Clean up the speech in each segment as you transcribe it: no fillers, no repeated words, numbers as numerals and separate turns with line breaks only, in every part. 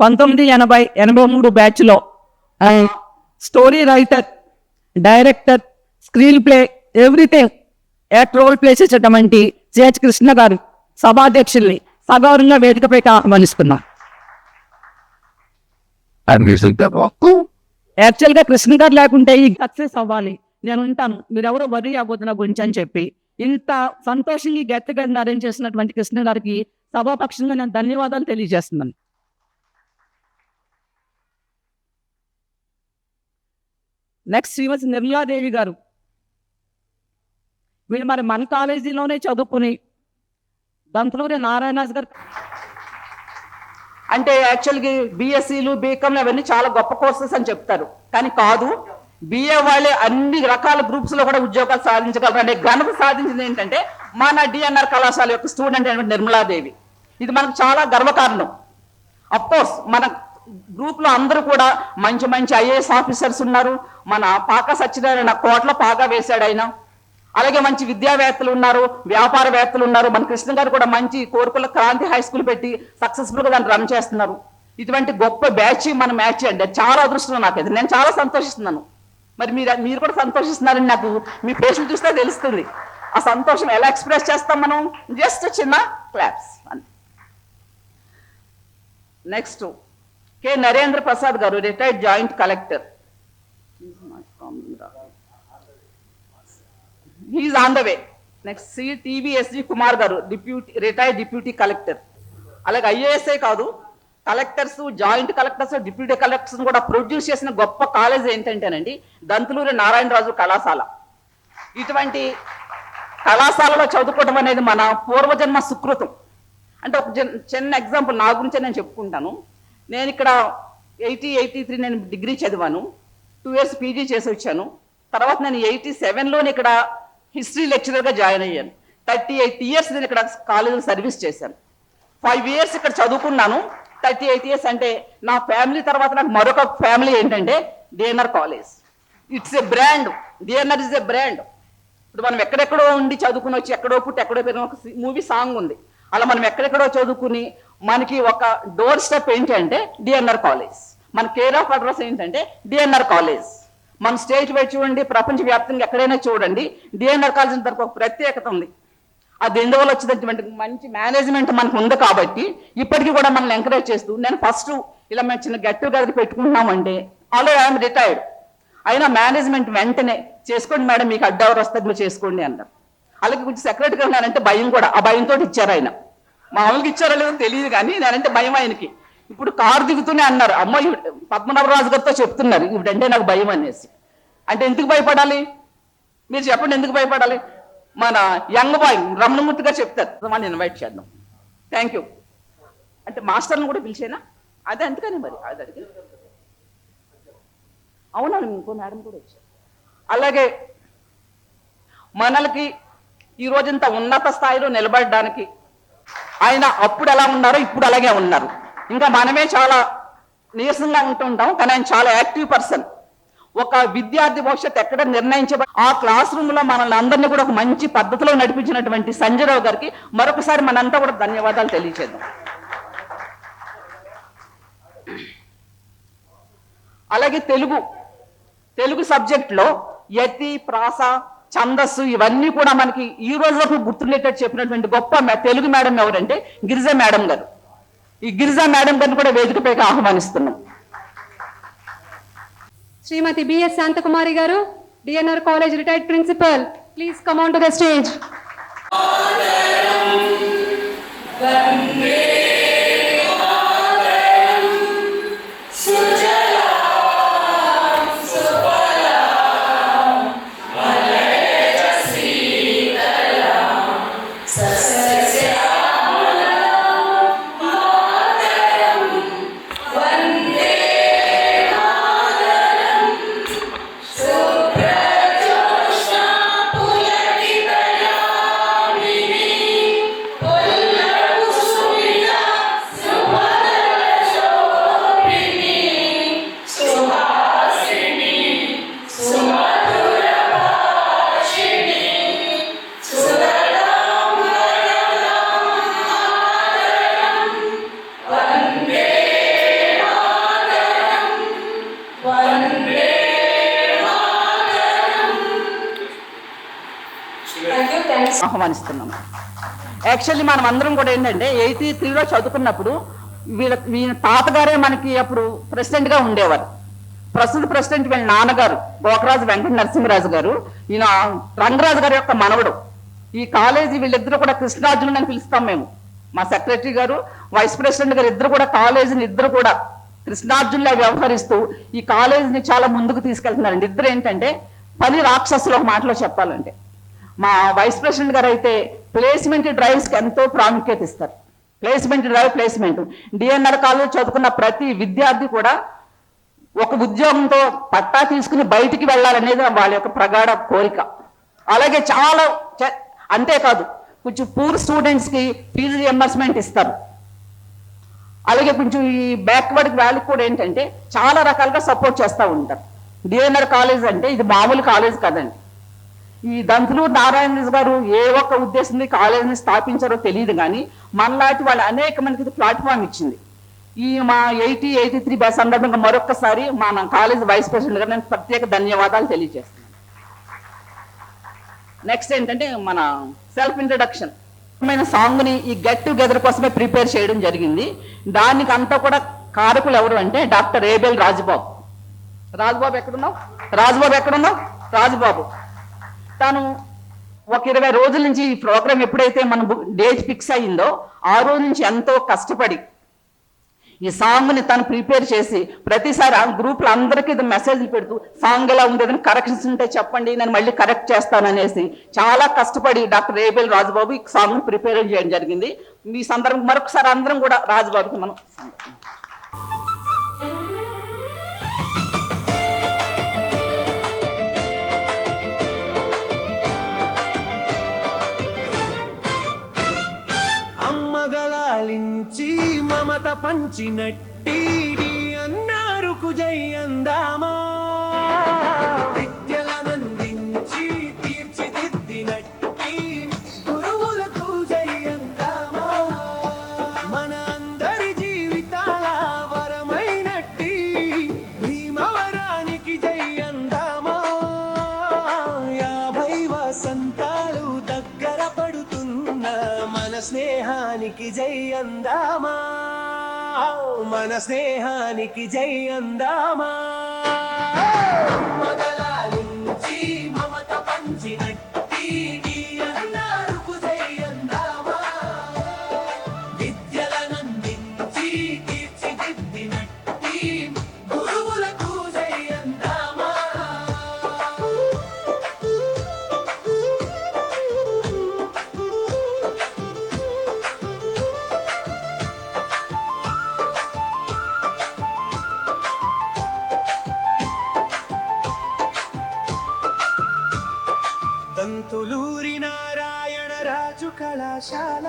1983 బ్యాచ్లో story writer, director, screen play, everything role play చేసేటటువంటి CH Krishna garu సభాధ్యక్షుల్ని సగౌరవంగా వేదికపైకి ఆహ్వానిస్తున్నారు. యాక్చువల్గా కృష్ణ గారు లేకుంటే ఈ సక్సెస్ అవ్వాలి, నేను ఉంటాను, మీరెవరో వరీ అవ్వద్దు నా గురించి అని చెప్పి ఇంత సంతోషంగా గెట్ టుగెదర్ అరేంజ్ చేసినటువంటి కృష్ణ గారికి సభాపక్షంగా నేను ధన్యవాదాలు తెలియజేస్తున్నాను. నెక్స్ట్ శ్రీమతి నిర్మలాదేవి గారు. వీళ్ళు మరి మన కాలేజీలోనే చదువుకుని దంతలూరి నారాయణరాజు గారు
అంటే యాక్చువల్గా బీఎస్సీలు, బీకామ్లు అవన్నీ చాలా గొప్ప కోర్సెస్ అని చెప్తారు, కానీ కాదు. బిఏ వాళ్ళే అన్ని రకాల గ్రూప్స్లో కూడా ఉద్యోగాలు సాధించగలరు అనే ఘనత సాధించింది ఏంటంటే మన డిఎన్ఆర్ కళాశాల యొక్క స్టూడెంట్ అయినటువంటి నిర్మలాదేవి. ఇది మనకు చాలా గర్వకారణం. అఫ్కోర్స్ మన గ్రూప్లో అందరూ కూడా మంచి మంచి ఐఏఎస్ ఆఫీసర్స్ ఉన్నారు. మన పాక సత్యనారాయణ కోట్ల పాగా వేశాడు ఆయన. అలాగే మంచి విద్యావేత్తలు ఉన్నారు, వ్యాపారవేత్తలు ఉన్నారు. మన కృష్ణ గారు కూడా మంచి కోరుకుల క్రాంతి హై స్కూల్ పెట్టి సక్సెస్ఫుల్గా దాన్ని రన్ చేస్తున్నారు. ఇటువంటి గొప్ప బ్యాచ్ మన మ్యాచ్ అండి, చాలా అదృష్టం నాకు అది. నేను చాలా సంతోషిస్తున్నాను. మరి మీరు కూడా సంతోషిస్తున్నారని నాకు మీ ఫేస్లు చూస్తే తెలుస్తుంది. ఆ సంతోషం ఎలా ఎక్స్ప్రెస్ చేస్తాం మనం? జస్ట్ చిన్న claps. Next K Narendra Prasad గారు, retired joint collector. He's on the way. Next C TVSG Kumar గారు, రిటైర్డ్ డిప్యూటీ కలెక్టర్. అలాగే ఐఏఎస్ఏ కాదు, collectors, joint collectors, deputy collectors కూడా ప్రొడ్యూస్ చేసిన గొప్ప కాలేజ్ ఏంటంటేనండి దంతలూరి నారాయణరాజు కళాశాల. ఇటువంటి కళాశాలలో చదువుకోవడం అనేది మన పూర్వజన్మ సుకృతం. అంటే ఒక చిన్న ఎగ్జాంపుల్ నా గురించే నేను చెప్పుకుంటాను. నేను ఇక్కడ 83 నేను డిగ్రీ చదివాను, 2 years పీజీ చేసి వచ్చాను. తర్వాత నేను 87లోనే ఇక్కడ హిస్టరీ లెక్చరర్గా జాయిన్ అయ్యాను. 38 years నేను ఇక్కడ కాలేజీలో సర్వీస్ చేశాను. 5 years ఇక్కడ చదువుకున్నాను. 38 years అంటే నా ఫ్యామిలీ తర్వాత నాకు మరొక ఫ్యామిలీ ఏంటంటే DNR college. It's a brand. DNR is a brand. ఇప్పుడు మనం ఎక్కడెక్కడో ఉండి చదువుకుని వచ్చి ఎక్కడో పుట్టి ఎక్కడో పెరిగిన ఒక మూవీ సాంగ్ ఉంది. అలా మనం ఎక్కడెక్కడో చదువుకుని మనకి ఒక డోర్ స్టెప్ ఏంటి అంటే డిఎన్ఆర్ కాలేజ్. మన కేర్ ఆఫ్ అడ్రస్ ఏంటంటే డిఎన్ఆర్ కాలేజ్. మన స్టేట్ వైపు చూడండి, ప్రపంచవ్యాప్తంగా ఎక్కడైనా చూడండి, డిఎన్ఆర్ కాలేజ్ తరపు ఒక ప్రత్యేకత ఉంది. అది ఎందువల్ల వచ్చినటువంటి మంచి మేనేజ్మెంట్ మనకు ఉంది కాబట్టి ఇప్పటికీ కూడా మనల్ని ఎంకరేజ్ చేస్తూ, నేను ఫస్ట్ ఇలా మేము చిన్న గెట్ టుగెదర్ పెట్టుకుంటున్నామంటే ఆల్రెడీ ఐఎమ్ రిటైర్డ్ అయినా మేనేజ్మెంట్ వెంటనే చేసుకోండి మేడం, మీకు అడ్డవర్ వస్తుంది, మీరు చేసుకోండి అన్నారు. అలాగే కొంచెం సెక్రటరీగా ఉన్నానంటే భయం కూడా, ఆ భయంతో ఇచ్చారు ఆయన. మామూలుగా ఇచ్చారో లేదో తెలియదు కానీ నేనంటే భయం ఆయనకి. ఇప్పుడు కారు దిగుతూనే అన్నారు, అమ్మ పద్మనాభరాజు గారితో చెప్తున్నారు ఇప్పుడంటే నాకు భయం అనేసి. అంటే ఎందుకు భయపడాలి? మీరు చెప్పండి, ఎందుకు భయపడాలి? మన యంగ్ బాయ్ రమణమూర్తి గారు చెప్తారు, మనం ఇన్వైట్ చేద్దాం. Thank you. అంటే మాస్టర్ని కూడా పిలిచేనా? అదే అందుకని మరి అది అడిగి అవునా, ఇంకో మేడం కూడా వచ్చారు. అలాగే మనలకి ఈ రోజంత ఉన్నత స్థాయిలో నిలబడడానికి ఆయన అప్పుడు ఎలా ఉన్నారో ఇప్పుడు అలాగే ఉన్నారు. ఇంకా మనమే చాలా నీరసంగా ఉంటుంటాం, కానీ ఆయన చాలా యాక్టివ్ పర్సన్. ఒక విద్యార్థి భవిష్యత్తు ఎక్కడ నిర్ణయించబడి ఆ క్లాస్ రూమ్ లో మనల్ని అందరినీ కూడా ఒక మంచి పద్ధతిలో నడిపించినటువంటి సంజయరావు గారికి మరొకసారి మనంతా కూడా ధన్యవాదాలు తెలియజేద్దాం. అలాగే తెలుగు సబ్జెక్ట్లో యతి, ప్రాస, ఛందస్సు ఇవన్నీ కూడా మనకి ఈ రోజు వరకు గుర్తుండేటట్టు చెప్పినటువంటి గొప్ప తెలుగు మేడం ఎవరంటే గిరిజా మేడం గారు. ఈ గిరిజా మేడం గారిని కూడా వేదికపైకి ఆహ్వానిస్తున్నాం.
శ్రీమతి BS Shantakumari garu, DNR college retired principal, please come on to the stage.
Boy
ఆహ్వానిస్తున్నాం. యాక్చువల్లీ మనం అందరం కూడా ఏంటంటే 83లో చదువుకున్నప్పుడు వీళ్ళ తాతగారే మనకి అప్పుడు ప్రెసిడెంట్ గా ఉండేవారు. ప్రస్తుత ప్రెసిడెంట్ వీళ్ళ నాన్నగారు గోకరాజు వెంకట నరసింహరాజు గారు, ఈయన రంగరాజు గారి యొక్క మనవడు. ఈ కాలేజీ వీళ్ళిద్దరూ కూడా కృష్ణార్జునుడు అని పిలుస్తాం మేము. మా సెక్రటరీ గారు, వైస్ ప్రెసిడెంట్ గారు ఇద్దరు కూడా కాలేజీని ఇద్దరు కూడా కృష్ణార్జునులా వ్యవహరిస్తూ ఈ కాలేజీని చాలా ముందుకు తీసుకెళ్తున్నారండి. ఇద్దరు ఏంటంటే పని రాక్షసులు ఒక మాటలో చెప్పాలంటే. మా వైస్ ప్రెసిడెంట్ గారు అయితే ప్లేస్మెంట్ డ్రైవ్స్కి ఎంతో ప్రాముఖ్యత ఇస్తారు. ప్లేస్మెంట్ డిఎన్ఆర్ కాలేజ్ చదువుకున్న ప్రతి విద్యార్థి కూడా ఒక ఉద్యోగంతో పట్టా తీసుకుని బయటికి వెళ్ళాలనేది వాళ్ళ యొక్క ప్రగాఢ కోరిక. అలాగే చాలా అంతేకాదు కొంచెం పూర్ స్టూడెంట్స్కి ఫీజు రియంబర్స్మెంట్ ఇస్తారు. అలాగే కొంచెం ఈ బ్యాక్వర్డ్ వ్యాలీకి కూడా ఏంటంటే చాలా రకాలుగా సపోర్ట్ చేస్తూ ఉంటారు. డిఎన్ఆర్ కాలేజ్ అంటే ఇది మామూలు కాలేజ్ కాదండి. ఈ దంతులూరు నారాయణ గారు ఏ ఒక్క ఉద్దేశంతో కాలేజీని స్థాపించారో తెలియదు, కానీ మనలాంటి వాళ్ళు అనేక మందికి ప్లాట్ఫామ్ ఇచ్చింది. ఈ మా 83 సందర్భంగా మరొక్కసారి మన కాలేజ్ వైస్ ప్రెసిడెంట్ గారు నేను ప్రత్యేక ధన్యవాదాలు తెలియజేస్తున్నాను. నెక్స్ట్ ఏంటంటే మన సెల్ఫ్ ఇంట్రడక్షన్ సాంగ్ని ఈ గెట్ టుగెదర్ కోసమే ప్రిపేర్ చేయడం జరిగింది. దానికి అంతా కూడా కారకులు ఎవరు అంటే డాక్టర్ ఏబెల్ రాజుబాబు. రాజుబాబు తను ఒక 20 రోజుల నుంచి ఈ ప్రోగ్రామ్ ఎప్పుడైతే మన డేట్ ఫిక్స్ అయ్యిందో ఆ రోజు నుంచి ఎంతో కష్టపడి ఈ సాంగ్ని తను ప్రిపేర్ చేసి ప్రతిసారి ఆ గ్రూప్లో అందరికీ ఇది మెసేజ్లు పెడుతూ సాంగ్ ఎలా ఉంది, ఏదైనా కరెక్షన్స్ ఉంటే చెప్పండి, నేను మళ్ళీ కరెక్ట్ చేస్తాననేసి చాలా కష్టపడి డాక్టర్ ఏబెల్ రాజుబాబు ఈ సాంగ్ని ప్రిపేర్ చేయడం జరిగింది. ఈ సందర్భం మరొకసారి అందరం కూడా రాజుబాబుకి మనం
అమ్మగలాలించి మమత పంచినట్టి అన్నారు కుజై అందామా, విద్యలనందించి తీర్చిదిద్దినట్టి గురువులకు జై అందామా, మన అందరి జీవితాల వరమైనట్టి భీమవరానికి జై అందామా, 50 వసంతాలు దగ్గర పడుతున్న మన స్నేహానికి జై అందామా, మన స్నేహానికి జై అందామా. మగలాలించి మమత పంచినట్టి అన్నారు జై అందామా, విద్యలనందించి తీర్చిదిద్దినట్టి గురువులకు జై అందామా. దంతులూరి నారాయణ రాజు కళాశాల,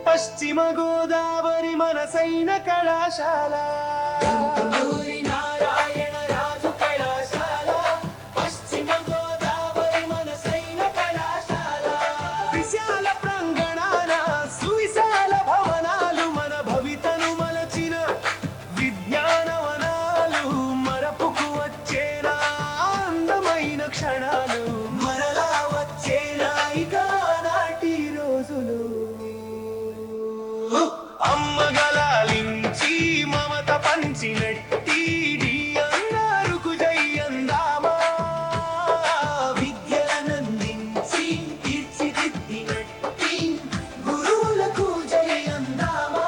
పశ్చిమ గోదావరి మనసైన కళాశాల. దంతులూరి నారాయణ రాజు కళాశాల, పశ్చిమ గోదావరి మనసైన కళాశాల. విశాల ప్రాంగణాన సువిశాల భవనాలు, మన భవితను మలచిన విజ్ఞానవనాలు, మరపుకు వచ్చేనా అందమైన క్షణాలు, మరలా వచ్చేనా ఇక నాటి రోజులు. అమ్మగలాలించి మమత పంచినట్టి అన్నారు కుజై అందామా, విద్యలనందించి తీర్చిదిద్దినట్టి గురువులకు జై అందామా.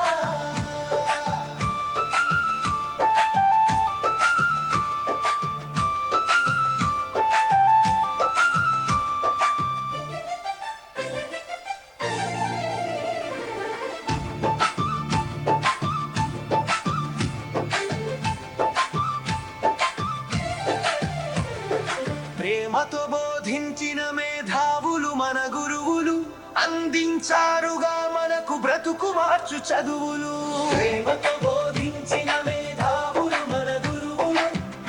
ప్రేమతో బోధించిన మేధావులు మన గురువులు, అందించారుగా మనకు బ్రతుకు మార్చు చదువులు. ప్రేమతో బోధించిన మేధావులు మన గురువులు,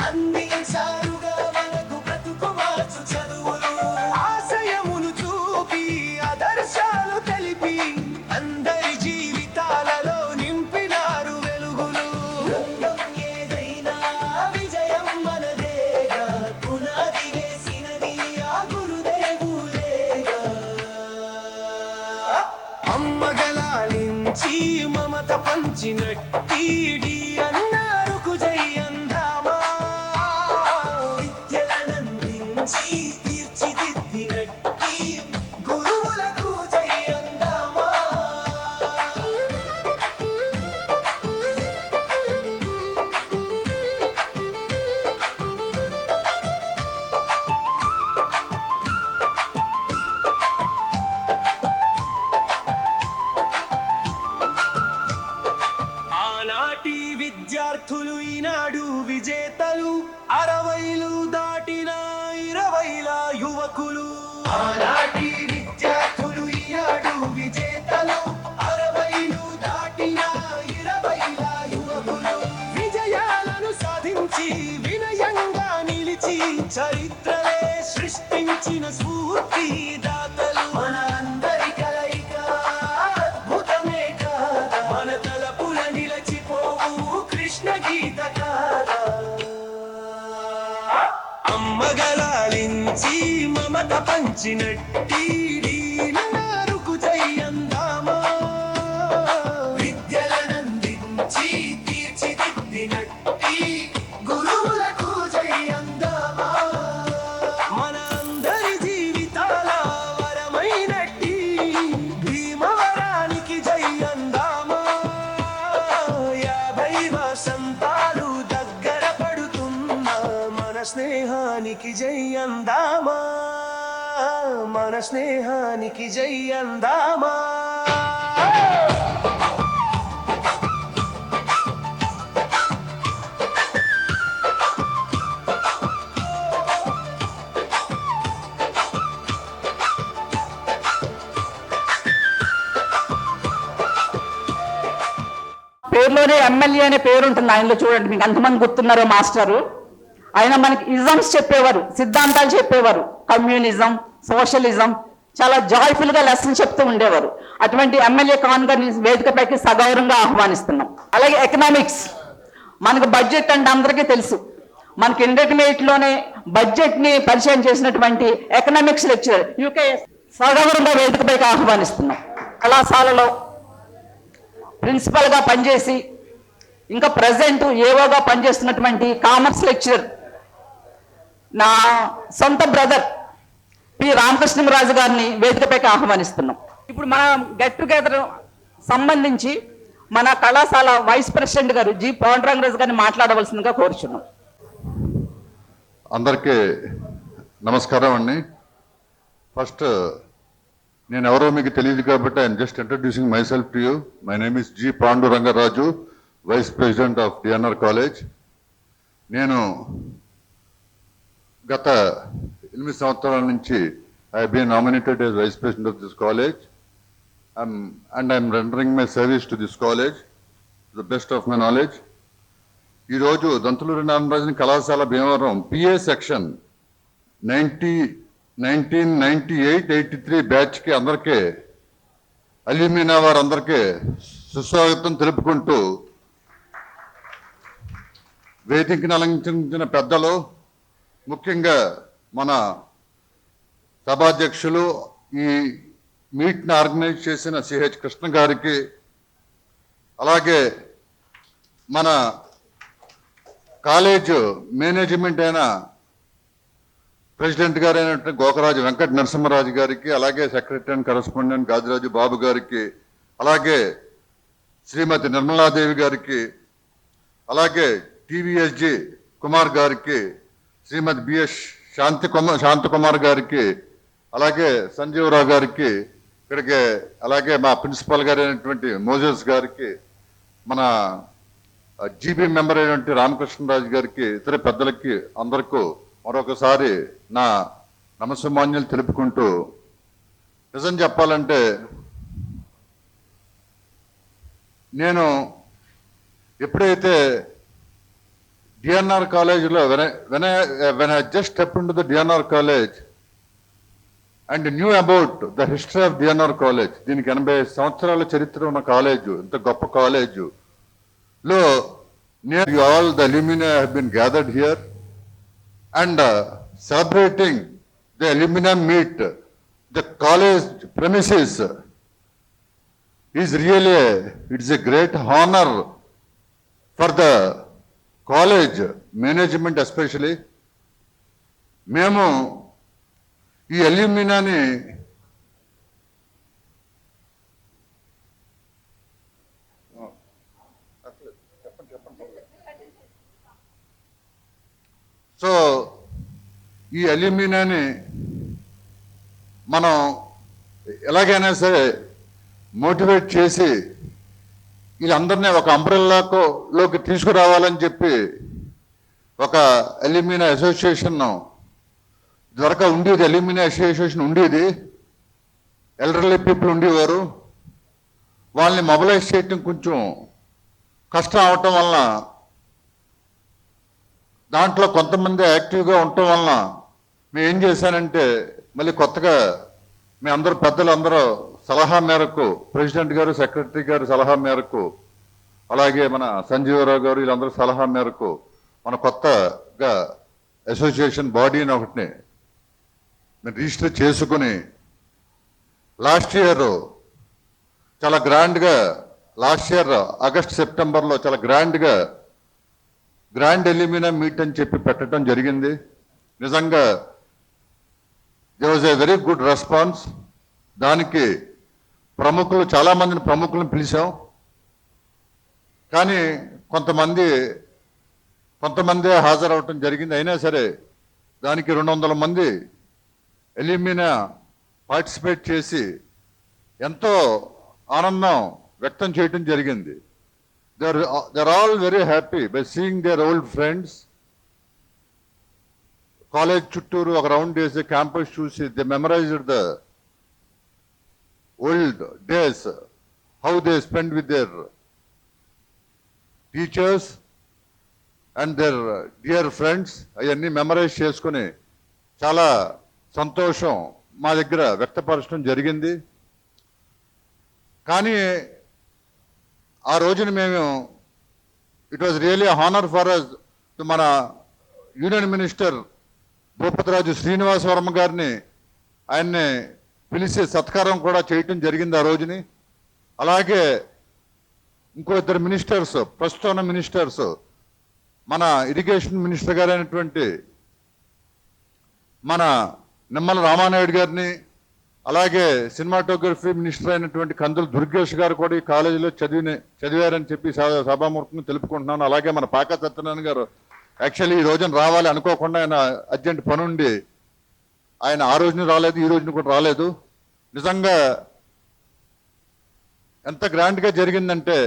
అందించారుగా మనకు బ్రతుకు మార్చు చదువులు. ఆశయములు చూపి ఆదర్శాలు తెలిపి అందరి జీవితాలలో నింపినారు వెలుగులు. ఏదైనా విజయం మనదేగా, పునాది వేసినది ఆ గురుదేవులేగా. అందించి మమత పంచినట్టి అన్నారుకు జై అందామా విద్యలనందించి తీర్చిదిద్దినట్టి గురువులకు జై అందామా ఆనాటి విద్యార్థులు ఈనాడు విజేతలు 60లు దాటిన 20ల యువకులు ఆనాటి విద్యార్థులు ఈనాడు విజేతలు 60లు దాటిన 20ల యువకులు విజయాలను సాధించి వినయంగా నిలిచి చరిత్రలే సృష్టించిన స్ఫూర్తి దాతలు మన అందరి కలయిక అద్భుతమే కాదా మన తలపుల నిలచిపోవు కృష్ణ గీత కాదా అమ్మగలాలించి మమత పంచినట్టి నారుకు జై అందామా విద్యలనందించి తీర్చిదిద్దినట్టి గురువులకు జై అందామా మన అందరి జీవితాల వరమైనట్టి భీమవరానికి జై అందామా 50 వసంతాలు దగ్గర పడుతున్న మన స్నేహానికి జై అందామా మన స్నేహానికి జై అందామా
పేరులోనే ఎమ్మెల్యే అనే పేరు ఉంటుంది ఆయనలో. చూడండి మీకు ఎంతమంది గుర్తున్నారో మాస్టరు. ఆయన మనకి ఇజమ్స్ చెప్పేవారు, సిద్ధాంతాలు చెప్పేవారు, కమ్యూనిజం, సోషలిజం, చాలా జాయ్ఫుల్ గా లెసన్ చెప్తూ ఉండేవారు. అటువంటి ఎమ్మెల్యే ఖాన్ గారిని వేదికపైకి సగౌరవంగా ఆహ్వానిస్తున్నాం. అలాగే ఎకనామిక్స్, మనకు బడ్జెట్ అంటే అందరికీ తెలుసు. మనకి ఇంటర్మీడియట్ లోనే బడ్జెట్ ని పరిచయం చేసినటువంటి ఎకనామిక్స్ లెక్చరర్ యూకే సగౌరవంగా వేదికపైకి ఆహ్వానిస్తున్నాం. కళాశాలలో ప్రిన్సిపల్ గా పనిచేసి ఇంకా ప్రజెంట్ ఏవోగా పనిచేస్తున్నటువంటి కామర్స్ లెక్చరర్ నా సొంత బ్రదర్ పి రామకృష్ణరాజు గారిని వేదికపైకి ఆహ్వానిస్తున్నాం. ఇప్పుడు మన గెట్ టుగెదర్ సంబంధించి మన కళాశాల వైస్ ప్రెసిడెంట్ గారు జి పాండురంగరాజు గారిని మాట్లాడవలసిందిగా కోరుచున్నాం.
అందరికీ నమస్కారం అండి. ఫస్ట్ నేను ఎవరో మీకు తెలియదు కాబట్టి I'm just introducing myself to you. My name is G Pandurangaraju, vice president of DNR college. నేను గత 8 సంవత్సరాల నుంచి I been nominated as vice president of this college and I'm rendering my service to this college to the best of my knowledge. ఈరోజు దంతులూరి నారాయణరాజు కళాశాల Bhimavaram PA section 1998-83 బ్యాచ్కి అందరికీ alumina వారందరికీ సుస్వాగతం తెలుపుకుంటూ వేదికను అలంకరించిన పెద్దలు, ముఖ్యంగా మన సభాధ్యక్షులు, ఈ మీట్ని ఆర్గనైజ్ చేసిన సిహెచ్ కృష్ణ గారికి, అలాగే మన కాలేజ్ మేనేజ్మెంట్ అయిన ప్రెసిడెంట్ గారు అయినటువంటి గోకరాజు వెంకట నరసింహరాజు గారికి, అలాగే సెక్రటరీ అండ్ కరెస్పాండెంట్ గాదిరాజు బాబు గారికి, అలాగే శ్రీమతి నిర్మలాదేవి గారికి, అలాగే టీవీఎస్జి కుమార్ గారికి, శ్రీమతి బిఎస్ శాంతకుమార్ గారికి, అలాగే సంజీవరావు గారికి, ఇక్కడికి అలాగే మా ప్రిన్సిపల్ గారు అయినటువంటి మోజెస్ గారికి, మన జీబీ మెంబర్ అయినటువంటి రామకృష్ణరాజు గారికి, ఇతర పెద్దలకి అందరికీ మరొకసారి నా నమస్సుమాన్యులు తెలుపుకుంటూ, నిజం చెప్పాలంటే నేను ఎప్పుడైతే డిఎన్ఆర్ కాలేజీలో when I just stepped into the DNR college and knew about the history of DNR college, దీనికి 80 సంవత్సరాల చరిత్ర ఉన్న కాలేజు, ఇంత గొప్ప కాలేజు లో nearly all the alumni have been gathered here and celebrating the alumni meet, the college premises is really it's a great honour for the college management especially. మేము ఈ అల్యూమినాని so ఈ అల్యూమినాని మనం ఎలాగైనా సరే మోటివేట్ చేసి వీళ్ళందరినీ ఒక లోకి తీసుకురావాలని చెప్పి ఒక అల్యూమినియం అసోసియేషన్ ఇదివరకు ఉండేది. అల్యూమినియం అసోసియేషన్ ఉండేది, ఎల్డర్లీ పీపుల్ ఉండేవారు. వాళ్ళని మొబిలైజ్ చేయటం కొంచెం కష్టం అవటం వలన, దాంట్లో కొంతమంది యాక్టివ్గా ఉండటం వలన మేము ఏం చేశానంటే మళ్ళీ కొత్తగా మీ అందరూ పెద్దలందరూ సలహా మేరకు, ప్రెసిడెంట్ గారు, సెక్రటరీ గారు సలహా మేరకు, అలాగే మన సంజీవరావు గారు వీళ్ళందరూ సలహా మేరకు మన కొత్తగా అసోసియేషన్ బాడీని ఒకటిని మేము రిజిస్టర్ చేసుకుని లాస్ట్ ఇయర్ చాలా గ్రాండ్గా, లాస్ట్ ఇయర్ ఆగస్ట్ సెప్టెంబర్లో చాలా గ్రాండ్గా గ్రాండ్ అల్యూమినియం మీట్ అని చెప్పి పెట్టడం జరిగింది. నిజంగా they was a very good response. దానికి ప్రముఖులు, చాలామందిని ప్రముఖులను పిలిచాం. కానీ కొంతమందే హాజరవటం జరిగింది. అయినా సరే దానికి 200 మంది అల్యూమినియం పార్టిసిపేట్ చేసి ఎంతో ఆనందం వ్యక్తం చేయటం జరిగింది. they're all very happy by seeing their old friends. College చుట్టూరు ఒక రౌండ్ వేసి క్యాంపస్ చూసి they memorised the old days, how they spend with their teachers and their dear friends. అవన్నీ మెమరైజ్ చేసుకుని చాలా సంతోషం మా దగ్గర వ్యక్తపరచడం జరిగింది. కానీ ఆ రోజున మేము, it was really honour for us, మన యూనియన్ మినిస్టర్ భూపతిరాజు శ్రీనివాస వర్మ గారిని ఆయన్ని పిలిచి సత్కారం కూడా చేయటం జరిగింది ఆ రోజుని. అలాగే ఇంకో 2 మినిస్టర్స్, ప్రస్తుత మినిస్టర్స్, మన ఇరిగేషన్ మినిస్టర్ గారైనటువంటి మన నిమ్మల రామానాయుడు గారిని, అలాగే సినిమాటోగ్రఫీ మినిస్టర్ అయినటువంటి కందుల దుర్గేష్ గారు కూడా ఈ కాలేజీలో చదివారని చెప్పి సభాముఖంగా తెలుపుకుంటున్నాను. అలాగే మన పాకా సత్యనారాయణ గారు యాక్చువల్లీ ఈ రోజున రావాలి అనుకోకుండా ఆయన అర్జెంట్ పనుండి ఆయన ఆ రోజున రాలేదు, ఈ రోజున కూడా రాలేదు. నిజంగా ఎంత గ్రాండ్గా జరిగిందంటే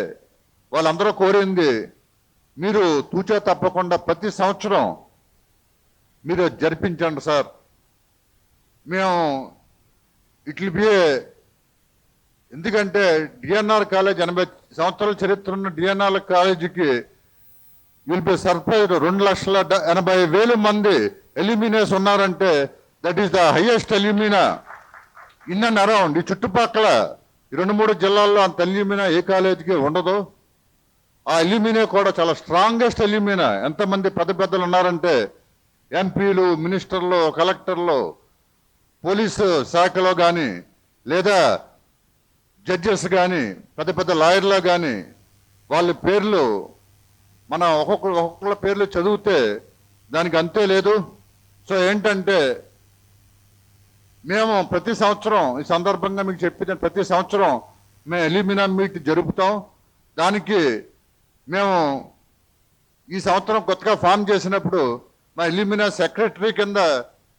వాళ్ళందరూ కోరింది, మీరు తూచా తప్పకుండా ప్రతి సంవత్సరం మీరు జరిపించండి సార్. మేము ఇట్ విల్ బి, ఎందుకంటే డిఎన్ఆర్ కాలేజ్ 80 సంవత్సరాల చరిత్ర ఉన్న డిఎన్ఆర్ కాలేజీకి విల్ బి సర్ప్రైజ్. 2,80,000 మంది అల్యూమినియస్ ఉన్నారంటే that is the highest alumina in and around. ఈ చుట్టుపక్కల 2-3 జిల్లాల్లో అంత అల్యూమినా ఏ కాలేజీకి ఉండదు. ఆ అల్యూమినియా కూడా చాలా స్ట్రాంగెస్ట్ అల్యూమినా. ఎంతమంది పెద్దలు ఉన్నారంటే ఎంపీలు, మినిస్టర్లు, కలెక్టర్లు, పోలీసు శాఖలో కానీ, లేదా జడ్జెస్ కానీ, పెద్ద లాయర్లో కానీ వాళ్ళ పేర్లు మనం ఒక్కొక్కళ్ళ పేర్లు చదివితే దానికి అంతే లేదు. సో ఏంటంటే మేము ప్రతి సంవత్సరం, ఈ సందర్భంగా మీకు చెప్పిన ప్రతి సంవత్సరం మేము అల్యూమినియం మీట్ జరుపుతాం. దానికి మేము ఈ సంవత్సరం కొత్తగా ఫామ్ చేసినప్పుడు మా అల్యూమినియం సెక్రటరీ కింద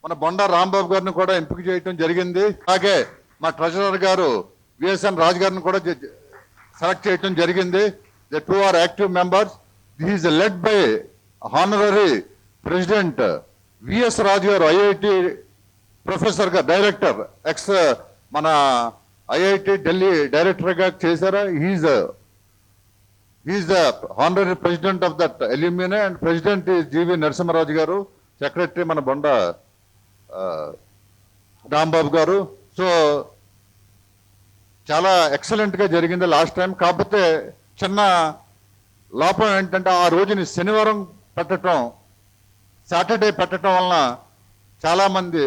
మన బొండా రాంబాబు గారిని కూడా ఎంపిక చేయడం జరిగింది. అలాగే మా ట్రెజరర్ గారు విఎస్ఎన్ రాజు గారిని కూడా సెలెక్ట్ చేయడం జరిగింది. The 2 are active members. This is led by honorary president VS Raju గారు, ఐఐటి ప్రొఫెసర్ గా, డైరెక్టర్, ఎక్స్ మన ఐఐటి ఢిల్లీ డైరెక్టర్ గా చేశారు. He's the honorary president of that aluminium and president is GV Narasimharaju గారు, సెక్రటరీ మన బొండా రాంబాబు గారు. సో చాలా ఎక్సలెంట్గా జరిగింది లాస్ట్ టైం. కాకపోతే చిన్న లోపం ఏంటంటే ఆ రోజుని శనివారం పెట్టడం, సాటర్డే పెట్టడం వలన చాలామంది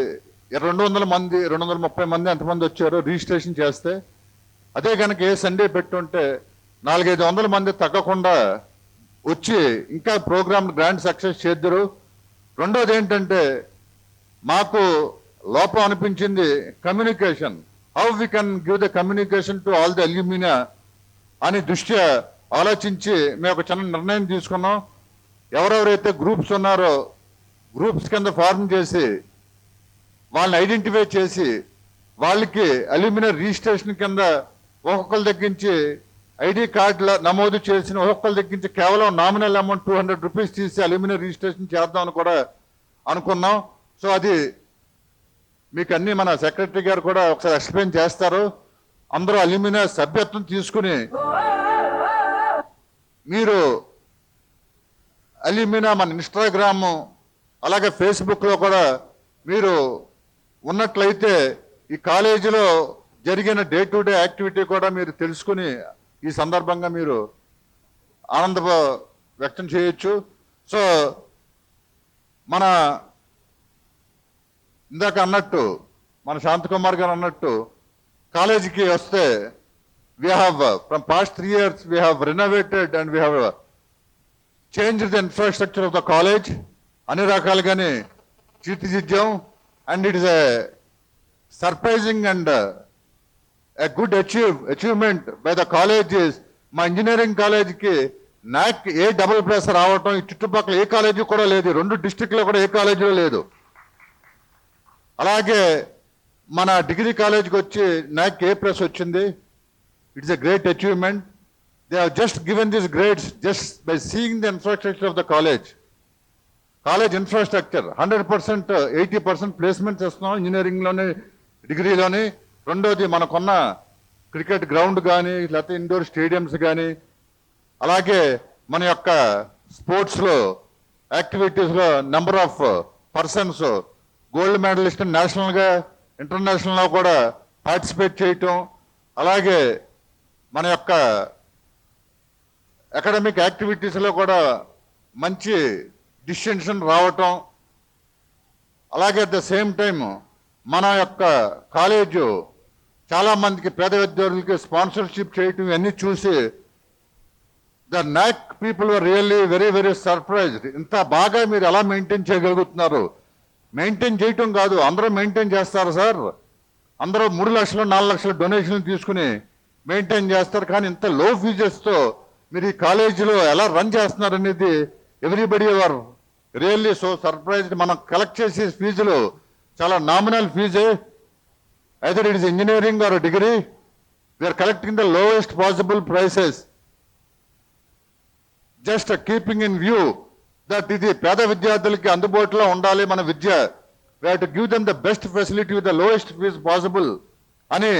200 మంది 230 మంది ఎంతమంది వచ్చారో రిజిస్ట్రేషన్ చేస్తే. అదే కనుక ఏ సండే పెట్టుంటే 400-500 మంది తగ్గకుండా వచ్చి ఇంకా ప్రోగ్రామ్ గ్రాండ్ సక్సెస్ చేద్దరు. రెండోది ఏంటంటే మాకు లోపం అనిపించింది communication. How we can give the communication to all the alumni అని దృష్ట్యా ఆలోచించి మేము ఒక చిన్న నిర్ణయం తీసుకున్నాం. ఎవరెవరైతే గ్రూప్స్ ఉన్నారో గ్రూప్స్ కింద ఫార్మ్ చేసి వాళ్ళని ఐడెంటిఫై చేసి వాళ్ళకి అల్యూమినియం రిజిస్ట్రేషన్ కింద ఒక్కొక్కరి దగ్గరించి ఐడి కార్డుల నమోదు చేసిన ఒక్కొక్కరి దగ్గరించి కేవలం నామినల్ అమౌంట్ 200 రూపీస్ తీసి అల్యూమినియం రిజిస్ట్రేషన్ చేద్దామని కూడా అనుకున్నాం. సో అది మీకు అన్ని మన సెక్రటరీ గారు కూడా ఒకసారి ఎక్స్ప్లెయిన్ చేస్తారు. అందరూ అల్యూమినియం సభ్యత్వం తీసుకుని మీరు అల్యూమినియం మన ఇన్స్టాగ్రామ్ అలాగే ఫేస్బుక్లో కూడా మీరు ఉన్నట్లయితే ఈ కాలేజీలో జరిగిన డే టు డే యాక్టివిటీ కూడా మీరు తెలుసుకుని ఈ సందర్భంగా మీరు ఆనంద వ్యక్తం చేయొచ్చు. సో మన ఇందాక అన్నట్టు మన శాంతకుమార్ గారు అన్నట్టు కాలేజీకి వస్తే we have from past 3 years we have renovated and we have changed the infrastructure of the college అన్ని రకాలుగానే తీర్చిదిద్దాం. And it is a surprising and a good achievement by the college is మా ఇంజనీరింగ్ కాలేజీకి నాక్ ఏ double plus రావటం ఈ చుట్టుపక్కల ఏ college కూడా లేదు, 2 డిస్ట్రిక్ట్లో కూడా ఏ కాలేజీలో లేదు. అలాగే మన డిగ్రీ కాలేజీకి వచ్చి నాక్ ఏ ప్లస్ వచ్చింది. It's a great achievement. They have just given this grades just by seeing the infrastructure of the college. College infrastructure 100%, 80% placements ఇస్తున్నాం ఇంజనీరింగ్లోని డిగ్రీలోని. రెండోది మనకున్న క్రికెట్ గ్రౌండ్ కానీ లేకపోతే ఇండోర్ స్టేడియంస్ కానీ అలాగే మన యొక్క స్పోర్ట్స్లో యాక్టివిటీస్లో number of persons gold medalist నేషనల్గా ఇంటర్నేషనల్లో కూడా పార్టిసిపేట్ చేయటం, అలాగే మన యొక్క అకాడమిక్ యాక్టివిటీస్లో కూడా మంచి డిస్టింక్షన్ రావటం, అలాగే అట్ ద సేమ్ టైం మన యొక్క కాలేజు చాలా మందికి పేద విద్యార్థులకి స్పాన్సర్షిప్ చేయటం ఇవన్నీ చూసి ద నాక్ people were really very very surprised. ఇంత బాగా మీరు ఎలా మెయింటైన్ చేయగలుగుతున్నారు? మెయింటైన్ చేయటం కాదు, అందరూ మెయింటైన్ చేస్తారు సార్. అందరూ 3 లక్షలు 4 లక్షలు డొనేషన్లు తీసుకుని మెయింటైన్ చేస్తారు. కానీ ఇంత లో ఫీజెస్తో మీరు ఈ కాలేజీలో ఎలా రన్ చేస్తున్నారు అనేది everybody are really so surprised. మనం కలెక్ట్ చేసే ఫీజులు చాలా నామినల్ ఫీజే. Either it is engineering or degree, we're collecting the lowest possible prices, just keeping in view that ఇది పేద విద్యార్థులకి అందుబాటులో ఉండాలి మన విద్య. We have to give them the best facility with the lowest fee possible అని.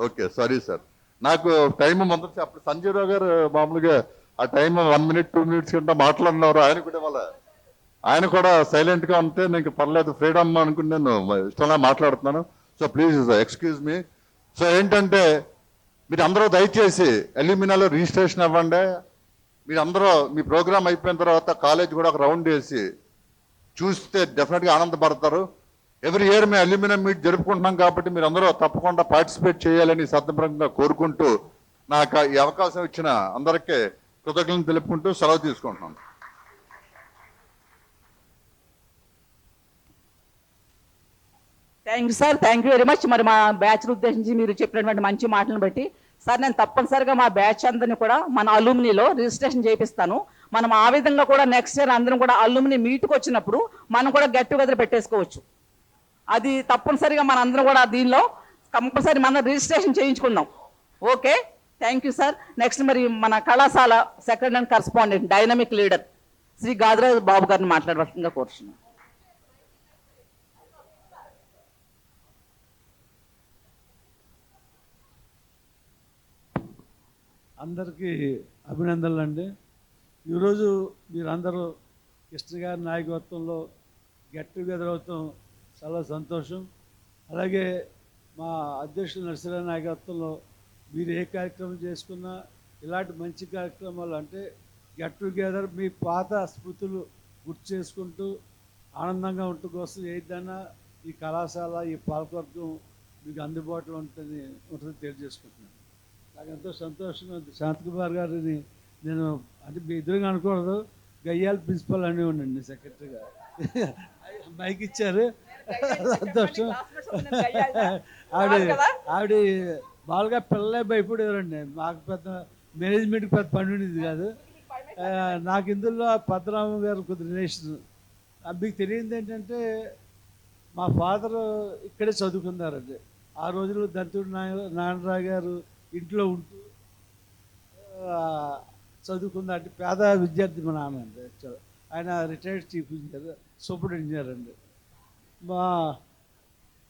Okay, sorry sir, నాకు time మొదటి అప్పుడు సంజయ్ రావు గారు మామూలుగా ఆ టైం 1 మినిట్ 2 మినిట్స్ కంటే మాట్లాడినవారు. ఆయన కూడా సైలెంట్గా ఉంటే నీకు పర్లేదు, ఫ్రీడమ్ అనుకుని నేను ఇష్టంగా మాట్లాడుతున్నాను. So please excuse me. So ఏంటంటే మీరు అందరూ దయచేసి అల్యూమినియాలో రిజిస్ట్రేషన్ అవ్వండి. మీరు అందరూ మీ ప్రోగ్రామ్ అయిపోయిన తర్వాత కాలేజ్ కూడా ఒక రౌండ్ వేసి చూస్తే డెఫినెట్గా ఆనందపడతారు. ఎవ్రీ ఇయర్ మేము అల్యూమినియం మీట్ జరుపుకుంటున్నాం కాబట్టి మీరు అందరూ తప్పకుండా పార్టిసిపేట్ చేయాలని సత్యపరంగా కోరుకుంటూ నాకు ఈ అవకాశం ఇచ్చిన అందరికీ కృతజ్ఞతలు తెలుపుకుంటూ సెలవు తీసుకుంటున్నాను.
Thank you sir, thank you very much. మరి మా బ్యాచ్ను ఉద్దేశించి మీరు చెప్పినటువంటి మంచి మాటలను బట్టి సార్ నేను తప్పనిసరిగా మా బ్యాచ్ అందరినీ కూడా మన అల్యూమినీలో రిజిస్ట్రేషన్ చేపిస్తాను. మనం ఆ విధంగా కూడా నెక్స్ట్ ఇయర్ అందరం కూడా అల్యూమినీ మీట్కి వచ్చినప్పుడు మనం కూడా గెట్ టుగెదర్ పెట్టేసుకోవచ్చు. అది తప్పనిసరిగా మన అందరం కూడా దీనిలో కంపల్సరీ మనం రిజిస్ట్రేషన్ చేయించుకుందాం. Okay, thank you sir. Next మరి మన కళాశాల secretary and correspondent dynamic leader Shri Gadiraju Babu గారిని మాట్లాడవలసిందిగా కోరుతున్నాను.
అందరికీ అభినందనలు అండి. ఈరోజు మీరందరూ కృష్ణ గారి నాయకత్వంలో గెట్ టుగెదర్ అవుతాం, చాలా సంతోషం. అలాగే మా అధ్యక్షుడు నరసింహ నాయకత్వంలో మీరు ఏ కార్యక్రమం చేసుకున్నా ఇలాంటి మంచి కార్యక్రమాలు అంటే గెట్ టుగెదర్ మీ పాత స్మృతులు గుర్తు చేసుకుంటూ ఆనందంగా ఉండటం కోసం ఏదైనా ఈ కళాశాల ఈ పాలకవర్గం మీకు అందుబాటులో ఉంటుందని తెలియజేసుకుంటున్నాను. నాకు ఎంతో సంతోషంగా ఉంది. శాంతకుమార్ గారిని నేను అంటే మీ ఎదురుగా అనుకోవద్దు, గయ్యాల ప్రిన్సిపల్ అని ఉండండి సెక్రటరీగా. మైక్ ఇచ్చారు, సంతోషం. ఆవిడ బాగా పిల్లలే భయపడేవారండి. మాకు పెద్ద మేనేజ్మెంట్కి పెద్ద పని ఉండేది కాదు. నాకు ఇందులో పద్మనాభం గారు కొద్ది రిలేషన్. మీకు తెలియంది ఏంటంటే మా ఫాదరు ఇక్కడే చదువుకున్నారండి. ఆ రోజుల్లో దంతుడు నారాయణరావు గారు ఇంట్లో ఉంటూ చదువుకున్న అంటే పేద విద్యార్థి మా నాన్న అండి. యాక్చువల్ ఆయన retired chief engineer, super engineer అండి.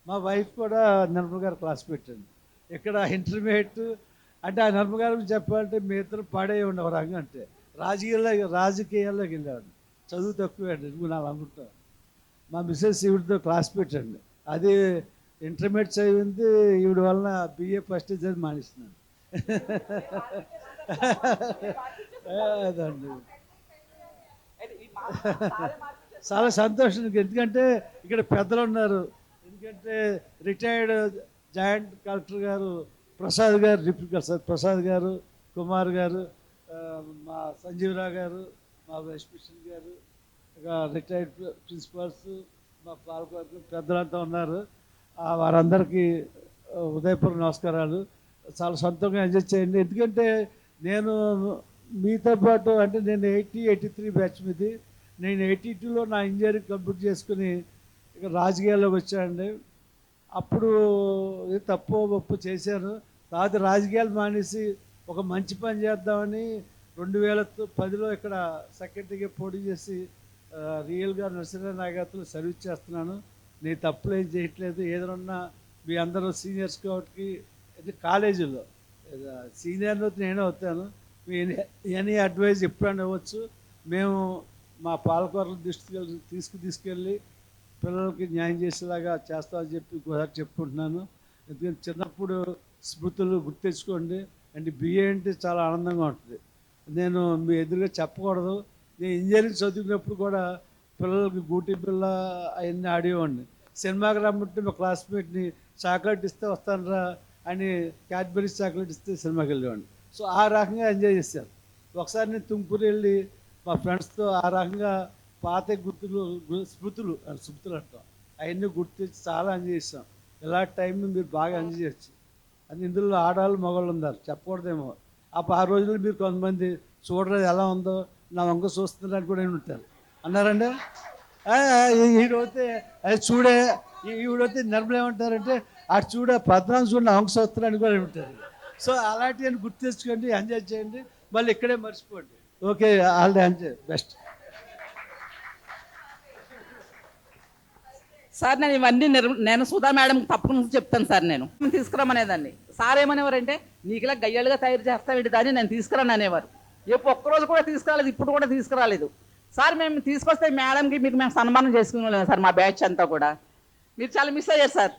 మా వైఫ్ కూడా నిర్మల్ గారు క్లాస్మేట్ అండి. ఇక్కడ ఇంటర్మీడియట్ అంటే ఆ నిర్మల్ గారు చెప్పాలంటే మీ ఇద్దరు పాడే ఉండవు రంగం అంటే రాజకీయాల్లోకి వెళ్ళాడు. చదువు తక్కువే అండి నాకు అనుకుంటాను. మా మిస్సెస్ ఈవిడితో క్లాస్మేట్ అండి. అది ఇంటర్మీడియట్ చదివింది ఈవిడ వలన బిఏ ఫస్ట్ చదివి మానేస్తున్నాను. అదండి చాలా సంతోషం. ఎందుకంటే ఇక్కడ పెద్దలు ఉన్నారు. ఎందుకంటే రిటైర్డ్ జాయింట్ కలెక్టర్ గారు ప్రసాద్ గారు, డిప్యూటీ కలెక్టర్ ప్రసాద్ గారు, కుమార్ గారు, మా సంజీవరావు గారు, మా వైస్ ప్రెసిడెంట్ గారు, ఇక రిటైర్డ్ ప్రిన్సిపాల్స్, మా పాలకవర్గం పెద్దలంతా ఉన్నారు. వారందరికీ ఉదయపూర్వ నమస్కారాలు. చాలా సంతోషంగా ఎంజాయ్ చేయండి. ఎందుకంటే నేను మీతో పాటు అంటే నేను 83 బ్యాచ్ మీది. నేను 82లో నా ఇంజనీరింగ్ కంప్లీట్ చేసుకుని ఇక రాజకీయాల్లోకి వచ్చానండి. అప్పుడు తప్పు ఒప్పు చేశాను. తర్వాత రాజకీయాలు మానేసి ఒక మంచి పని చేద్దామని 2010లో ఇక్కడ సెక్రటరీగా పోటీ చేసి రియల్గా నరసింహ నాయకత్వంలో సర్వీస్ చేస్తున్నాను. నేను తప్పులు ఏం చేయట్లేదు. ఏదన్నా మీ అందరూ సీనియర్స్ కాబట్టి ఇది కాలేజీలో సీనియర్లో నేను అవుతాను. మీ ఎనీ అడ్వైజ్ ఎప్పుడైనా ఇవ్వచ్చు. మేము మా పాలకవర్గం దృష్టికి తీసుకెళ్ళి పిల్లలకి న్యాయం చేసేలాగా చేస్తామని చెప్పి ఒకసారి చెప్పుకుంటున్నాను. ఎందుకంటే చిన్నప్పుడు స్మృతులు గుర్తించుకోండి. అంటే బిఏ అంటే చాలా ఆనందంగా ఉంటుంది. నేను మీ ఎదురుగా చెప్పకూడదు. నేను ఇంజనీరింగ్ చదువుకున్నప్పుడు కూడా పిల్లలకి గూటి పిల్ల అవన్నీ ఆడేవాడిని. సినిమాకి రమ్మంటే మా క్లాస్మేట్ని చాక్లెట్ ఇస్తే వస్తానరా అని క్యాడ్బరీస్ చాక్లెట్ ఇస్తే సినిమాకి వెళ్ళేవాడిని. సో ఆ రకంగా ఎంజాయ్ చేశాను. ఒకసారి నేను తుంపూరు వెళ్ళి మా ఫ్రెండ్స్తో ఆ రకంగా పాత స్మృతులు అంటాం అవన్నీ గుర్తించి చాలా ఎంజాయ్ చేస్తాం. ఇలాంటి టైంని మీరు బాగా ఎంజాయ్ చేయొచ్చు. అది ఇందులో ఆడవాళ్ళు మగవాళ్ళు ఉన్నారు, చెప్పకూడదేమో. ఆ రోజుల్లో మీరు కొంతమంది చూడలేదు ఎలా ఉందో నా వంక చూస్తున్నారని కూడా ఉంటారు అన్నారండి. ఈడైతే అది చూడే ఈవిడైతే నిర్మలు ఏమంటారంటే అటు చూడే పద్నాలుగు చూడ నా వంక చూస్తున్నారని కూడా ఉంటారు. సో అలాంటివన్నీ గుర్తు తెచ్చుకోండి, ఎంజాయ్ చేయండి, మళ్ళీ ఇక్కడే మర్చిపోండి. Okay, all the enjoy best.
Sir నేను ఇవన్నీ నేను సుధా మేడం తప్పకుండా చెప్తాను సార్. నేను తీసుకురామనేదాన్ని. సార్ ఏమనేవారంటే నీకు ఇలా గయ్యాలుగా తయారు చేస్తావేంటి దాన్ని నేను తీసుకురాను అనేవారు. ఎప్పుడు ఒక్కరోజు కూడా తీసుకురాలేదు, ఇప్పుడు కూడా తీసుకురాలేదు సార్. మేము తీసుకొస్తే మేడంకి మీకు మేము సన్మానం చేసుకునేవాళ్ళం సార్. మా బ్యాచ్ అంతా కూడా మీరు చాలా మిస్ అయ్యారు sir.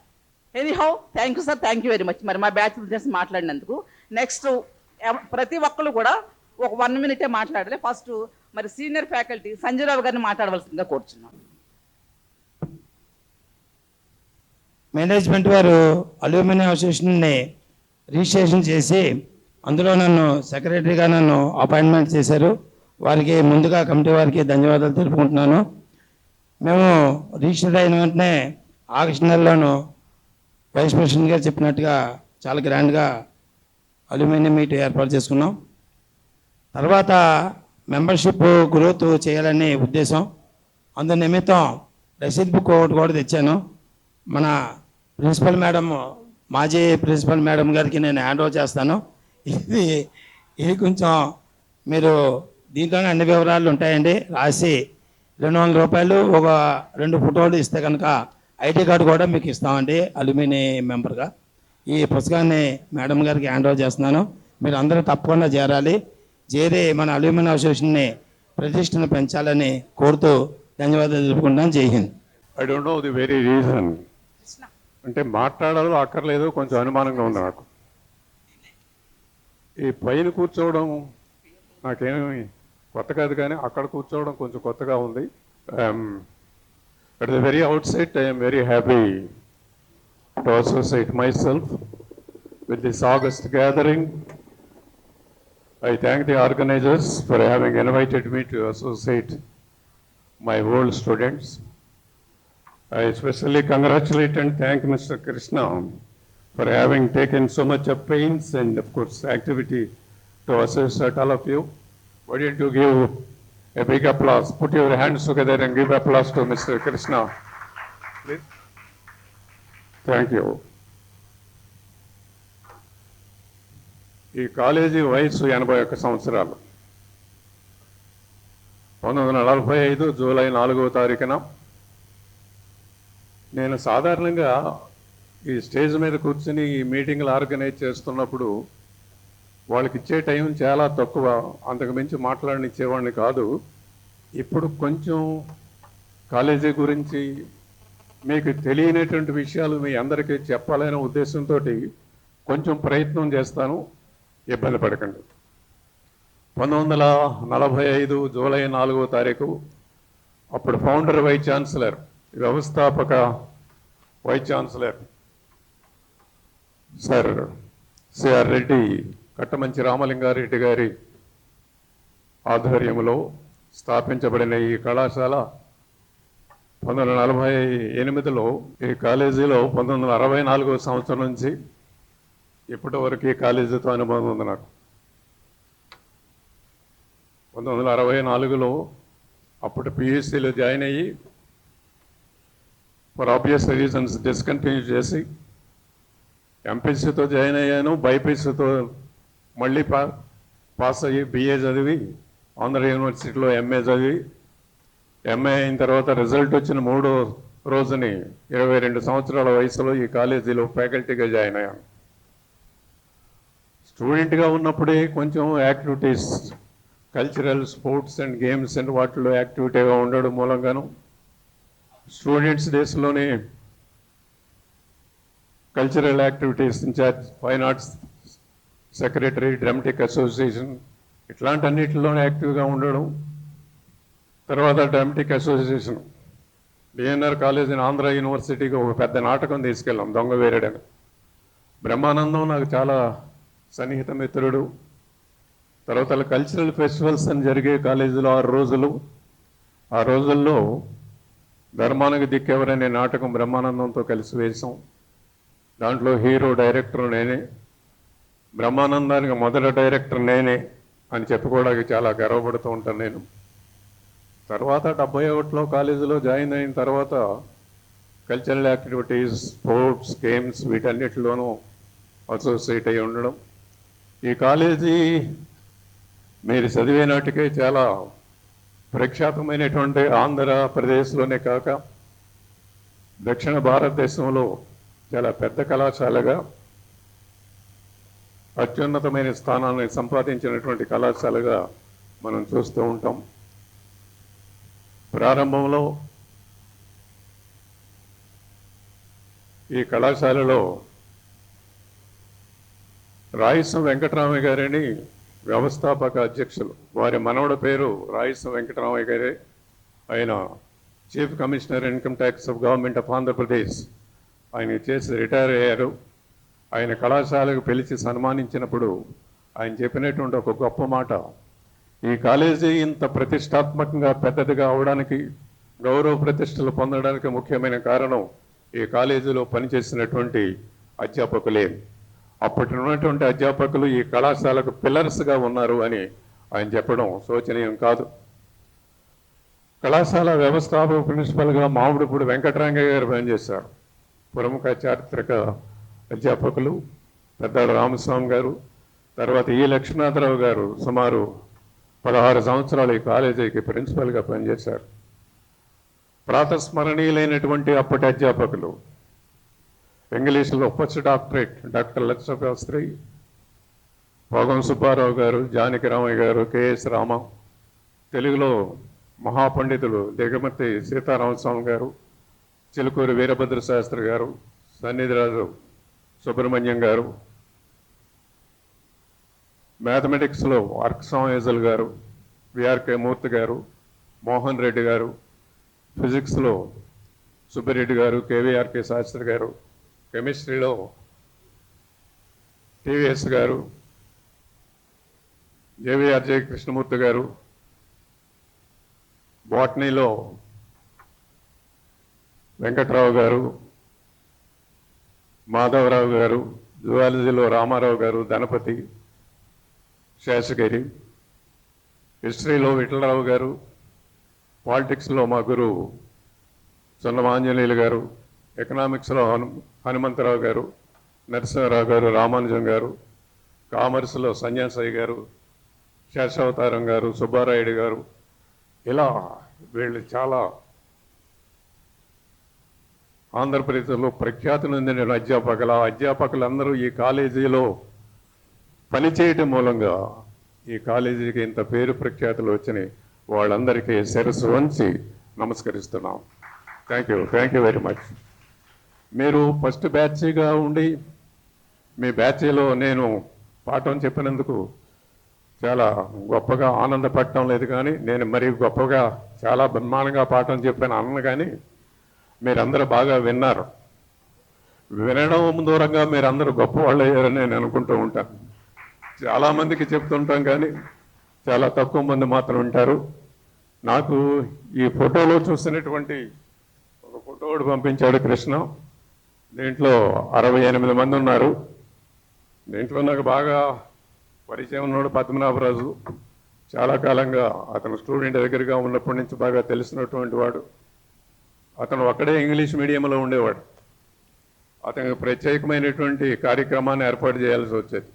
Anyhow thank you sir, thank you very much. మరి మా బ్యాచ్ గురించి మాట్లాడినందుకు. నెక్స్ట్ ప్రతి ఒక్కరు కూడా ఒక 1 మినిటే మాట్లాడాలి. ఫస్ట్ మరి సీనియర్ ఫ్యాకల్టీ సంజయరావు గారిని మాట్లాడవలసిందిగా కోరుచున్నాం.
మేనేజ్మెంట్ వారు అల్యూమినియం అసోసియేషన్ని రిజిస్ట్రేషన్ చేసి అందులో నన్ను సెక్రటరీగా అపాయింట్మెంట్ చేశారు. వారికి ముందుగా కమిటీ వారికి ధన్యవాదాలు తెలుపుకుంటున్నాను. మేము రిజిస్టర్ అయిన వెంటనే ఆగస్టు నెలలోనూ వైస్ ప్రెసిడెంట్ గారు చెప్పినట్టుగా చాలా గ్రాండ్గా అల్యూమినియం మీట్ ఏర్పాటు చేసుకున్నాం. తర్వాత మెంబర్షిప్ గ్రోత్ చేయాలనే ఉద్దేశం. అందు నిమిత్తం రసీద్ బుక్ ఒకటి కూడా తెచ్చాను. మన ప్రిన్సిపల్ మేడం, మాజీ ప్రిన్సిపల్ మేడం గారికి నేను హ్యాండ్ ఓవర్ చేస్తాను. ఇది కొంచెం మీరు దీంట్లోనే అన్ని వివరాలు ఉంటాయండి. రాసి 200 రూపాయలు ఒక 2 ఫోటోలు ఇస్తే కనుక ఐడి కార్డు కూడా మీకు ఇస్తామండి అల్యూమినియం మెంబర్గా. ఈ పుస్తకాన్ని మేడం గారికి హ్యాండ్ ఓవర్ చేస్తున్నాను. మీరు అందరూ తప్పకుండా చేరాలి. చేరి మన అల్యూమినియం అసోసియేషన్ని ప్రతిష్టను పెంచాలని కోరుతూ ధన్యవాదాలు తెలుపుకుంటాను. జై Hind.
I don't know the very reason. అంటే మాట్లాడాలో అక్కర్లేదు, కొంచెం అనుమానంగా ఉంది నాకు. ఈ పైన కూర్చోవడం నాకేమి కొత్త కాదు, కానీ అక్కడ కూర్చోవడం కొంచెం కొత్తగా ఉంది. At the very outset, I am very happy to associate myself with this August gathering. I thank the organizers for having invited me to associate my old students. I especially congratulate and thank Mr. Krishna for having taken so much of pains and of course activity to associate all of you. Why don't you give a big applause? Put your hands together and give applause to Mr. Krishna. Please. Thank you. ఈ college వయసు 81 సంవత్సరాలు. 1945 July 4వ తారీఖున నేను సాధారణంగా ఈ stage మీద కూర్చుని ఈ మీటింగ్లు ఆర్గనైజ్ చేస్తున్నప్పుడు వాళ్ళకి ఇచ్చే టైం చాలా తక్కువ, అంతకు మించి మాట్లాడనిచ్చేవాడిని కాదు. ఇప్పుడు కొంచెం కాలేజీ గురించి మీకు తెలియనటువంటి విషయాలు మీ అందరికీ చెప్పాలనే ఉద్దేశంతో కొంచెం ప్రయత్నం చేస్తాను, ఇబ్బంది పడకండి. 1945 జూలై 4వ తారీఖు అప్పుడు ఫౌండర్ వైస్ ఛాన్సలర్, వ్యవస్థాపక vice chancellor sir CR Reddy, Kattamanchi Ramalingareddy గారి ఆధ్వర్యంలో స్థాపించబడిన ఈ కళాశాల 1948లో, ఈ కాలేజీలో 1964వ సంవత్సరం నుంచి ఇప్పటి వరకు ఈ కాలేజీతో అనుబంధం ఉంది నాకు. 1964లో అప్పుడు పియూసీలో జాయిన్ అయ్యి ఫర్ ఆబ్వియస్ రీజన్స్ డిస్కంటిన్యూ చేసి ఎంపీసీతో జాయిన్ అయ్యాను. బైపీసీతో మళ్ళీ పాస్ అయ్యి బిఏ చదివి ఆంధ్ర యూనివర్సిటీలో ఎంఏ చదివి, ఎంఏ అయిన తర్వాత రిజల్ట్ వచ్చిన 3వ రోజుని 22 సంవత్సరాల వయసులో ఈ కాలేజీలో ఫ్యాకల్టీగా జాయిన్ అయ్యాను. స్టూడెంట్గా ఉన్నప్పుడే కొంచెం activities, cultural, sports and games and వాటిలో యాక్టివిటీగా ఉండడం మూలంగాను స్టూడెంట్స్ డేస్లోనే cultural activities in charge, fine arts secretary, dramatic association ఇట్లాంటి అన్నిటిలోనే యాక్టివ్గా ఉండడం. తర్వాత dramatic association DNR college in Andhra యూనివర్సిటీకి ఒక పెద్ద నాటకం తీసుకెళ్ళాం, దొంగవేరేడని. బ్రహ్మానందం నాకు చాలా సన్నిహిత మిత్రుడు. తర్వాత కల్చరల్ ఫెస్టివల్స్ అని జరిగే కాలేజీలో 6 రోజులు. ఆ రోజుల్లో ధర్మానికి దిక్కెవరనే నాటకం బ్రహ్మానందంతో కలిసి వేశాం. దాంట్లో హీరో డైరెక్టర్ నేనే, బ్రహ్మానందానికి మొదటి డైరెక్టర్ నేనే అని చెప్పుకోవడానికి చాలా గర్వపడుతూ ఉంటాను నేను. తర్వాత 71లో కాలేజీలో జాయిన్ అయిన తర్వాత కల్చరల్ యాక్టివిటీస్, స్పోర్ట్స్, గేమ్స్ వీటన్నిటిలోనూ అసోసియేట్ అయి ఉండడం. ఈ కాలేజీ మీరు చదివే నాటికే చాలా ప్రఖ్యాతమైనటువంటి ఆంధ్రప్రదేశ్లోనే కాక దక్షిణ భారతదేశంలో చాలా పెద్ద కళాశాలగా అత్యున్నతమైన స్థానాన్ని సంపాదించినటువంటి కళాశాలగా మనం చూస్తూ ఉంటాం. ప్రారంభంలో ఈ కళాశాలలో రాయసం వెంకటరామయ్య గారని వ్యవస్థాపక అధ్యక్షులు, వారి మనవడి పేరు రాయసం వెంకటరామయ్య గారే. ఆయన chief commissioner income tax of government of Andhra Pradesh ఆయన చేసి రిటైర్ అయ్యారు. ఆయన కళాశాలకు పిలిచి సన్మానించినప్పుడు ఆయన చెప్పినటువంటి ఒక గొప్ప మాట, ఈ కాలేజీ ఇంత ప్రతిష్టాత్మకంగా పెద్దదిగా అవడానికి, గౌరవ ప్రతిష్టలు పొందడానికి ముఖ్యమైన కారణం ఈ కాలేజీలో పనిచేసినటువంటి అధ్యాపకులే. అప్పటి ఉన్నటువంటి అధ్యాపకులు ఈ కళాశాలకు పిల్లర్స్గా ఉన్నారు అని ఆయన చెప్పడం శోచనీయం కాదు. కళాశాల వ్యవస్థాపక ప్రిన్సిపల్గా మామిడిపూడి వెంకటరంగయ్య గారు పనిచేశారు. ప్రముఖ చారిత్రక అధ్యాపకులు పెద్దాడు రామస్వామి గారు, తర్వాత ఈ లక్ష్మీనాథరావు గారు సుమారు 16 సంవత్సరాలు ఈ కాలేజీకి ప్రిన్సిపల్గా పనిచేశారు. ప్రాతస్మరణీయులైనటువంటి అప్పటి అధ్యాపకులు ఇంగ్లీష్లో ఫస్ట్ డాక్టరేట్ డాక్టర్ లక్ష్మశాస్త్రి, భోగం సుబ్బారావు గారు, జానకి రామయ్య గారు, కెఎస్ రామ, తెలుగులో మహాపండితులు దిగమతి సీతారామస్వామి గారు, చిలుకూరి వీరభద్ర శాస్త్రి గారు, సన్నిధిరాజు సుబ్రహ్మణ్యం గారు, మ్యాథమెటిక్స్లో అర్క్సామేజల్ గారు, విఆర్కే మూర్తి గారు, మోహన్ రెడ్డి గారు, ఫిజిక్స్లో సుబ్బిరెడ్డి గారు, కేవీఆర్కే శాస్త్రి గారు, కెమిస్ట్రీలో టీవీఎస్ గారు, జేవీఆర్జే కృష్ణమూర్తి గారు, బాటనీలో వెంకట్రావు గారు, మాధవరావు గారు, జువాలజీలో రామారావు గారు, ధనపతి, శేషగిరి, హిస్టరీలో విఠలరావు గారు, పాలిటిక్స్లో మా గురువు సున్నమాంజనేయులు గారు, ఎకనామిక్స్లో హనుమంతరావు గారు, నరసింహరావు గారు, రామానుజం గారు, కామర్స్లో సన్యాసయ్య గారు, శేషావతారం గారు, సుబ్బారాయుడు గారు, ఇలా వీళ్ళు చాలా ఆంధ్రప్రదేశ్లో ప్రఖ్యాతి నొందిన అధ్యాపకులందరూ ఈ కాలేజీలో పనిచేయటం మూలంగా ఈ కాలేజీకి ఇంత పేరు ప్రఖ్యాతులు వచ్చినాయి. వాళ్ళందరికీ శిరస్సు వంచి నమస్కరిస్తున్నాం. Thank you very much. మీరు ఫస్ట్ బ్యాచ్గా ఉండి మీ బ్యాచ్లో నేను పాఠం చెప్పినందుకు చాలా గొప్పగా ఆనందపడటం లేదు, కానీ నేను మరీ గొప్పగా చాలా బ్రహ్మాండంగా పాఠం చెప్పాను అన్న, కానీ మీరందరూ బాగా విన్నారు. వినడం దూరంగా మీరందరూ గొప్పవాళ్ళు అయ్యారని నేను అనుకుంటూ ఉంటాను. చాలామందికి చెప్తుంటాం కానీ చాలా తక్కువ మంది మాత్రం ఉంటారు. నాకు ఈ ఫోటోలో చూసినటువంటి ఒక ఫోటో పంపించాడు కృష్ణ. దీంట్లో 68 మంది ఉన్నారు. దీంట్లో నాకు బాగా పరిచయం ఉన్నాడు పద్మనాభరాజు. చాలా కాలంగా అతను స్టూడెంట్ దగ్గరగా ఉన్నప్పటి నుంచి బాగా తెలిసినటువంటి వాడు. అతను ఒక్కడే ఇంగ్లీష్ మీడియంలో ఉండేవాడు. అతనికి ప్రత్యేకమైనటువంటి కార్యక్రమాన్ని ఏర్పాటు చేయాల్సి వచ్చేది.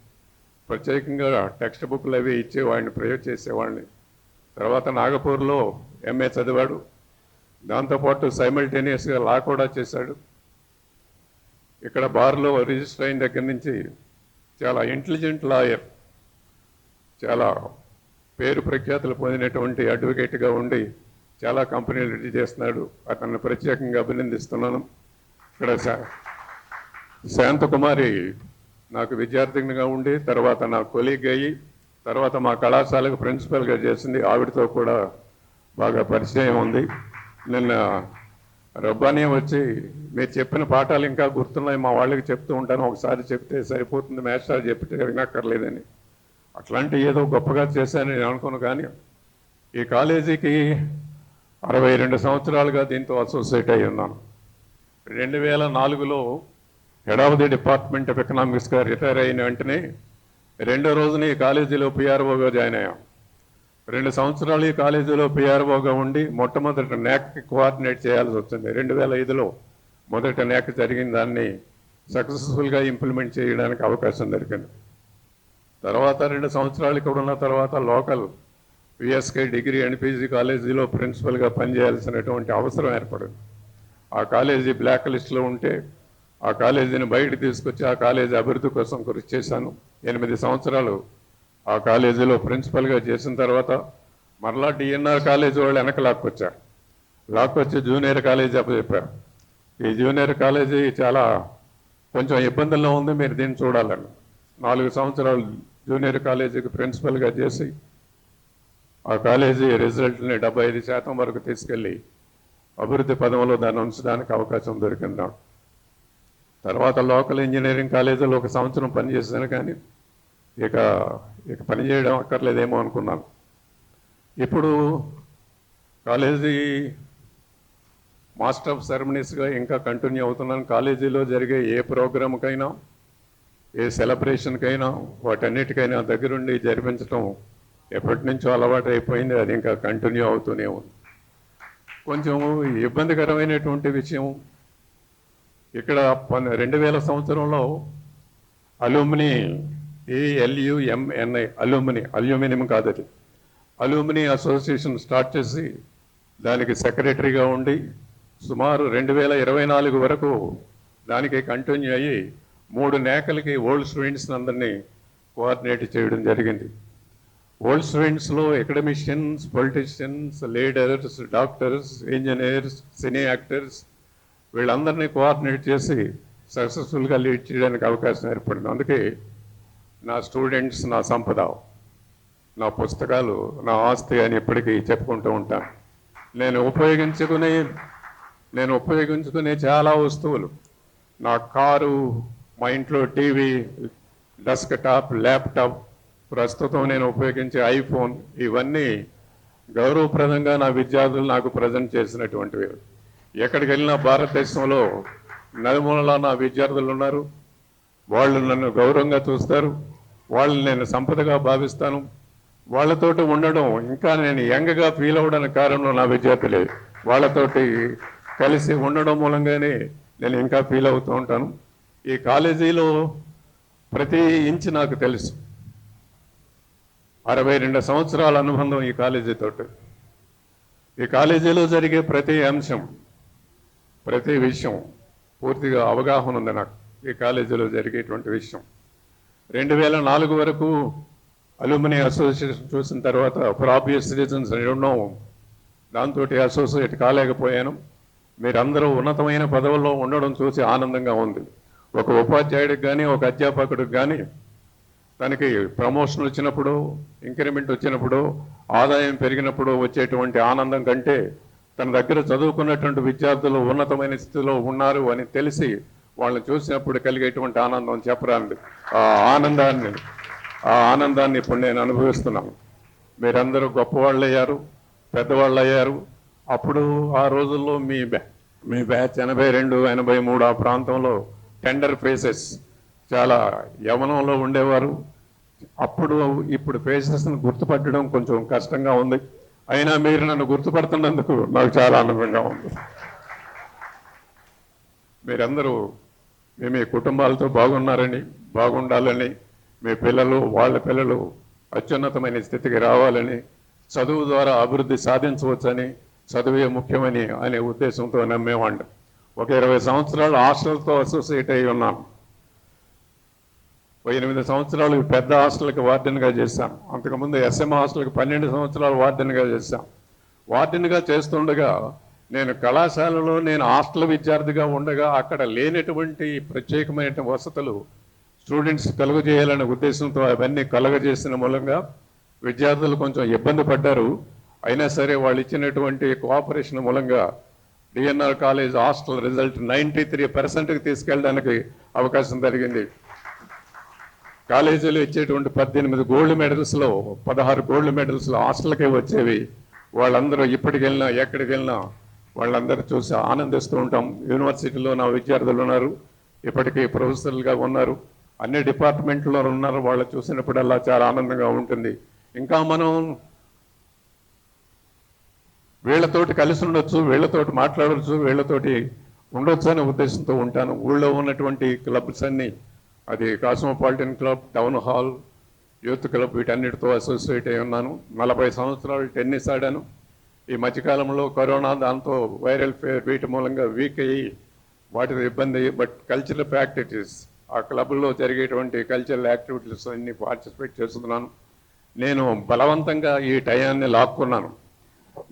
ప్రత్యేకంగా టెక్స్ట్ బుక్లు అవి ఇచ్చేవాడిని, ప్రయోగ చేసేవాడిని. తర్వాత నాగపూర్లో ఎంఏ చదివాడు. దాంతోపాటు సైమల్టేనియస్గా లా కూడా చేశాడు. ఇక్కడ బార్లో రిజిస్టర్ అయిన దగ్గర నుంచి చాలా ఇంటెలిజెంట్ లాయర్, చాలా పేరు ప్రఖ్యాతులు పొందినటువంటి అడ్వకేట్గా ఉండి చాలా కంపెనీలు రెడీ చేస్తున్నాడు. అతన్ని ప్రత్యేకంగా అభినందిస్తున్నాను. ఇక్కడ శాంతకుమారి నాకు విద్యార్థినిగా ఉండి తర్వాత నా కొలీగ్ అయ్యి తర్వాత మా కళాశాలకు ప్రిన్సిపల్గా చేసింది. ఆవిడతో కూడా బాగా పరిచయం ఉంది. నిన్న రబ్బానీ వచ్చి మీరు చెప్పిన పాఠాలు ఇంకా గుర్తున్నాయి, మా వాళ్ళకి చెప్తూ ఉంటాను, ఒకసారి చెప్తే సరిపోతుంది, మేస్టర్ చెప్తే వినక్కర్లేదని. అట్లాంటి ఏదో గొప్పగా చేశానని నేను అనుకోను. కానీ ఈ కాలేజీకి 62 సంవత్సరాలుగా దీంతో అసోసియేట్ అయి ఉన్నాను. 2004లో head of the department of ఎకనామిక్స్గా రిటైర్ అయిన వెంటనే రెండో రోజున ఈ కాలేజీలో పిఆర్ఓగా జాయిన్ అయ్యాం. 2 సంవత్సరాలు ఈ కాలేజీలో పిఆర్ఓగా ఉండి మొట్టమొదటి NAAC కోఆర్డినేట్ చేయాల్సి వచ్చింది. 2005లో మొదటి NAAC జరిగిన దాన్ని సక్సెస్ఫుల్గా ఇంప్లిమెంట్ చేయడానికి అవకాశం దొరికింది. తర్వాత 2 సంవత్సరాలు ఇక్కడ ఉన్న తర్వాత local VSK degree and PG కాలేజీలో ప్రిన్సిపల్గా పనిచేయాల్సినటువంటి అవసరం ఏర్పడింది. ఆ కాలేజీ బ్లాక్ లిస్ట్లో ఉంటే ఆ కాలేజీని బయటకు తీసుకొచ్చి ఆ కాలేజీ అభివృద్ధి కోసం కృషి చేశాను. 8 సంవత్సరాలు ఆ కాలేజీలో ప్రిన్సిపల్గా చేసిన తర్వాత మరలా డిఎన్ఆర్ కాలేజీ వాళ్ళు వెనక లాక్కొచ్చి జూనియర్ కాలేజీ అప్పచెప్పారు. ఈ జూనియర్ కాలేజీ చాలా కొంచెం ఇబ్బందుల్లో ఉంది, మీరు దీన్ని చూడాలని 4 సంవత్సరాలు జూనియర్ కాలేజీకి ప్రిన్సిపల్గా చేసి ఆ కాలేజీ రిజల్ట్ని 75% వరకు తీసుకెళ్ళి అభివృద్ధి పదంలో దాన్ని ఉంచడానికి అవకాశం దొరికింది. తర్వాత లోకల్ ఇంజనీరింగ్ కాలేజీలో 1 సంవత్సరం పనిచేశాను, కానీ ఇక పనిచేయడం అక్కర్లేదేమో అనుకున్నాను. ఇప్పుడు కాలేజీ మాస్టర్ ఆఫ్ సెరమనీస్గా ఇంకా కంటిన్యూ అవుతున్నాను. కాలేజీలో జరిగే ఏ ప్రోగ్రామ్కైనా ఏ సెలబ్రేషన్కైనా వాటన్నిటికైనా దగ్గరుండి జరిపించడం ఎప్పటి నుంచో అలవాటు అయిపోయింది. అది ఇంకా కంటిన్యూ అవుతూనే ఉంది. కొంచెం ఇబ్బందికరమైనటువంటి విషయం, ఇక్కడ 2000 సంవత్సరంలో అల్యూమిని ALUMNI అల్యూమినియం కాదు, అది అల్యూమిని అసోసియేషన్ స్టార్ట్ చేసి దానికి సెక్రటరీగా ఉండి సుమారు 2024 వరకు దానికి కంటిన్యూ అయ్యి 3 NAACలకి ఓల్డ్ స్టూడెంట్స్ అందరినీ కోఆర్డినేట్ చేయడం జరిగింది. ఓల్డ్ స్టూడెంట్స్లో academicians, politicians, leaders, doctors, engineers, cine actors వీళ్ళందరినీ కోఆర్డినేట్ చేసి సక్సెస్ఫుల్గా లీడ్ చేయడానికి అవకాశం ఏర్పడింది. అందుకే నా స్టూడెంట్స్ నా సంపద, నా పుస్తకాలు నా ఆస్తి అని ఎప్పటికీ చెప్పుకుంటూ ఉంటాను. నేను ఉపయోగించుకునే నేను ఉపయోగించుకునే చాలా వస్తువులు, నా కారు, మా ఇంట్లో టీవీ, డెస్క్టాప్, ల్యాప్టాప్, ప్రస్తుతం నేను ఉపయోగించే ఐఫోన్, ఇవన్నీ గౌరవప్రదంగా నా విద్యార్థులు నాకు ప్రజెంట్ చేసినటువంటివి. ఎక్కడికి వెళ్ళినా భారతదేశంలో నలుమూలలా నా విద్యార్థులు ఉన్నారు. వాళ్ళు నన్ను గౌరవంగా చూస్తారు. వాళ్ళని నేను సంపదగా భావిస్తాను. వాళ్ళతోటి ఉండడం, ఇంకా నేను యంగ్గా ఫీల్ అవ్వడానికి కారణం నా విద్యార్థులే. వాళ్ళతోటి కలిసి ఉండడం మూలంగానే నేను ఇంకా ఫీల్ అవుతూ ఉంటాను. ఈ కాలేజీలో ప్రతి ఇంచ్ నాకు తెలుసు. 62 సంవత్సరాల అనుబంధం ఈ కాలేజీతో. ఈ కాలేజీలో జరిగే ప్రతి అంశం, ప్రతి విషయం పూర్తిగా అవగాహన ఉంది నాకు. ఈ కాలేజీలో జరిగేటువంటి విషయం 2004 వరకు అల్యూమిని అసోసియేషన్ చూసిన తర్వాత ఫర్ ఆబ్వియస్ రీజన్స్ ఎన్నో దాంతో అసోసియేట్ కాలేకపోయాను. మీరందరూ ఉన్నతమైన పదవుల్లో ఉండడం చూసి ఆనందంగా ఉంది. ఒక ఉపాధ్యాయుడికి కానీ, ఒక అధ్యాపకుడికి కానీ తనకి ప్రమోషన్ వచ్చినప్పుడు, ఇంక్రిమెంట్ వచ్చినప్పుడు, ఆదాయం పెరిగినప్పుడు వచ్చేటువంటి ఆనందం కంటే తన దగ్గర చదువుకున్నటువంటి విద్యార్థులు ఉన్నతమైన స్థితిలో ఉన్నారు అని తెలిసి వాళ్ళని చూసినప్పుడు కలిగేటువంటి ఆనందం చెప్పరాండి. ఆ ఆనందాన్ని ఇప్పుడు నేను అనుభవిస్తున్నాను. మీరందరూ గొప్పవాళ్ళు అయ్యారు, పెద్దవాళ్ళు అయ్యారు. అప్పుడు ఆ రోజుల్లో మీ బ్యాచ్ 82, 83 ఆ ప్రాంతంలో టెండర్ ఫేసెస్ చాలా యవనంలో ఉండేవారు. అప్పుడు ఇప్పుడు ఫేసెస్ని గుర్తుపట్టడం కొంచెం కష్టంగా ఉంది. అయినా మీరు నన్ను గుర్తుపడుతున్నందుకు నాకు చాలా ఆనందంగా ఉంది. మీరందరూ మీ కుటుంబాలతో బాగున్నారని, బాగుండాలని, మీ పిల్లలు, వాళ్ళ పిల్లలు అత్యున్నతమైన స్థితికి రావాలని, చదువు ద్వారా అభివృద్ధి సాధించవచ్చని, చదువే ముఖ్యమని అనే ఉద్దేశంతో నమ్మేవాడిని. ఒక 20 సంవత్సరాలు హాస్టల్తో అసోసియేట్ అయి ఉన్నాను. 8 సంవత్సరాలు పెద్ద హాస్టల్కి వార్డెన్గా చేశాను. అంతకుముందు SM హాస్టల్కి 12 సంవత్సరాలు వార్డెన్గా చేశాను. వార్డెన్గా చేస్తుండగా నేను కళాశాలలో నేను హాస్టల్ విద్యార్థిగా ఉండగా అక్కడ లేనటువంటి ప్రత్యేకమైన వసతులు స్టూడెంట్స్ కలుగజేయాలనే ఉద్దేశంతో అవన్నీ కలుగజేసిన మూలంగా విద్యార్థులు కొంచెం ఇబ్బంది పడ్డారు. అయినా సరే వాళ్ళు ఇచ్చినటువంటి కోఆపరేషన్ మూలంగా డిఎన్ఆర్ కాలేజ్ హాస్టల్ రిజల్ట్ 93%కి తీసుకెళ్ళడానికి అవకాశం జరిగింది. కాలేజీలో ఇచ్చేటువంటి 18 గోల్డ్ మెడల్స్లో 16 గోల్డ్ మెడల్స్లో హాస్టల్కే వచ్చేవి. వాళ్ళందరూ ఇప్పటికి వెళ్ళినా, ఎక్కడికి వెళ్ళినా వాళ్ళందరూ చూసి ఆనందిస్తూ ఉంటాం. యూనివర్సిటీలో నా విద్యార్థులు ఉన్నారు, ఇప్పటికీ ప్రొఫెసర్లుగా ఉన్నారు, అన్ని డిపార్ట్మెంట్లో ఉన్నారు. వాళ్ళు చూసినప్పుడల్లా చాలా ఆనందంగా ఉంటుంది. ఇంకా మనం వీళ్ళతోటి కలిసి ఉండొచ్చు, వీళ్ళతోటి మాట్లాడవచ్చు, వీళ్ళతోటి ఉండొచ్చు అనే ఉద్దేశంతో ఉంటాను. ఊళ్ళో ఉన్నటువంటి క్లబ్స్ అన్నీ, అది cosmopolitan club, town hall, youth club, వీటన్నిటితో అసోసియేట్ అయి ఉన్నాను. 40 సంవత్సరాలు టెన్నిస్ ఆడాను. ఈ మధ్యకాలంలో కరోనా దాంతో వైరల్ ఫీవర్ వీటి మూలంగా వీక్ అయ్యి వాటితో ఇబ్బంది. బట్ కల్చరల్ యాక్టివిటీస్, ఆ క్లబ్లో జరిగేటువంటి కల్చరల్ యాక్టివిటీస్ అన్ని పార్టిసిపేట్ చేస్తున్నాను. నేను బలవంతంగా ఈ టయాన్ని లాక్కున్నాను.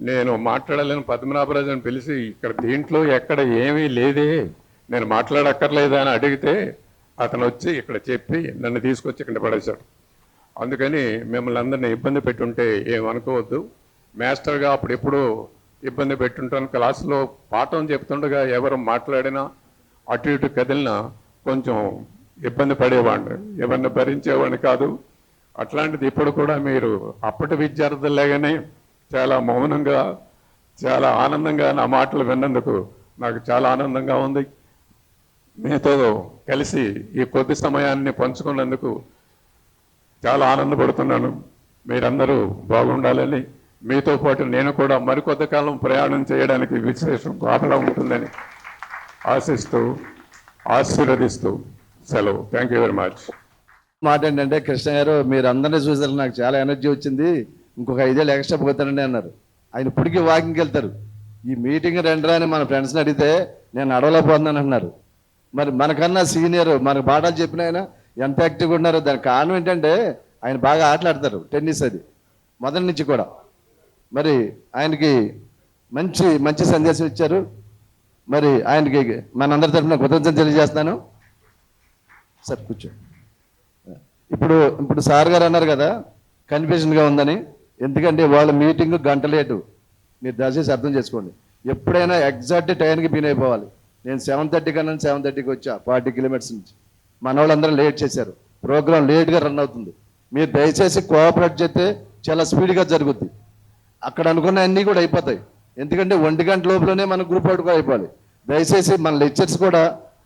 నేను మాట్లాడలేను. పద్మనాభరాజుని పిలిచి ఇక్కడ దీంట్లో ఎక్కడ ఏమీ లేదే, నేను మాట్లాడక్కర్లేదా అని అడిగితే అతను వచ్చి ఇక్కడ చెప్పి నన్ను తీసుకొచ్చి ఇక్కడ పడేశాడు. అందుకని మిమ్మల్ని అందరినీ ఇబ్బంది పెట్టుంటే ఏమనుకోవద్దు. మాస్టర్గా అప్పుడు ఎప్పుడూ ఇబ్బంది పెట్టుంటాను. క్లాసులో పాఠం చెప్తుండగా ఎవరు మాట్లాడినా, అటు ఇటు కదిలినా కొంచెం ఇబ్బంది పడేవాడిని, ఎవరిని భరించేవాడిని కాదు. అట్లాంటిది ఇప్పుడు కూడా మీరు అప్పటి విద్యార్థుల్లాగానే చాలా మౌనంగా, చాలా ఆనందంగా నా మాటలు విన్నందుకు నాకు చాలా ఆనందంగా ఉంది. మీతో కలిసి ఈ కొద్ది సమయాన్ని పంచుకున్నందుకు చాలా ఆనందపడుతున్నాను. మీరందరూ బాగుండాలని, మీతో పాటు నేను కూడా మరికొద్ది కాలం ప్రయాణం చేయడానికి విశేషం కారణం ఉంటుందని ఆశిస్తూ, ఆశీర్వదిస్తూ సెలవు. Thank you very much.
మాట ఏంటంటే, కృష్ణ గారు మీరు అందరినీ చూసారు, నాకు చాలా ఎనర్జీ వచ్చింది, ఇంకొక 5 ఏళ్ళు ఎక్స్ట్రా పోతానండి అన్నారు. ఆయన ఇప్పటికీ వాకింగ్కి వెళ్తారు. ఈ మీటింగ్ రండిరా అని మన ఫ్రెండ్స్ని అడిగితే నేను నడవలేకపోతున్నాను అన్నారు. మరి మనకన్నా సీనియర్, మనకు పాఠాలు చెప్పిన ఆయన ఎంత యాక్టివ్గా ఉన్నారు. దానికి కారణం ఏంటంటే ఆయన బాగా ఆటలాడతారు, టెన్నిస్, అది మొదటి నుంచి కూడా. మరి ఆయనకి మంచి మంచి సందేశం ఇచ్చారు. మరి ఆయనకి మనందరి తరఫున కృతజ్ఞతలు తెలియజేస్తాను. సార్ కూర్చో. ఇప్పుడు సార్ గారు అన్నారు కదా కన్ఫ్యూజన్గా ఉందని. ఎందుకంటే వాళ్ళ మీటింగ్ గంట లేటు, మీరు దయచేసి అర్థం చేసుకోండి. ఎప్పుడైనా ఎగ్జాక్ట్ టైంకి బిన్ అయిపోవాలి. నేను 7:30 కన్నా 7:30కి వచ్చా 40 కిలోమీటర్స్ నుంచి. మన వాళ్ళందరూ లేట్ చేశారు, ప్రోగ్రామ్ లేట్గా రన్ అవుతుంది. మీరు దయచేసి కోఆపరేట్ చేస్తే చాలా స్పీడ్గా జరుగుద్ది. అక్కడ అనుకున్న అన్నీ కూడా అయిపోతాయి. ఎందుకంటే 1 గంట లోపలనే మన గ్రూప్ ఫోటో కూడా అయిపోవాలి. దయచేసి మన లెక్చర్స్ కూడా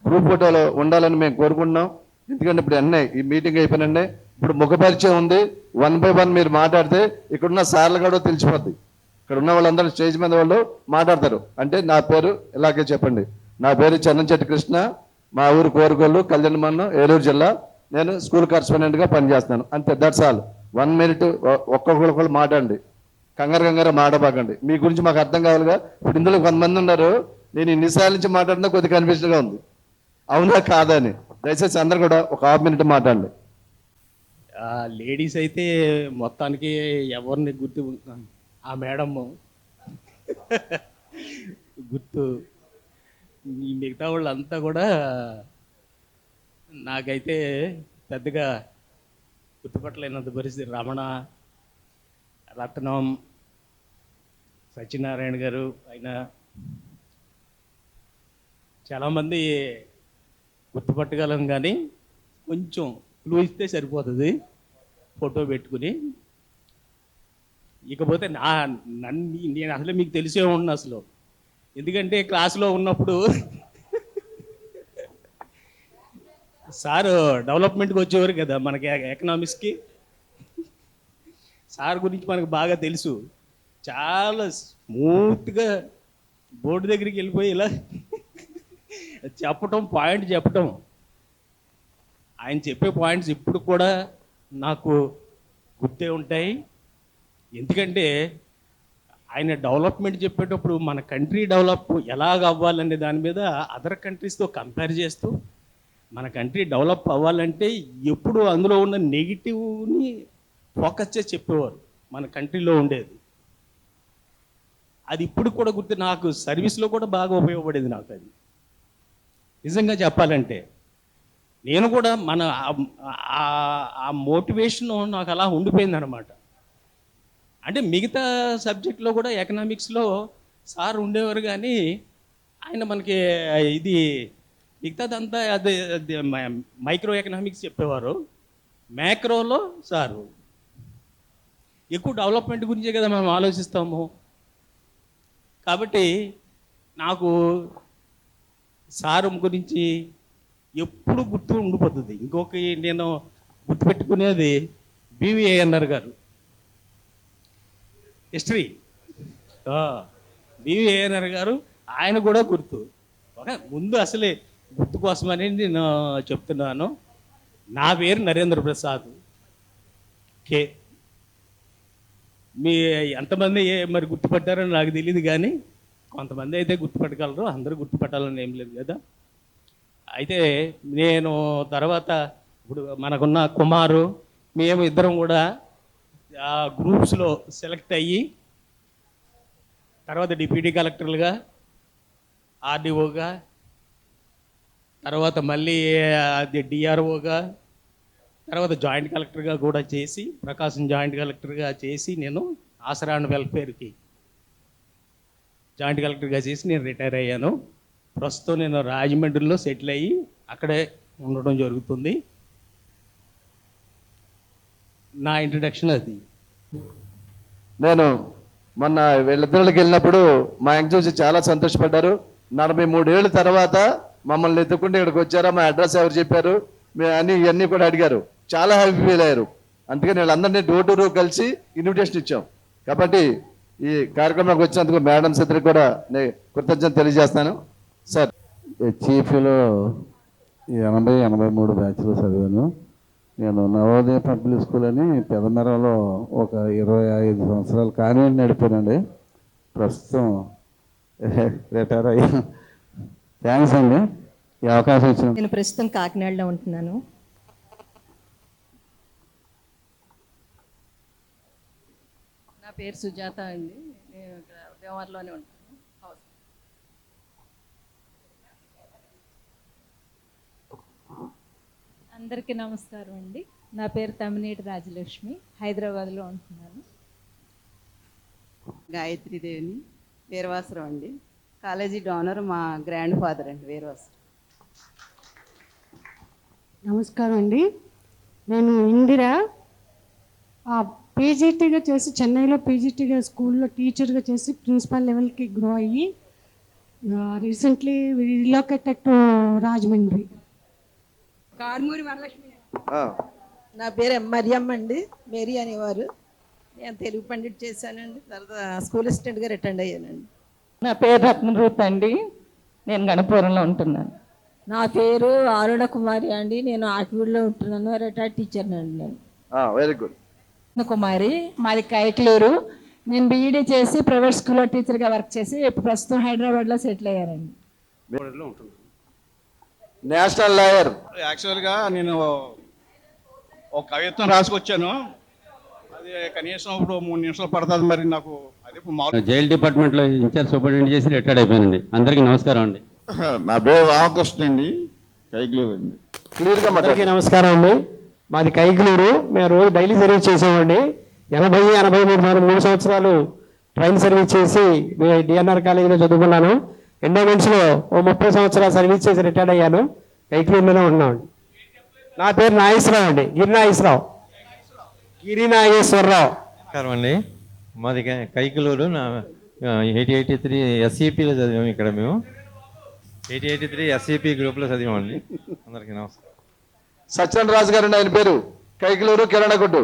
గ్రూప్ ఫోటోలో ఉండాలని మేము కోరుకుంటున్నాం. ఎందుకంటే ఇప్పుడు అన్నీ ఈ మీటింగ్ అయిపోయినండి, ఇప్పుడు ముఖ పరిచయం ఉంది. 1 by 1 మీరు మాట్లాడితే ఇక్కడున్న సార్లు కూడా తెలిసిపోద్ది. ఇక్కడ ఉన్న వాళ్ళందరూ స్టేజ్ మీద వాళ్ళు మాట్లాడతారు. అంటే నా పేరు ఇలాగే చెప్పండి, నా పేరు చెన్నంచెట్టి కృష్ణ, మా ఊరు కోరుకోళ్ళు, కళ్యాణమన్నం, ఏలూరు జిల్లా. నేను స్కూల్ కరస్పాండెంట్గా పనిచేస్తున్నాను. అంతే, దట్స్ ఆల్. 1 minute ఒక్కొక్కరు మాట్లాడండి, కంగారు మాడబాకండి. మీ గురించి మాకు అర్థం కావాలిగా. ఇప్పుడు ఇందులో కొంతమంది ఉన్నారు, నేను ఇన్నిసార్లు నుంచి మాట్లాడినా కొద్దిగా కన్ఫ్యూజన్గా ఉంది, అవునా కాదా అని. దయచేసి అందరు కూడా ఒక 1/2 minute మాట్లాడండి.
లేడీస్ అయితే మొత్తానికి ఎవరిని గుర్తు, ఆ మేడమ్ గుర్తు, ఈ మిగతా వాళ్ళంతా కూడా నాకైతే పెద్దగా గుర్తుపట్టలేనంత పరిస్థితి. రమణ, రత్నం, సత్యనారాయణ గారు, ఆయన చాలామంది గుర్తుపట్టగలం, కానీ కొంచెం క్లూ ఇస్తే సరిపోతుంది ఫోటో పెట్టుకుని. ఇకపోతే నేను అసలు మీకు తెలిసే ఉన్నా అసలు, ఎందుకంటే క్లాసులో ఉన్నప్పుడు సారు డెవలప్మెంట్కి వచ్చేవారు కదా మనకి ఎకనామిక్స్కి. సార్ గురించి మనకు బాగా తెలుసు. చాలా స్మూత్గా బోర్డు దగ్గరికి వెళ్ళిపోయి ఇలా చెప్పటం, పాయింట్ చెప్పటం. ఆయన చెప్పే పాయింట్స్ ఇప్పుడు కూడా నాకు గుర్తే ఉంటాయి. ఎందుకంటే ఆయన డెవలప్మెంట్ చెప్పేటప్పుడు మన కంట్రీ డెవలప్ ఎలాగ అవ్వాలనే దాని మీద అదర్ కంట్రీస్తో కంపేర్ చేస్తూ, మన కంట్రీ డెవలప్ అవ్వాలంటే ఎప్పుడు అందులో ఉన్న నెగిటివ్ని ఫోకస్ చేసి చెప్పేవారు. మన కంట్రీలో ఉండేది అది ఇప్పుడు కూడా గుర్తు. నాకు సర్వీస్లో కూడా బాగా ఉపయోగపడేది నాకు అది. నిజంగా చెప్పాలంటే నేను కూడా మన ఆ మోటివేషన్ నాకు అలా ఉండిపోయింది అనమాట. అంటే మిగతా సబ్జెక్ట్లో కూడా ఎకనామిక్స్లో సార్ ఉండేవారు, కానీ ఆయన మనకి ఇది మిగతాదంతా అదే మైక్రో ఎకనామిక్స్ చెప్పేవారు. మ్యాక్రోలో సారు ఎక్కువ డెవలప్మెంట్ గురించే కదా మనం ఆలోచిస్తాము. కాబట్టి నాకు సారు గురించి ఎప్పుడు గుర్తు ఉండిపోతుంది. ఇంకొక నేను గుర్తుపెట్టుకునేది BVANR గారు, హిస్టరీ. BVANR గారు, ఆయన కూడా గుర్తు. ముందు అసలే గుర్తు కోసమని నేను చెప్తున్నాను. నా పేరు నరేంద్ర ప్రసాద్ కే. మీ ఎంతమంది మరి గుర్తుపట్టారో నాకు తెలియదు, కానీ కొంతమంది అయితే గుర్తుపట్టగలరు. అందరూ గుర్తుపట్టాలని ఏం లేదు కదా. అయితే నేను తర్వాత ఇప్పుడు మనకున్న కుమారు, మేము ఇద్దరం కూడా గ్రూప్స్లో సెలెక్ట్ అయ్యి తర్వాత డిప్యూటీ కలెక్టర్లుగా, RDOగా, తర్వాత మళ్ళీ అది DROగా, తర్వాత జాయింట్ కలెక్టర్గా కూడా చేసి, ప్రకాశం జాయింట్ కలెక్టర్గా చేసి నేను ఆసరా అండ్ వెల్ఫేర్కి జాయింట్ కలెక్టర్గా చేసి నేను రిటైర్ అయ్యాను. ప్రస్తుతం నేను రాజమండ్రిలో సెటిల్ అయ్యి అక్కడే ఉండడం జరుగుతుంది. నా ఇంట్రడక్షన్ అది.
నేను మొన్న వీళ్ళిద్దరికి వెళ్ళినప్పుడు మా చూసి చాలా సంతోషపడ్డారు. 43 ఏళ్ళ తర్వాత మమ్మల్ని ఎత్తుకుంటే ఇక్కడికి వచ్చారా, మా అడ్రస్ ఎవరు చెప్పారు అని ఇవన్నీ కూడా అడిగారు. చాలా హ్యాపీ ఫీల్ అయ్యారు. అందుకని వీళ్ళందరినీ డోర్ టు డోర్ కలిసి ఇన్విటేషన్ ఇచ్చాం. కాబట్టి ఈ కార్యక్రమానికి వచ్చినందుకు మేడమ్స్ ఇద్దరికి కూడా నేను కృతజ్ఞత తెలియజేస్తాను. సార్,
చీఫ్లో 80-83 బ్యాచ్లో చదివాను. నేను నవోదయ పబ్లిక్ స్కూల్ అని పెదమెరలో ఒక 25 సంవత్సరాలు కాన్వెంట్ నడిపానండి. ప్రస్తుతం రిటైర్ అయ్యాను. థ్యాంక్స్ అండి ఈ అవకాశం ఇచ్చిన.
నేను ప్రస్తుతం కాకినాడలో ఉంటున్నాను.
నా పేరు సుజాత అండి. నేను ఇక్కడ దేవార్లోనే ఉంటాను.
అందరికీ నమస్కారం అండి. నా పేరు తమ్మినేటి రాజలక్ష్మి, హైదరాబాద్లో ఉంటున్నాను.
గాయత్రీదేవిని.
వీరవాసరావు అండి. కాలేజీ డోనర్ మా గ్రాండ్ ఫాదర్ అండి వీరవాసరావు.
నమస్కారం అండి. నేను ఇందిర. పీజీటీగా చేసి చెన్నైలో పీజీటీగా స్కూల్లో టీచర్గా చేసి ప్రిన్సిపల్ లెవెల్కి గ్రో అయ్యి రీసెంట్లీ రిలోకేటెడ్ టు రాజమండ్రి.
కార్మూరి వరలక్ష్మి. నా పేరు మరియమ్మ అండి, మేరీ అనేవారు. నేను తెలుగు పండిట్ చేశానండి, తర్వాత స్కూల్ అసిస్టెంట్గా రిటైర్డ్ అయ్యానండి.
నా పేరు రత్నరూత్ అండి, నేను గణపురంలో ఉంటున్నాను.
నా పేరు అరుణ కుమారి అండి, నేను ఆకివీడులో ఉంటున్నాను, రిటైర్డ్ టీచర్ అండి నేను.
Very good.
కుమారి, మాది కైట్లూరు. నేను బీఈడీ చేసి ప్రైవేట్ స్కూల్లో టీచర్గా వర్క్ చేసి ఇప్పుడు ప్రస్తుతం హైదరాబాద్లో సెటిల్ అయ్యానండి.
National lawyer.
యాక్చువల్గా నేను ఒక కవిత్వం రాసుకొచ్చాను, అది కనీసం ఇప్పుడు 3 నిమిషాలు పడుతుంది. మరి నాకు అది
జైల్ డిపార్ట్మెంట్లో ఇన్ఛార్జ్ సూపరింటెండెంట్ చేసి రిటైర్డ్ అయిపోయానండి. అందరికీ నమస్కారం అండి.
నా పేరు రామకృష్ణ అండి, కైగ్లూరు అండి.
క్లియర్గా
అందరికీ నమస్కారం అండి. మాది కైగ్లూరు. మేము రోజు డైలీ సర్వీస్ చేసామండి. 80-83 3 సంవత్సరాలు ట్రైన్ సర్వీస్ చేసి డిఎన్ఆర్ కాలేజీలో చదువుకున్నాను. ఎండోమెంట్స్లో 30 సంవత్సరాలు సర్వీస్ చేసి రిటైర్డ్ అయ్యాను. కైగ్లూరులోనే ఉన్నామండి. నా పేరు నాగేశ్వరరావు అండి, గిరినాగేశ్వరరావు.
నమస్కారం అండి. మాది కైకలూరు. నా 80-83 ఎస్ఈపీలో చదివాము. ఇక్కడ మేము 80-83 ఎస్ఈపీ గ్రూప్లో చదివామండి. అందరికీ నమస్కారం.
సత్యనారాయణ రాజు గారు ఆయన పేరు, కైకలూరు కిరణగుడ్డు.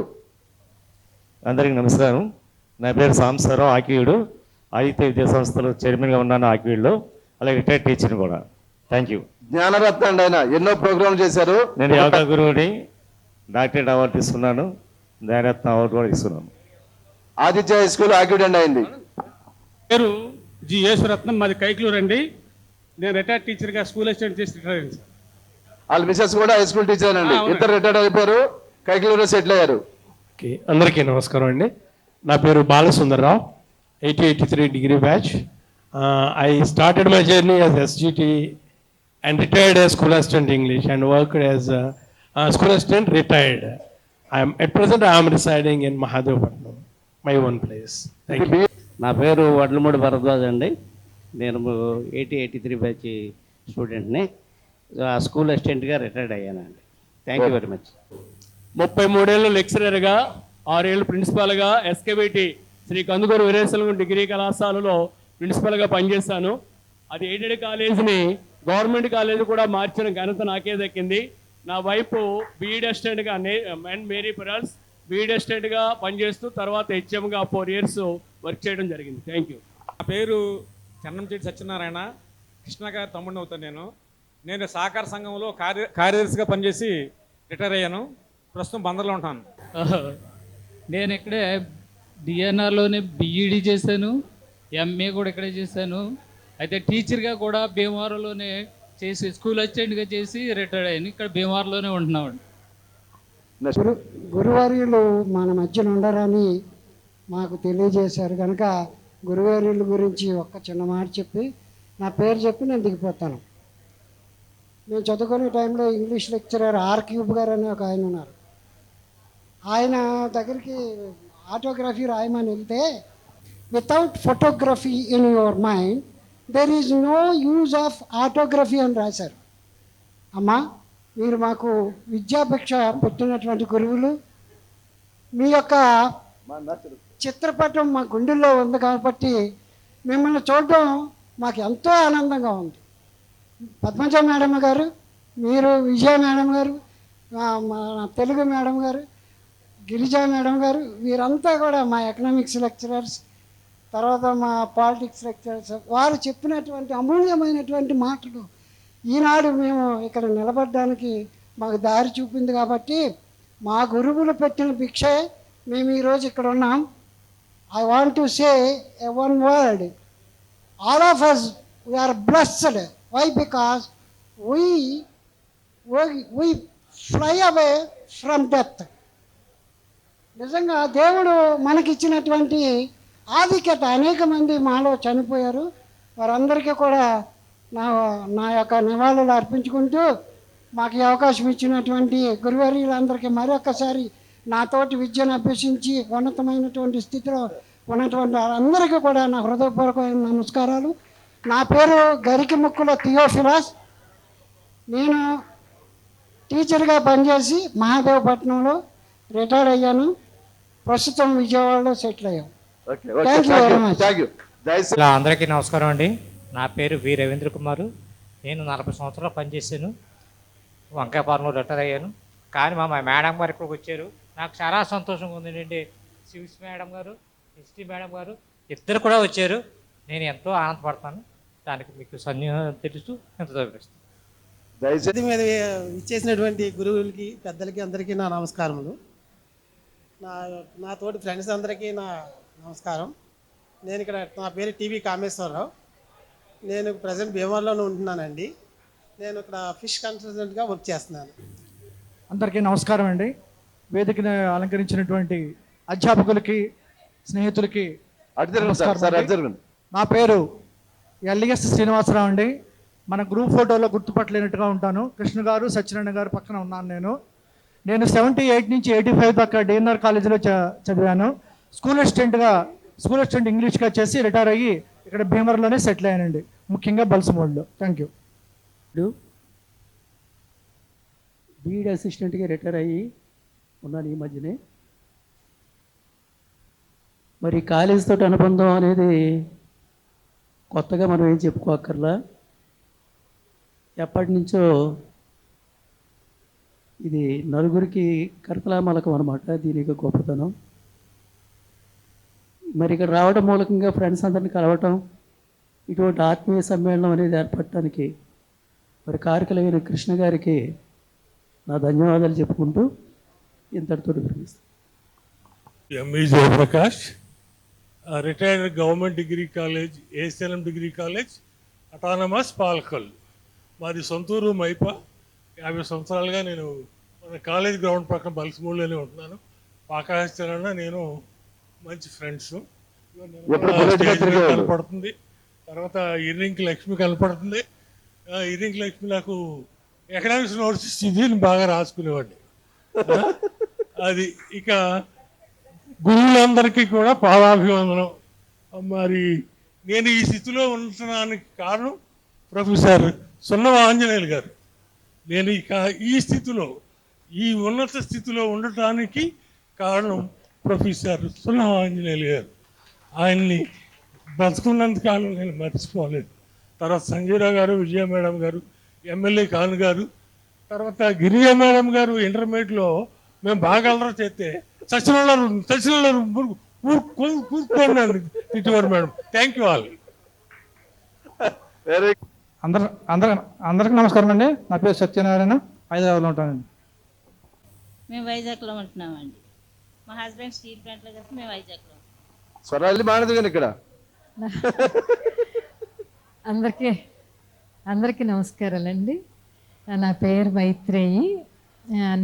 అందరికీ నమస్కారం. నా పేరు సాంబశివరావు, ఆకివీడు. ఆదిత్య విద్యా సంస్థలో చైర్మన్గా ఉన్నాను ఆకివీడులో, అలాగే రిటైర్డ్ టీచర్ని కూడా. Thank you.
జ్ఞానరత్న అండి, ఆయన ఎన్నో ప్రోగ్రాంలు చేశారు.
నేను యోగా గురువుని, డాక్టరేట్ అవార్డు తీసుకున్నాను, జ్ఞానరత్న అవార్డు కూడా తీసుకున్నాను.
ఆదిత్య హై స్కూల్ ఆకివీడు అండి అయింది.
పేరు జి యేశ్వరత్నం, మాది కైకలూరు అండి. నేను రిటైర్డ్ టీచర్గా స్కూల్ అసిస్టెంట్ చేసి రిటైర్ అయ్యాను.
వాళ్ళ మిసెస్ కూడా హై స్కూల్ టీచర్ అండి. ఇద్దరు రిటైర్డ్ అయిపోయారు, కైకలూరులో సెటిల్ అయ్యారు.
అందరికీ నమస్కారం అండి. నా పేరు Balasundar Rao, 80-83 degree batch. I started my journey as SGT and retired as school assistant English and worked as school assistant retired. At present I am residing in Mahadevapatnam, my own place. Thank you.
నా పేరు వడ్లమూడి భరద్వాజ్ అండి. నేను 80-83 batch స్టూడెంట్ని, school అసిస్టెంట్గా retired అయ్యానండి. Thank you very much.
33 ఏళ్ళు లెక్చరర్గా, 6 ఏళ్ళు ప్రిన్సిపాల్గా SKBT శ్రీ కందుకూరు వీరేశలింగం డిగ్రీ కళాశాలలో ప్రిన్సిపల్గా పనిచేశాను. అది ఎయిడెడ్ కాలేజీని గవర్నమెంట్ కాలేజీ కూడా మార్చిన ఘనత నాకే దక్కింది. నా వైపు బీఈడీ అసిస్టెంట్గా అండ్ మేరీ పెరల్స్ బీఈడీ అసిస్టెంట్గా పనిచేస్తూ తర్వాత HMగా 4 years వర్క్ చేయడం జరిగింది. Thank you.
నా పేరు చెన్నంచెట్టి సత్యనారాయణ, కృష్ణ గారి తమ్ముడిని అవుతాను. నేను సహకార సంఘంలో కార్యదర్శిగా పనిచేసి రిటైర్ అయ్యాను. ప్రస్తుతం బందర్లో ఉంటాను.
నేను ఇక్కడే డిఎన్ఆర్లోనే బీఈడీ చేశాను, MA కూడా ఇక్కడే చేశాను. అయితే టీచర్గా కూడా భీమవరంలోనే చేసి స్కూల్ అసిస్టెంట్గా చేసి రిటైర్ అయ్యాను. ఇక్కడ భీమవరంలోనే ఉంటున్నామండి.
గురువర్యులు మన మధ్యన ఉండరని మాకు తెలియజేశారు కనుక గురువర్యుల గురించి ఒక్క చిన్న మాట చెప్పి నా పేరు చెప్పి నేను దిగిపోతాను. నేను చదువుకునే టైంలో ఇంగ్లీష్ లెక్చరర్ R. గారు అని ఒక ఆయన ఉన్నారు. ఆయన దగ్గరికి ఆటోగ్రఫీ రాయమని వెళ్తే, without photography in your mind there is no use of autography అని రాశారు. అమ్మా, మీరు మాకు విద్యాభిక్ష పెట్టినటువంటి గురువులు, మీ యొక్క చిత్రపటం మా గుండెల్లో ఉంది కాబట్టి మిమ్మల్ని చూడడం మాకు ఎంతో ఆనందంగా ఉంది. పద్మజ మేడం గారు, మీరు విజయ మేడం గారు, మన తెలుగు మేడం గారు, గిరిజా మేడం గారు, వీరంతా కూడా మా ఎకనామిక్స్ లెక్చరర్స్, తర్వాత మా పాలిటిక్స్ లెక్చరర్స్. వారు చెప్పినటువంటి అమూల్యమైనటువంటి మాటలు ఈనాడు మేము ఇక్కడ నిలబడడానికి మాకు దారి చూపింది కాబట్టి మా గురువులు పెట్టిన భిక్షే మేము ఈరోజు ఇక్కడ ఉన్నాం. I want to say a one word, all of us we are blessed. Why? Because we fly away from death. నిజంగా దేవుడు మనకిచ్చినటువంటి ఆధిక్యత, అనేక మంది మాలో చనిపోయారు. వారందరికీ కూడా నా యొక్క నివాళులు అర్పించుకుంటూ మాకు ఈ అవకాశం ఇచ్చినటువంటి గురువర్యులందరికీ మరొకసారి నాతోటి విద్యను అభ్యసించి ఉన్నతమైనటువంటి స్థితిలో ఉన్నటువంటి అందరికీ కూడా నా హృదయపూర్వకమైన నమస్కారాలు. నా పేరు గరికిముక్కుల థియోఫిలాస్. నేను టీచర్గా పనిచేసి మహాదేవపట్నంలో రిటైర్ అయ్యాను. ప్రస్తుతం విజయవాడలో సెటిల్ అయ్యాం. Thank you very much.
అందరికీ నమస్కారం అండి. నా పేరు వి రవీంద్ర కుమారు. నేను 40 సంవత్సరాలు పనిచేశాను. వంకాయపాలెంలో రిటైర్ అయ్యాను. కానీ మా మేడం గారు ఇక్కడికి వచ్చారు. నాకు చాలా సంతోషంగా ఉంది అండి. సివిక్స్ మేడం గారు, హిస్టరీ మేడం గారు ఇద్దరు కూడా వచ్చారు. నేను ఎంతో ఆనందపడతాను. దానికి మీకు తెలుసు ఎంత చూపిస్తాను.
దయచేసి మీద ఇచ్చేసినటువంటి గురువులకి, పెద్దలకి అందరికీ నా నమస్కారములు. నా తోటి ఫ్రెండ్స్ అందరికీ నా నమస్కారం. నేను ఇక్కడ నా పేరు టీవీ కామేశ్వరరావు. నేను ప్రజెంట్ భీమవరంలోనే ఉంటున్నానండి. నేను ఇక్కడ ఫిష్ కన్సల్టెంట్గా వర్క్ చేస్తున్నాను.
అందరికీ నమస్కారం అండి. వేదికను అలంకరించినటువంటి అధ్యాపకులకి, స్నేహితులకి నా పేరు ఎల్ఈఎస్ శ్రీనివాసరావు అండి. మన గ్రూప్ ఫోటోలో గుర్తుపట్టలేనట్టుగా ఉంటాను. కృష్ణ గారు, సత్యనారాయణ గారు పక్కన ఉన్నాను. నేను 78 నుంచి 85 దాకా డిఎన్ఆర్ కాలేజీలో చదివాను. స్కూల్ అసిస్టెంట్ ఇంగ్లీష్గా చేసి రిటైర్ అయ్యి ఇక్కడ భీమవరంలోనే సెటిల్ అయ్యానండి, ముఖ్యంగా బల్సమోడ్లో. Thank you. బీఈడి అసిస్టెంట్గా రిటైర్ అయ్యి ఉన్నాను ఈ మధ్యనే. మరి కాలేజ్ తోటి అనుబంధం అనేది కొత్తగా మనం ఏం చెప్పుకోక్కర్లా. ఎప్పటి నుంచో ఇది నలుగురికి కరతలామలకం అనమాట, దీనికి గొప్పతనం. మరి ఇక్కడ రావడం మూలకంగా ఫ్రెండ్స్ అందరిని కలవటం, ఇటువంటి ఆత్మీయ సమ్మేళనం అనేది ఏర్పడటానికి మరి కారకులైన కృష్ణ గారికి నా ధన్యవాదాలు చెప్పుకుంటూ ఇంతటితో విరమిస్తాను.
ME Jayaprakash, retired government degree college, ASLM degree college, autonomous Palakol. మాది సొంతూరు మైప. 50 సంవత్సరాలుగా నేను మన కాలేజ్ గ్రౌండ్ పక్కన బల్స్మూడ్లోనే ఉంటున్నాను. పాకాశరణ నేను మంచి ఫ్రెండ్స్. కనపడుతుంది. తర్వాత ఇర్రింగ్ లక్ష్మి కనపడుతుంది. ఇర్రింగ్ లక్ష్మి నాకు ఎకనామిక్స్ నోట్స్ ఇచ్చింది, నేను బాగా రాసుకునేవాడిని. అది ఇక గురువులందరికీ కూడా పాదాభివందనం. మరి నేను ఈ స్థితిలో ఉండడానికి కారణం ప్రొఫెసర్ సున్నవ ఆంజనేయులు గారు. నేను ఇక ఈ స్థితిలో, ఈ ఉన్నత స్థితిలో ఉండటానికి కారణం ప్రొఫెసర్ సున్నవ ఆంజనేయులు గారు. ఆయన్ని బ్రతుకున్నంత కాలం నేను మర్చిపోలేదు. తర్వాత సంజయరావు గారు, విజయ మేడం గారు, ఎమ్మెల్యే ఖాన్ గారు, తర్వాత గిరిజా మేడం గారు ఇంటర్మీడియట్లో మేము బాగా అల్లరి చేస్తే సచివాలయం కూర్చోండి తిట్టువారు మేడం. Thank you all.
అందరికి నమస్కారం అండి. నా పేరు సత్యనారాయణ, హైదరాబాద్లో ఉంటానండి.
మేము వైజాగ్లో ఉంటున్నామండి. మా హస్బెండ్ స్టీల్ ప్లాంట్లో చేస్తే మేము వైజాగ్లో.
స్వరాలి మానదు ఇక్కడ.
అందరికీ నమస్కారాలండి. నా పేరు మైత్రేయి.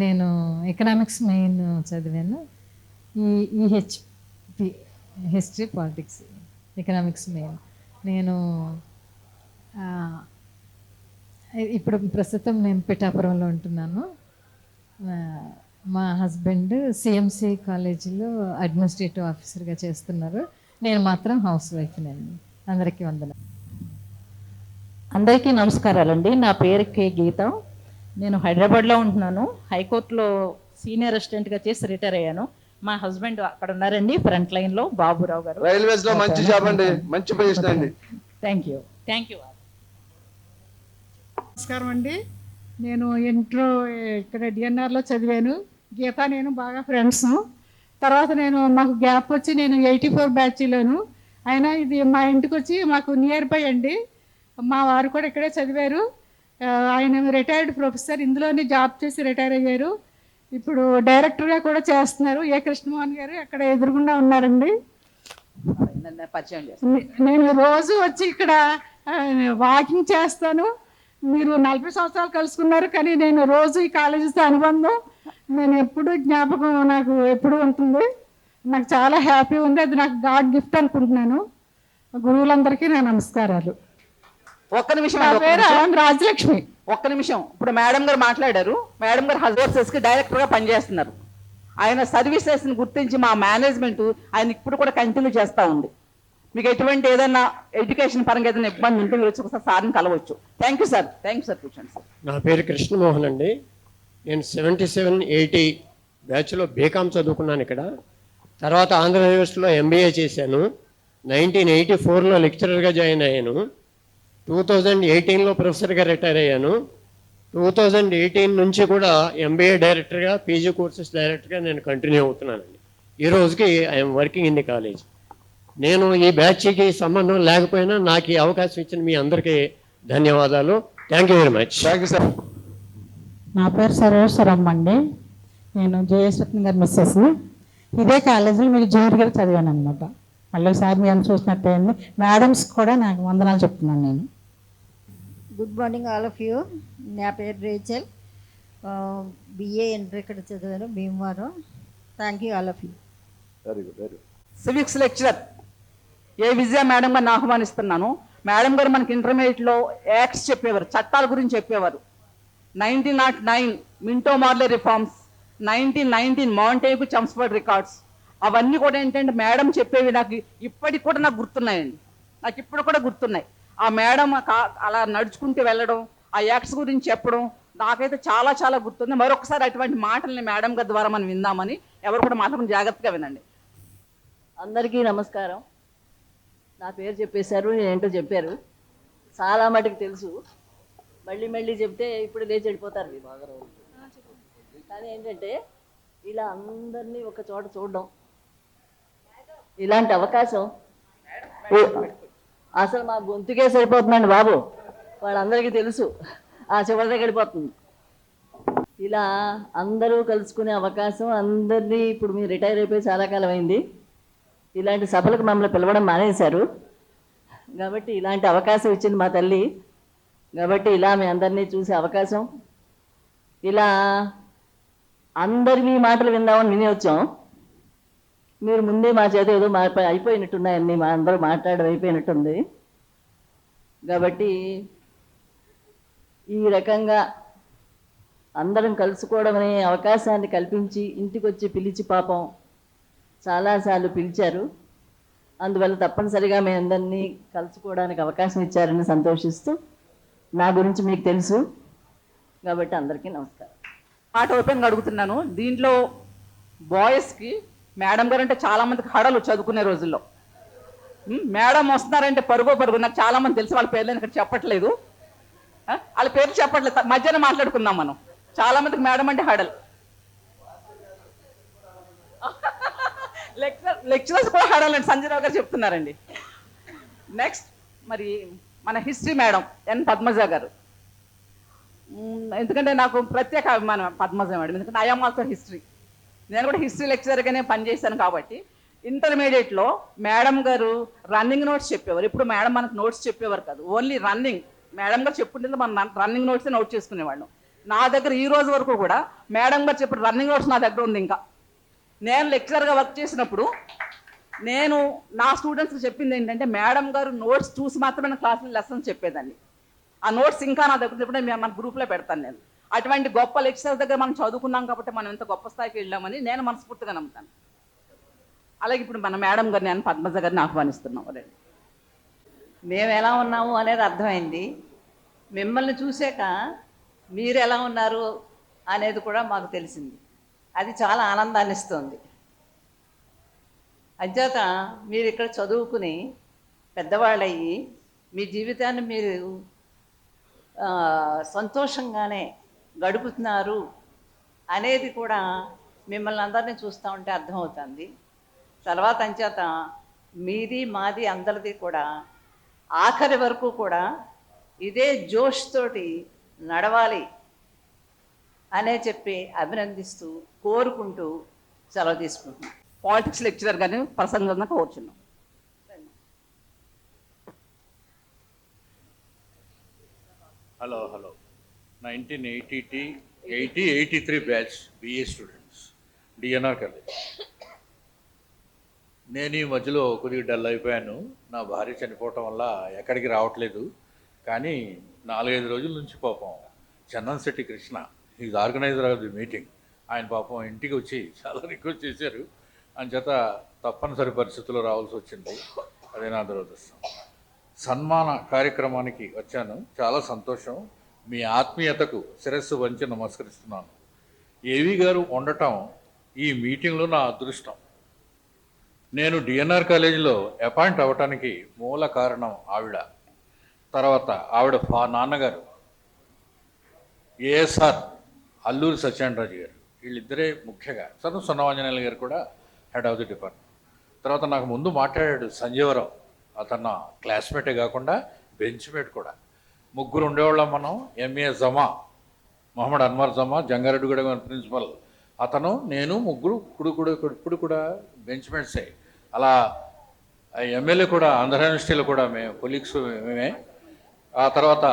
నేను ఎకనామిక్స్ మెయిన్ చదివాను. EHP history politics economics main. నేను ఇప్పుడు ప్రస్తుతం నేను పిఠాపురంలో ఉంటున్నాను. మా హస్బెండ్ సిఎంసి కాలేజీలో అడ్మినిస్ట్రేటివ్ ఆఫీసర్గా చేస్తున్నారు. నేను మాత్రం హౌస్ వైఫ్నండి. అందరికీ వందనాలు.
అందరికీ నమస్కారాలండి. నా పేరు కే గీతం. నేను హైదరాబాద్లో ఉంటున్నాను. హైకోర్టులో సీనియర్ అసిస్టెంట్గా చేసి రిటైర్ అయ్యాను. మా హస్బెండ్ అక్కడ ఉన్నారండి ఫ్రంట్ లైన్లో, బాబురావు గారు.
రైల్వేస్లో మంచి జాబ్ అండి, మంచి పొజిషన్ అండి.
Thank you.
నమస్కారం అండి. నేను ఇంట్లో ఇక్కడ డిఎన్ఆర్లో చదివాను. గీత నేను బాగా ఫ్రెండ్స్. తర్వాత నాకు గ్యాప్ వచ్చి నేను 84 బ్యాచ్లోను. అయినా ఇది మా ఇంటికి వచ్చి మాకు నియర్ బై అండి. మా వారు కూడా ఇక్కడే చదివారు. ఆయన రిటైర్డ్ ప్రొఫెసర్, ఇందులోనే జాబ్ చేసి రిటైర్ అయ్యారు. ఇప్పుడు డైరెక్టర్గా కూడా చేస్తున్నారు. ఏ కృష్ణమోహన్ గారు అక్కడ ఎదురుగుండా ఉన్నారండి. నేను రోజు వచ్చి ఇక్కడ వాకింగ్ చేస్తాను. మీరు 40 సంవత్సరాలు కలుసుకున్నారు, కానీ నేను రోజు ఈ కాలేజీతో అనుబంధం నేను ఎప్పుడు జ్ఞాపకం నాకు ఎప్పుడు ఉంటుంది. నాకు చాలా హ్యాపీ ఉంది. అది నాకు గాడ్ గిఫ్ట్ అనుకుంటున్నాను. గురువులందరికీ నా నమస్కారాలు.
ఒక్క నిమిషం,
రాజలక్ష్మి.
ఒక్క నిమిషం. ఇప్పుడు మేడం గారు మాట్లాడారు. మేడం గారు హస్బెండ్స్కి డైరెక్టర్గా పనిచేస్తున్నారు. ఆయన సర్వీసెస్ని గుర్తించి మా మేనేజ్మెంట్ ఆయన ఇప్పుడు కూడా కంటిన్యూ చేస్తూ ఉంది. మీకు ఎటువంటి ఏదైనా ఎడ్యుకేషన్ పరంగా ఏదైనా ఇబ్బంది ఉంటే మీరు వచ్చి ఒకసారి సార్ని కలవచ్చు. Thank you sir. కూర్చోండి సార్.
నా పేరు కృష్ణమోహన్ అండి. నేను 77-80 బ్యాచ్లో బీకామ్ చదువుకున్నాను ఇక్కడ. తర్వాత ఆంధ్ర యూనివర్సిటీలో ఎంబీఏ చేశాను. 1984లో లెక్చరర్గా జాయిన్ అయ్యాను. 2018లో ప్రొఫెసర్గా రిటైర్ అయ్యాను. 2018 నుంచి కూడా ఎంబీఏ డైరెక్టర్గా, పీజీ కోర్సెస్ డైరెక్టర్గా నేను కంటిన్యూ అవుతున్నానండి. ఈ రోజుకి I'm working in the college. నేను ఈ బ్యాచ్కి సంబంధం లేకపోయినా నాకు ఈ అవకాశం ఇచ్చిన మీ అందరికీ ధన్యవాదాలు. Thank you very much.
Thank you sir.
నా పేరు సర్వేశ్వరమ్మ అండి. నేను జేఎస్ రత్న గారి మిస్సెస్. ఇదే కాలేజీలో మీకు జూనియర్ గారు చదివాను అనమాట. మళ్ళీ ఒకసారి మీరు చూసినట్టే మేడమ్స్ కూడా నాకు వందనాలు చెప్తున్నాను నేను.
Good morning all of you. నా పేరు రేచల్. బిఏ ఇంటర్ ఇక్కడ చదివాను Bhimavaram. Thank you all of you.
Very good, very good.
Civics lecturer A Vijaya madam గారిని ఆహ్వానిస్తున్నాను. మేడం గారు మనకి ఇంటర్మీడియట్లో యాక్ట్స్ చెప్పేవారు, చట్టాల గురించి చెప్పేవారు. 1909 Minto Morley reforms, 1919 Montagu Chelmsford records, అవన్నీ కూడా ఏంటంటే మేడం చెప్పేవి నాకు ఇప్పటికి కూడా నాకు గుర్తున్నాయండి. నాకు ఇప్పుడు కూడా గుర్తున్నాయి. ఆ మేడం అలా నడుచుకుంటూ వెళ్ళడం, ఆ యాక్ట్స్ గురించి చెప్పడం నాకైతే చాలా చాలా గుర్తుంది. మరొకసారి అటువంటి మాటల్ని మేడం గారి ద్వారా మనం విందామని ఎవరు కూడా మాట్లాడడం జాగ్రత్తగా వినండి.
అందరికీ నమస్కారం. నా పేరు చెప్పేశారు, ఏంటో చెప్పారు. చాలా మటుకు తెలుసు. మళ్ళీ మళ్ళీ చెప్తే ఇప్పుడు లేచి వెళ్ళిపోతారు మీ బాగా రోజు. కానీ ఏంటంటే ఇలా అందరినీ ఒక చోట చూడడం, ఇలాంటి అవకాశం అసలు మా గొంతుకే సరిపోతుందండి బాబు. వాళ్ళందరికీ తెలుసు, ఆ చివరి దగ్గర వెళ్ళిపోతుంది. ఇలా అందరూ కలుసుకునే అవకాశం అందరినీ, ఇప్పుడు మీరు రిటైర్ అయిపోయి చాలా కాలం అయింది, ఇలాంటి సభలకు మమ్మల్ని పిలవడం మానేశారు. కాబట్టి ఇలాంటి అవకాశం ఇచ్చింది మా తల్లి. కాబట్టి ఇలా మీ అందరినీ చూసే అవకాశం, ఇలా అందరి మాటలు విందామని విని వచ్చాం. మీరు ముందే మా చేత ఏదో అయిపోయినట్టున్నాయన్నీ, మా అందరూ మాట్లాడడం అయిపోయినట్టుంది. కాబట్టి ఈ రకంగా అందరం కలుసుకోవడం అనే అవకాశాన్ని కల్పించి ఇంటికి వచ్చి పిలిచి పాపం చాలాసార్లు పిలిచారు. అందువల్ల తప్పనిసరిగా మీ అందరినీ కలుసుకోవడానికి అవకాశం ఇచ్చారని సంతోషిస్తూ, నా గురించి మీకు తెలుసు కాబట్టి అందరికీ నమస్కారం.
మాట ఓపెన్గా అడుగుతున్నాను. దీంట్లో బాయ్స్కి మేడం గారు అంటే చాలామందికి హడలు చదువుకునే రోజుల్లో. మేడం వస్తున్నారంటే పరుగు. నాకు చాలామంది తెలుసు, వాళ్ళ పేర్లు ఇక్కడ చెప్పట్లేదు, వాళ్ళ పేర్లు చెప్పట్లేదు, మధ్యాహ్నం మాట్లాడుకుందాం మనం. చాలామందికి మేడం అంటే హడల్. లెక్చరర్స్ కూడా హడాలండి, సంజయరావు గారు చెప్తున్నారండి. నెక్స్ట్ మరి మన హిస్టరీ మేడం ఎన్ పద్మజ గారు. ఎందుకంటే నాకు ప్రత్యేక అభిమానం పద్మజ మేడం, ఎందుకంటే ఐఎమ్ ఆల్సో హిస్టరీ. నేను కూడా హిస్టరీ లెక్చరర్గానే పనిచేశాను. కాబట్టి ఇంటర్మీడియట్లో మేడం గారు రన్నింగ్ నోట్స్ చెప్పేవారు. ఇప్పుడు మేడం మనకు నోట్స్ చెప్పేవారు కాదు, ఓన్లీ రన్నింగ్. మేడం గారు చెప్పుంటే మనం రన్నింగ్ నోట్సే నోట్ చేసుకునేవాళ్ళం. నా దగ్గర ఈ రోజు వరకు కూడా మేడం గారు చెప్పిన రన్నింగ్ నోట్స్ నా దగ్గర ఉంది. ఇంకా నేను లెక్చరర్గా వర్క్ చేసినప్పుడు నేను నా స్టూడెంట్స్కి చెప్పింది ఏంటంటే, మేడం గారు నోట్స్ చూసి మాత్రమే క్లాసులో లెసన్స్ చెప్పేదాన్ని. ఆ నోట్స్ ఇంకా నా దగ్గర చెప్పిన మన గ్రూప్లో పెడతాను నేను. అటువంటి గొప్ప లెక్చరర్స్ దగ్గర మనం చదువుకున్నాం కాబట్టి మనం ఎంత గొప్ప స్థాయికి వెళ్ళామని నేను మనస్ఫూర్తిగా నమ్ముతాను. అలాగే ఇప్పుడు మన మేడం గారిని నేను పద్మజ గారిని ఆహ్వానిస్తున్నాం. రండి.
మేము ఎలా ఉన్నాము అనేది అర్థమైంది. మిమ్మల్ని చూసాక మీరు ఎలా ఉన్నారు అనేది కూడా మాకు తెలిసింది. అది చాలా ఆనందాన్ని ఇస్తుంది. అంచేత మీరు ఇక్కడ చదువుకుని పెద్దవాళ్ళయ్యి మీ జీవితాన్ని మీరు సంతోషంగానే గడుపుతున్నారు అనేది కూడా మిమ్మల్ని అందరినీ చూస్తూ ఉంటే అర్థమవుతుంది. తర్వాత అంచేత మీది మాది అందరిది కూడా ఆఖరి వరకు కూడా ఇదే జోష్ తోటి నడవాలి అనే చెప్పి అభినందిస్తూ కోరుకుంటూ సెలవు తీసుకుంటున్నాం.
పాలిటిక్స్ లెక్చరర్ గారిని ప్రసంగంగా కోరుచున్నాం.
Hello 1983 batch BA students, DNR college. నేను ఈ మధ్యలో కొద్దిగా డల్ అయిపోయాను. నా భార్య చనిపోవటం వల్ల ఎక్కడికి రావట్లేదు. కానీ 4-5 రోజుల నుంచి పాపం Chandan Shetty Krishna, is organizer of the meeting, ఆయన పాపం ఇంటికి వచ్చి చాలా రిక్వెస్ట్ చేశారు, అంచేత తప్పనిసరి పరిస్థితుల్లో రావాల్సి వచ్చింది. అదే నా దురదృష్టం. సన్మాన కార్యక్రమానికి వచ్చాను, చాలా సంతోషం. మీ ఆత్మీయతకు శిరస్సు వంచి నమస్కరిస్తున్నాను. ఏవి గారు ఉండటం ఈ మీటింగ్లో నా అదృష్టం. నేను డిఎన్ఆర్ కాలేజీలో అపాయింట్ అవ్వటానికి మూల కారణం ఆవిడ. తర్వాత ఆవిడ నాన్నగారు ఏఎస్ఆర్ అల్లూరి సత్యనారాయణరాజు గారు, వీళ్ళిద్దరే ముఖ్యంగా. సన్నవాంజనేయులు గారు కూడా హెడ్ ఆఫ్ ది డిపార్ట్మెంట్. తర్వాత నాకు ముందు మాట్లాడాడు సంజీవరావు, అతను క్లాస్మేటే కాకుండా బెంచ్మేట్ కూడా. ముగ్గురు ఉండేవాళ్ళం మనం. ఎంఏ జమా, మొహమ్మద్ అన్వర్ జమా, జంగారెడ్డిగూడ ప్రిన్సిపల్, అతను, నేను, ముగ్గురు ఇప్పుడు కూడా బెంచ్మేట్సే. అలా ఎమ్మెల్యే కూడా ఆంధ్ర యూనివర్సిటీలో కూడా మేము కొలీగ్స్ మేమే. ఆ తర్వాత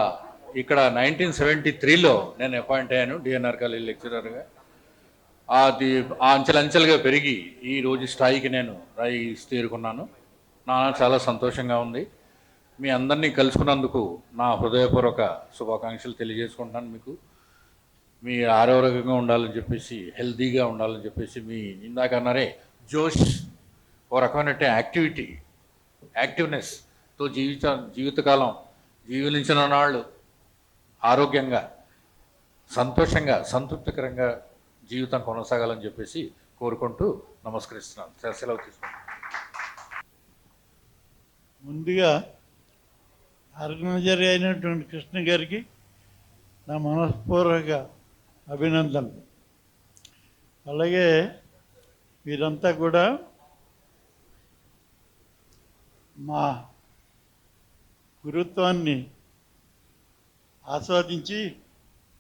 ఇక్కడ 1973లో నేను అపాయింట్ అయ్యాను డిఎన్ఆర్ కాలేజ్ లెక్చరర్గా. అది అంచెలంచెలుగా పెరిగి ఈ రోజు స్థాయికి నేను చేరుకున్నాను. నాకు చాలా సంతోషంగా ఉంది. మీ అందరినీ కలుసుకున్నందుకు నా హృదయపూర్వక శుభాకాంక్షలు తెలియజేసుకుంటున్నాను. మీకు మీ ఆరోగ్యంగా ఉండాలని చెప్పేసి, హెల్తీగా ఉండాలని చెప్పేసి, మీ ఇందాక అన్నారే జోష్, ఓ రకమైన యాక్టివ్నెస్తో జీవితకాలం జీవించిన నాళ్ళు ఆరోగ్యంగా, సంతోషంగా, సంతృప్తికరంగా జీవితం కొనసాగాలని చెప్పేసి కోరుకుంటూ నమస్కరిస్తున్నాను. సెలవు తీసుకుంటాను.
ముందుగా ఆర్గనైజర్ అయినటువంటి కృష్ణ గారికి నా మనస్పూర్వక అభినందనలు. అలాగే వీరంతా కూడా మా గురుత్వాన్ని ఆస్వాదించి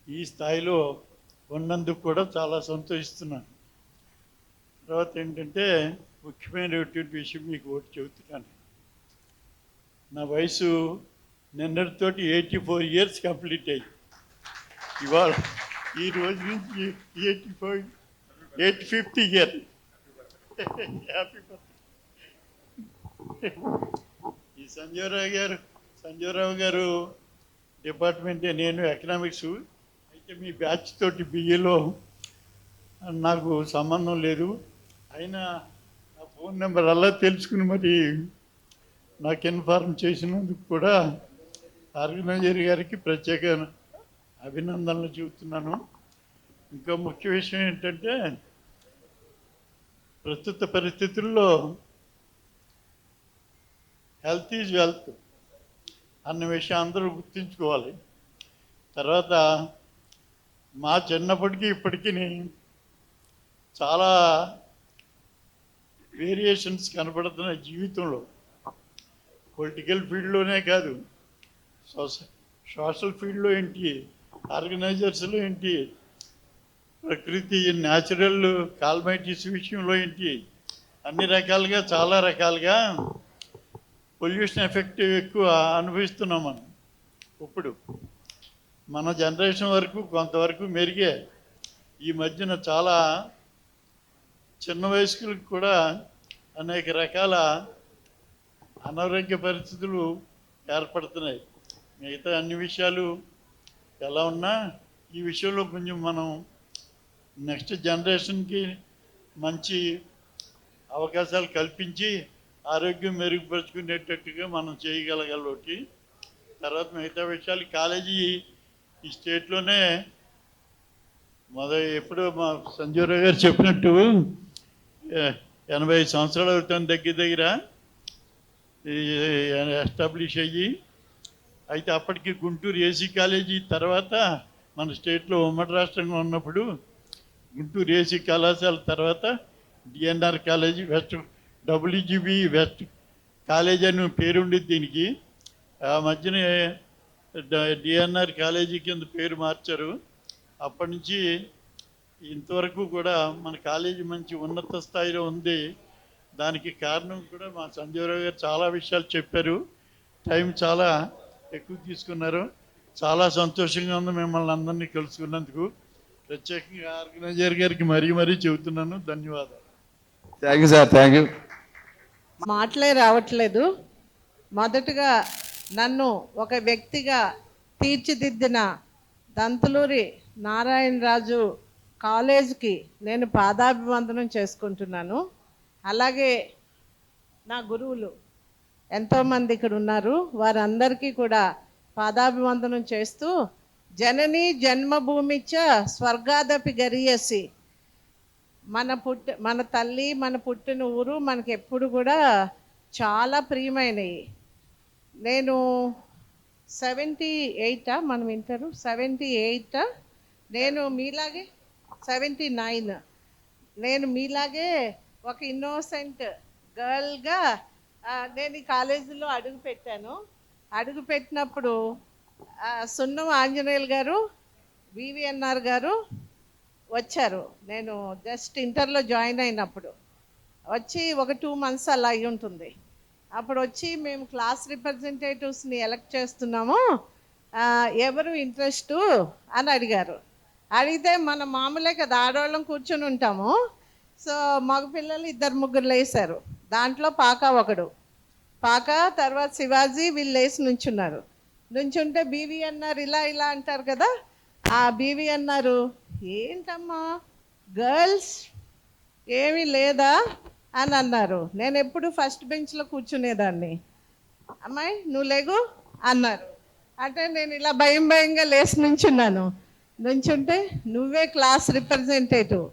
ఈ స్థాయిలో ఉన్నందుకు కూడా చాలా సంతోషిస్తున్నాను. తర్వాత ఏంటంటే ముఖ్యమైనటువంటి విషయం మీకు ఒకటి చెబుతున్నాను. నా వయసు నిన్నటితోటి 84 years కంప్లీట్ అయ్యి, ఇవాళ ఈ రోజు నుంచి 850 years. Happy birthday. ఈ సంజీవరావు గారు డిపార్ట్మెంటే, నేను ఎకనామిక్స్. అయితే మీ బ్యాచ్ తోటి బిఏలో నాకు సంబంధం లేదు. అయినా నా ఫోన్ నెంబర్ అలా తెలుసుకుని మరి నాకు ఇన్ఫార్మ్ చేసినందుకు కూడా ఆర్గనైజర్ గారికి ప్రత్యేక అభినందనలు చెబుతున్నాను. ఇంకా ముఖ్య విషయం ఏంటంటే, ప్రస్తుత పరిస్థితుల్లో హెల్త్ ఈజ్ వెల్త్ అన్న విషయం అందరూ గుర్తుంచుకోవాలి. తర్వాత మా చిన్నప్పటికీ ఇప్పటికీ చాలా వేరియేషన్స్ కనపడుతున్నాయి జీవితంలో. పొలిటికల్ ఫీల్డ్లోనే కాదు, సోషల్ ఫీల్డ్లో ఏంటి, ఆర్గనైజర్స్లో ఏంటి, ప్రకృతి న్యాచురల్ కాల్మైటీస్ విషయంలో ఏంటి, అన్ని రకాలుగా చాలా రకాలుగా పొల్యూషన్ ఎఫెక్ట్ ఎక్కువ అనుభవిస్తున్నాం మనం. ఇప్పుడు మన జనరేషన్ వరకు కొంతవరకు మెరిగే. ఈ మధ్యన చాలా చిన్న వయస్కులకు కూడా అనేక రకాల అనారోగ్య పరిస్థితులు ఏర్పడుతున్నాయి. మిగతా అన్ని విషయాలు ఎలా ఉన్నా ఈ విషయంలో కొంచెం మనం నెక్స్ట్ జనరేషన్కి మంచి అవకాశాలు కల్పించి ఆరోగ్యం మెరుగుపరుచుకునేటట్టుగా మనం చేయగలగాలి. తర్వాత మిగతా విషయాలు కాలేజీ ఈ స్టేట్లోనే ఎప్పుడో మా సంజీవరావు గారు చెప్పినట్టు 85 సంవత్సరాలు అవుతుంది దగ్గర ఎస్టాబ్లిష్ అయ్యి. అయితే అప్పటికి గుంటూరు ఏసీ కాలేజీ తర్వాత మన స్టేట్లో ఉమ్మడి రాష్ట్రంగా ఉన్నప్పుడు గుంటూరు ఏసీ కళాశాల తర్వాత DNR college west, WGB west college అని పేరుండేది దీనికి. ఆ మధ్యన డిఎన్ఆర్ కాలేజీ కింద పేరు మార్చారు. అప్పటి నుంచి ఇంతవరకు కూడా మన కాలేజీ మంచి ఉన్నత స్థాయిలో ఉంది. దానికి కారణం కూడా మా సంజీవరావు గారు చాలా విషయాలు చెప్పారు. టైం చాలా ఎక్కువ తీసుకున్నారు. చాలా సంతోషంగా ఉంది మిమ్మల్ని అందరినీ కలుసుకున్నందుకు. ప్రత్యేకంగా ఆర్గనైజర్ గారికి మరీ చెబుతున్నాను. ధన్యవాదాలు.
Thank you sir, thank you.
మాటలే రావట్లేదు. మొదటగా నన్ను ఒక వ్యక్తిగా తీర్చిదిద్దిన దంతులూరి నారాయణరాజు కాలేజ్కి నేను పాదాభివందనం చేసుకుంటున్నాను. అలాగే నా గురువులు ఎంతోమంది ఇక్కడ ఉన్నారు, వారందరికీ కూడా పాదాభివందనం చేస్తూ, జనని జన్మభూమిచ్చ స్వర్గాదపి గరీయసి, మన తల్లి మన పుట్టిన ఊరు మనకి ఎప్పుడు కూడా చాలా ప్రియమైనవి. నేను 78 మనం వింటారు 78 నేను మీలాగే 79 నేను మీలాగే ఒక ఇన్నోసెంట్ గర్ల్గా నేను ఈ కాలేజీలో అడుగు పెట్టినప్పుడు సున్నం ఆంజనేయులు గారు, వివిఎన్ఆర్ గారు వచ్చారు. నేను జస్ట్ ఇంటర్లో జాయిన్ అయినప్పుడు వచ్చి ఒక 2 months అలా అయి ఉంటుంది. అప్పుడు వచ్చి మేము క్లాస్ రిప్రజెంటేటివ్స్ని ఎలక్ట్ చేస్తున్నాము, ఎవరు ఇంట్రెస్టు అని అడిగారు. అడిగితే మన మామూలే కదా, ఆడవాళ్ళం కూర్చొని ఉంటాము. సో మగపిల్లలు 2-3 లేసారు. దాంట్లో పాక తర్వాత శివాజీ వీళ్ళు లేసి నుంచుంటే బీవీఎన్ఆర్ ఇలా అంటారు కదా, ఆ బీవీఎన్ఆర్ ఏంటమ్మా గర్ల్స్ ఏమీ లేదా అని అన్నారు. నేను ఎప్పుడు ఫస్ట్ బెంచ్లో కూర్చునేదాన్ని. అమ్మాయి నువ్వు లేగు అన్నారు. అంటే నేను ఇలా భయంగా లేచి నుంచుంటే నువ్వే క్లాస్ రిప్రజెంటేటివ్,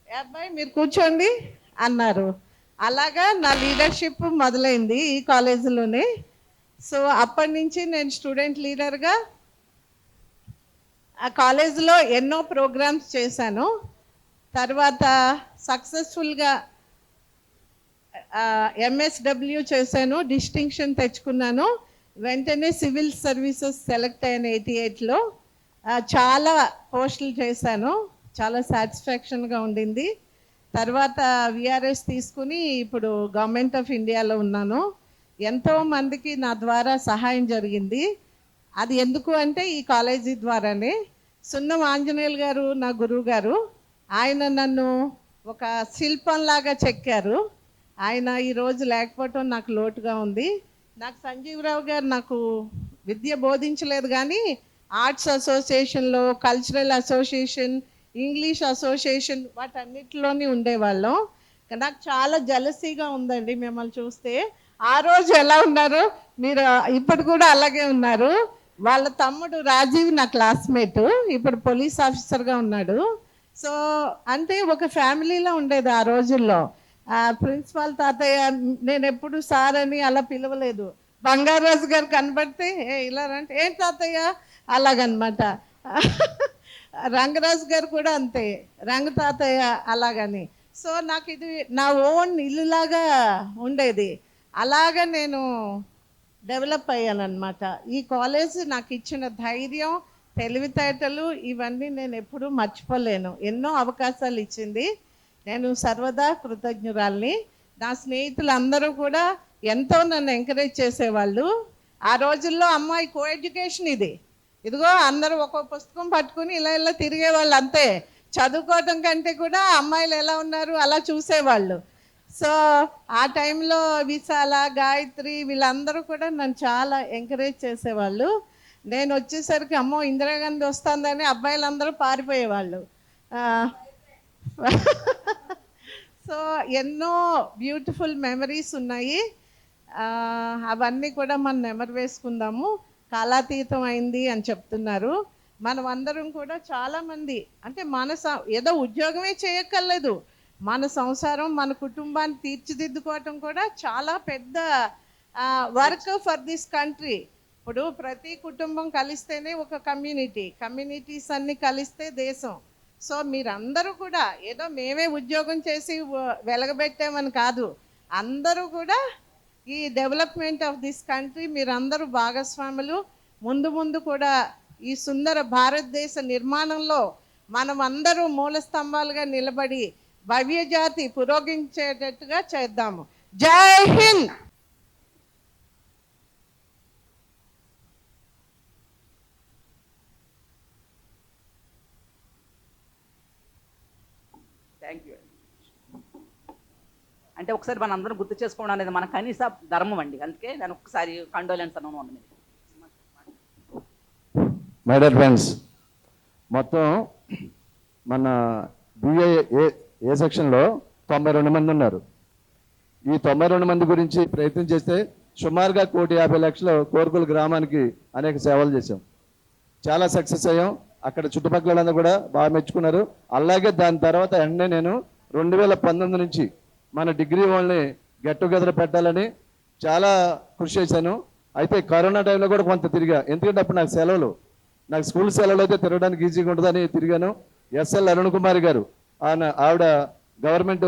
అబ్బాయి మీరు కూర్చోండి అన్నారు. అలాగా నా లీడర్షిప్ మొదలైంది ఈ కాలేజీలోనే. సో అప్పటి నుంచి నేను స్టూడెంట్ లీడర్గా ఆ కాలేజీలో ఎన్నో ప్రోగ్రామ్స్ చేశాను. తర్వాత సక్సెస్ఫుల్గా ఎంఎస్డబ్ల్యూ చేశాను, డిస్టింక్షన్ తెచ్చుకున్నాను. వెంటనే సివిల్ సర్వీసెస్ సెలెక్ట్ అయ్యాను 88లో. చాలా పోస్టులు చేశాను, చాలా సాటిస్ఫాక్షన్గా ఉండింది. తర్వాత విఆర్ఎస్ తీసుకుని ఇప్పుడు గవర్నమెంట్ ఆఫ్ ఇండియాలో ఉన్నాను. ఎంతోమందికి నా ద్వారా సహాయం జరిగింది. అది ఎందుకు అంటే ఈ కాలేజీ ద్వారానే. సున్నం ఆంజనేయులు గారు నా గురువు గారు, ఆయన నన్ను ఒక శిల్పంలాగా చెక్కారు. ఆయన ఈరోజు లేకపోవటం నాకు లోటుగా ఉంది. నాకు సంజీవరావు గారు నాకు విద్య బోధించలేదు, కానీ ఆర్ట్స్ అసోసియేషన్లో, కల్చరల్ అసోసియేషన్, ఇంగ్లీష్ అసోసియేషన్ వాటన్నిటిలోని ఉండేవాళ్ళం. నాకు చాలా జలసీగా ఉందండి మిమ్మల్ని చూస్తే. ఆ రోజు ఎలా ఉన్నారు మీరు, ఇప్పుడు కూడా అలాగే ఉన్నారు. వాళ్ళ తమ్ముడు రాజీవ్ నా క్లాస్మేట్, ఇప్పుడు పోలీస్ ఆఫీసర్గా ఉన్నాడు. సో అంటే ఒక ఫ్యామిలీలో ఉండేది ఆ రోజుల్లో. ప్రిన్సిపాల్ తాతయ్య, నేను ఎప్పుడు సార్ అని అలా పిలవలేదు. బంగారాజు గారు కనబడితే ఇలా అంటే ఏంటి తాతయ్య అలాగనమాట. రంగరాజు గారు కూడా అంతే, రంగ తాతయ్య అలాగని. సో నాకు ఇది నా ఓన్ ఇల్లులాగా ఉండేది. అలాగా నేను డెవలప్ అయ్యానమాట. ఈ కాలేజ్ నాకు ఇచ్చిన ధైర్యం, తెలివితేటలు ఇవన్నీ నేను ఎప్పుడూ మర్చిపోలేను. ఎన్నో అవకాశాలు ఇచ్చింది. నేను సర్వదా కృతజ్ఞురాల్ని. నా స్నేహితులు అందరూ కూడా ఎంతో నన్ను ఎంకరేజ్ చేసేవాళ్ళు. ఆ రోజుల్లో అమ్మాయి కో ఎడ్యుకేషన్ ఇదిగో అందరూ ఒక్కో పుస్తకం పట్టుకుని ఇలా తిరిగేవాళ్ళు అంతే. చదువుకోవటం కంటే కూడా అమ్మాయిలు ఎలా ఉన్నారు అలా చూసేవాళ్ళు. సో ఆ టైంలో విశాల, గాయత్రి వీళ్ళందరూ కూడా నన్ను చాలా ఎంకరేజ్ చేసేవాళ్ళు. నేను వచ్చేసరికి అమ్మో ఇందిరాగాంధీ వస్తుందని అబ్బాయిలందరూ పారిపోయేవాళ్ళు. సో ఎన్నో బ్యూటిఫుల్ మెమరీస్ ఉన్నాయి. అవన్నీ కూడా మనం నెమరు వేసుకుందాము. కాలాతీతం అయింది అని చెప్తున్నారు. మనం అందరం కూడా చాలామంది అంటే ఏదో ఉద్యోగమే చేయక్కర్లేదు, మన సంసారం, మన కుటుంబాన్ని తీర్చిదిద్దుకోవటం కూడా చాలా పెద్ద వర్క్ ఫర్ దిస్ కంట్రీ. ఇప్పుడు ప్రతి కుటుంబం కలిస్తేనే ఒక కమ్యూనిటీస్ అన్నీ కలిస్తే దేశం. సో మీరందరూ కూడా ఏదో మేమే ఉద్యోగం చేసి వెలగబెట్టామని కాదు, అందరూ కూడా ఈ డెవలప్మెంట్ ఆఫ్ దిస్ కంట్రీ మీరందరూ భాగస్వాములు. ముందు కూడా ఈ సుందర భారతదేశ నిర్మాణంలో మనం అందరూ మూల స్తంభాలుగా నిలబడి భవ్యజాతి పురోగమించేటట్టుగా చేద్దాము. జై హింద్.
Thank you. అంటే ఒకసారి మన అందరం గుర్తు చేసుకోవడం అనేది మన కనీస ధర్మం అండి. అందుకే నేను ఒక్కసారి కండోలెన్స్ అన్నాను అన్నది.
మై డియర్ ఫ్రెండ్స్, మొత్తం మన బిఏ ఏ సెక్షన్లో 92 మంది ఉన్నారు. ఈ 92 మంది గురించి ప్రయత్నం చేస్తే సుమారుగా 1,50,00,000 కోరుకుల గ్రామానికి అనేక సేవలు చేశాం. చాలా సక్సెస్ అయ్యాం. అక్కడ చుట్టుపక్కల వాళ్ళందరూ కూడా బాగా మెచ్చుకున్నారు. అలాగే దాని తర్వాత వెంటనే నేను 2019 నుంచి మన డిగ్రీ వాళ్ళని గెట్ టుగెదర్ పెట్టాలని చాలా కృషి చేశాను. అయితే కరోనా టైంలో కూడా కొంత తిరిగా, ఎందుకంటే అప్పుడు నాకు సెలవులు, నాకు స్కూల్ సెలవులు అయితే తిరగడానికి ఈజీగా ఉంటుందని తిరిగాను. ఎస్ఎల్ అరుణ్ కుమార్ గారు, ఆవిడ గవర్నమెంట్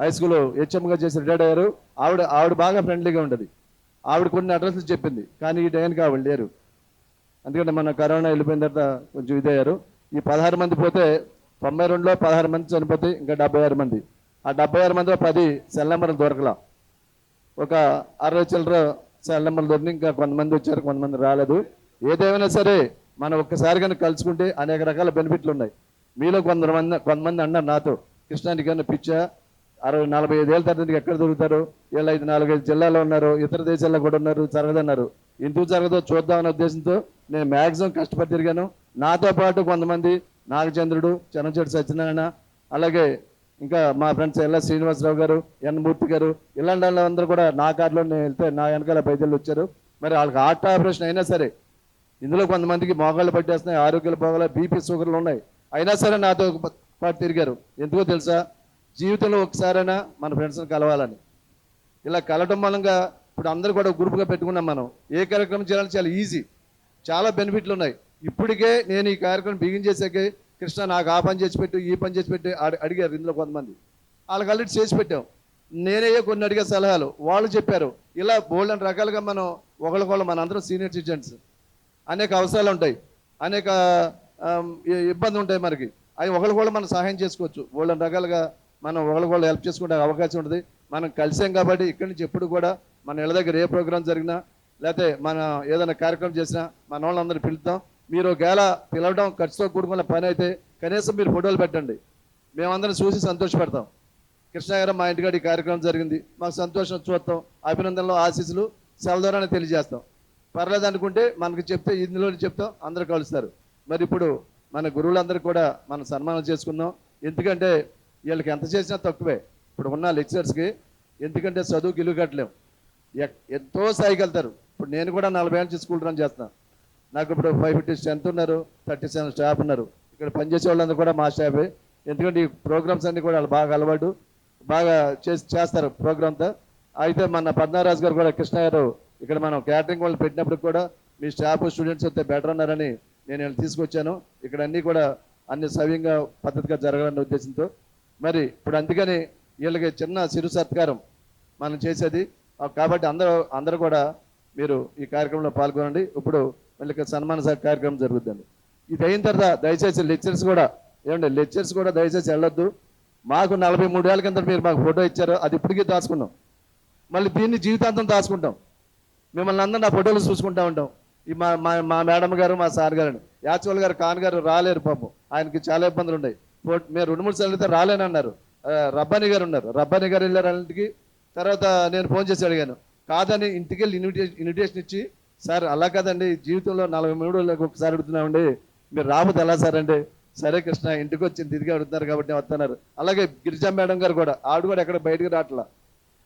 హై స్కూల్ హెచ్ఎంగా చేసి రిటైర్డ్ అయ్యారు. ఆవిడ బాగా ఫ్రెండ్లీగా ఉండదు. ఆవిడ కొన్ని అడ్రస్లు చెప్పింది, కానీ ఈ టైంకి ఆవిడ లేరు. ఎందుకంటే మన కరోనా వెళ్ళిపోయిన తర్వాత కొంచెం ఇదయ్యారు. ఈ 16 మంది పోతే 92లో 16 మంది చనిపోతే ఇంకా 76 మంది. ఆ 76 మందిలో 10 సెల్ నెంబర్లు దొరకలా. ఒక 60 చిల్లర సెల్ నెంబర్లు దొరికి ఇంకా కొంతమంది వచ్చారు, కొంతమంది రాలేదు. ఏదేమైనా సరే మనం ఒక్కసారి కనుక కలుసుకుంటే అనేక రకాల బెనిఫిట్లు ఉన్నాయి. మీలో కొంతమంది అన్నారు నాతో, కృష్ణానికి కన్నా పిచ్చా, 60-45 ఏళ్ళ తర్వాత ఎక్కడ దొరుకుతారు, వీళ్ళు 4-5 జిల్లాలో ఉన్నారు, ఇతర దేశాల్లో కూడా ఉన్నారు, జరగదన్నారు. ఎందుకు జరగదో చూద్దామనే ఉద్దేశంతో నేను మ్యాక్సిమం కష్టపడి తిరిగాను. నాతో పాటు కొంతమంది నాగచంద్రుడు, చెన్నచెట్టు సత్యనారాయణ, అలాగే ఇంకా మా ఫ్రెండ్స్ ఎల్ఎస్ శ్రీనివాసరావు గారు, ఎన్ మూర్తి గారు, ఇలాంటి వాళ్ళందరూ కూడా నా కారులో నేను వెళ్తే నా వెనకాల బయటలు వచ్చారు. మరి వాళ్ళకి హార్ట్ ఆపరేషన్ అయినా సరే, ఇందులో కొంతమందికి మోకాళ్ళు పట్టేస్తున్నాయి, ఆరోగ్యాలు పోగల, బీపీ షుగర్లు ఉన్నాయి, అయినా సరే నాతో పాటు తిరిగారు. ఎందుకో తెలుసా, జీవితంలో ఒకసారైనా మన ఫ్రెండ్స్ని కలవాలని. ఇలా కలవటం మూలంగా ఇప్పుడు అందరూ కూడా గ్రూప్గా పెట్టుకున్నాం. మనం ఏ కార్యక్రమం చేయాలని చాలా ఈజీ, చాలా బెనిఫిట్లు ఉన్నాయి. ఇప్పటికే నేను ఈ కార్యక్రమం బిగిన్ చేసాకే కృష్ణ నాకు ఆ పని చేసి పెట్టు, ఈ పని చేసి పెట్టి అడిగారు ఇందులో కొంతమంది. వాళ్ళకి ఆల్రెడీ చేసి పెట్టాం. నేనే కొన్ని అడిగే సలహాలు వాళ్ళు చెప్పారు. ఇలా బోల్డ్ రకాలుగా మనం ఒకళ్ళకొళ్ళు మన అందరం సీనియర్ సిటిజన్స్, అనేక అవసరాలు ఉంటాయి, అనేక ఇబ్బందులు ఉంటాయి మనకి. అవి ఒకళ్ళకొళ్ళు మనం సహాయం చేసుకోవచ్చు. బోల్డ్ రకాలుగా మనం ఒకళ్ళకొళ్ళు హెల్ప్ చేసుకునే అవకాశం ఉంటుంది. మనం కలిసాం కాబట్టి ఇక్కడి నుంచి ఎప్పుడు కూడా మన ఇళ్ళ దగ్గర ఏ ప్రోగ్రాం జరిగినా, లేకపోతే మన ఏదైనా కార్యక్రమం చేసినా మన వాళ్ళందరూ పిలుస్తాం. మీరు ఒకవేళ పిలవడం ఖర్చుతో కూడుకున్న పని అయితే కనీసం మీరు ఫోటోలు పెట్టండి, మేమందరం చూసి సంతోషపడతాం. కృష్ణ గారు మా ఇంటికాడ ఈ కార్యక్రమం జరిగింది, మాకు సంతోషం చూస్తాం, అభినందనలు ఆశీస్సులు సెల ద్వారానే తెలియజేస్తాం. పర్లేదు అనుకుంటే మనకు చెప్తే ఇందులో చెప్తాం, అందరూ కలుస్తారు. మరి ఇప్పుడు మన గురువులందరూ కూడా మనం సన్మానం చేసుకుందాం. ఎందుకంటే వీళ్ళకి ఎంత చేసినా తక్కువే ఇప్పుడు ఉన్న లెక్చరర్స్కి, ఎందుకంటే చదువుకి ఇల్లు కట్టలేం, ఎంతో స్థాయికి వెళ్తారు. ఇప్పుడు నేను కూడా 40 ఏళ్ళ నుంచి స్కూల్ రన్ చేస్తున్నాను. నాకు ఇప్పుడు 550 స్ట్రెంత్ ఉన్నారు, 37 స్టాఫ్ ఉన్నారు. ఇక్కడ పనిచేసే వాళ్ళందరూ కూడా మా స్టాఫే. ఎందుకంటే ఈ ప్రోగ్రామ్స్ అన్నీ కూడా వాళ్ళు బాగా అలవాటు, బాగా చేస్తారు ప్రోగ్రామ్తో. అయితే మన పద్మరాజు గారు కూడా, కృష్ణ గారు ఇక్కడ మనం క్యాటరింగ్ వాళ్ళు పెట్టినప్పుడు కూడా మీ స్టాఫ్ స్టూడెంట్స్ వస్తే బెటర్ ఉన్నారని నేను వీళ్ళు తీసుకొచ్చాను. ఇక్కడ అన్నీ కూడా అన్ని సవ్యంగా పద్ధతిగా జరగాలనే ఉద్దేశంతో. మరి ఇప్పుడు అందుకని వీళ్ళకి చిన్న చిరు సత్కారం మనం చేసేది. కాబట్టి అందరూ కూడా మీరు ఈ కార్యక్రమంలో పాల్గొనండి. ఇప్పుడు వీళ్ళకి సన్మాన కార్యక్రమం జరుగుతుంది. ఇది అయిన తర్వాత దయచేసి లెక్చర్స్ కూడా ఏమండి, లెక్చర్స్ కూడా దయచేసి వెళ్ళొద్దు. మాకు 43 ఏళ్ళ కింద మీరు మాకు ఫోటో ఇచ్చారు, అది ఇప్పటికీ దాచుకున్నాం. మళ్ళీ దీన్ని జీవితాంతం దాచుకుంటాం. మిమ్మల్ని అందరూ నా ఫోటోలు చూసుకుంటూ ఉంటాం. ఈ మా మేడం గారు, మా సార్ గారు, యాచువల్ గారు కాన్ గారు రాలేరు పాపం, ఆయనకి చాలా ఇబ్బందులు ఉన్నాయి. మేము 2-3 సార్లు అయితే రాలేనన్నారు. రబ్బానీ గారు ఉన్నారు, రబ్బానీ గారు వెళ్ళారు అన్నింటికి. తర్వాత నేను ఫోన్ చేసి అడిగాను, కాదని ఇంటికి వెళ్ళి ఇన్విటేషన్ ఇచ్చి, సార్ అలా కాదండి, జీవితంలో 43 ఒకసారి అడుగుతున్నామండి, మీరు రాబోతే ఎలా సార్ అంటే, సరే కృష్ణ ఇంటికి వచ్చి తిరిగి అడుగుతున్నారు కాబట్టి వస్తున్నారు. అలాగే గిరిజా మేడం గారు కూడా, ఆవిడ కూడా ఎక్కడ బయటకు రావట్లా.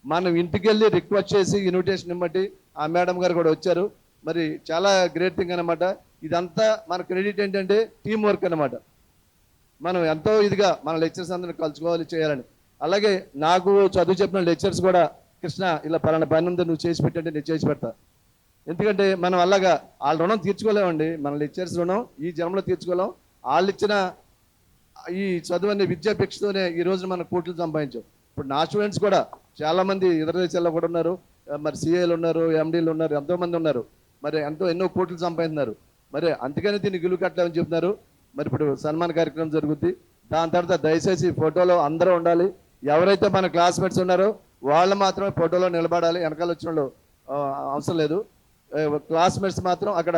మనం ఇంటికి వెళ్ళి రిక్వెస్ట్ చేసి ఇన్విటేషన్ ఇవ్వబట్టి ఆ మేడం గారు కూడా వచ్చారు. మరి చాలా గ్రేట్ థింగ్ అనమాట. ఇదంతా మన క్రెడిట్ ఏంటంటే టీం వర్క్ అనమాట. మనం ఎంతో ఇదిగా మన లెక్చర్స్ అందరిని కలుసుకోవాలి, చేయాలని. అలాగే నాకు చదువు చెప్పిన లెక్చర్స్ కూడా, కృష్ణ ఇలా పలానా పని ఉంది నువ్వు చేసి పెట్టంటే నేను చేసి పెడతా. ఎందుకంటే మనం అలాగా వాళ్ళ రుణం తీర్చుకోలేమండి, మన లెక్చర్స్ రుణం ఈ జన్మలో తీర్చుకోలేం. వాళ్ళు ఇచ్చిన ఈ చదువు అనే విద్యాపేక్షతోనే ఈ రోజున మనం కోట్లు సంపాదించాం. ఇప్పుడు నా స్టూడెంట్స్ కూడా చాలామంది ఇతర దేశాల్లో కూడా ఉన్నారు, మరి సిఏలు ఉన్నారు, ఎండీలు ఉన్నారు, ఎంతోమంది ఉన్నారు. మరి ఎన్నో కోట్లు సంపాదిస్తున్నారు. మరి అందుకని దీన్ని గిలువ కట్టలేమని చెప్తున్నారు. మరి ఇప్పుడు సన్మాన కార్యక్రమం జరుగుద్ది. దాని తర్వాత దయచేసి ఫోటోలో అందరూ ఉండాలి. ఎవరైతే మన క్లాస్మేట్స్ ఉన్నారో వాళ్ళు మాత్రమే ఫోటోలో నిలబడాలి, వెనకాల వచ్చిన వాళ్ళు అవసరం లేదు. క్లాస్మేట్స్ మాత్రం అక్కడ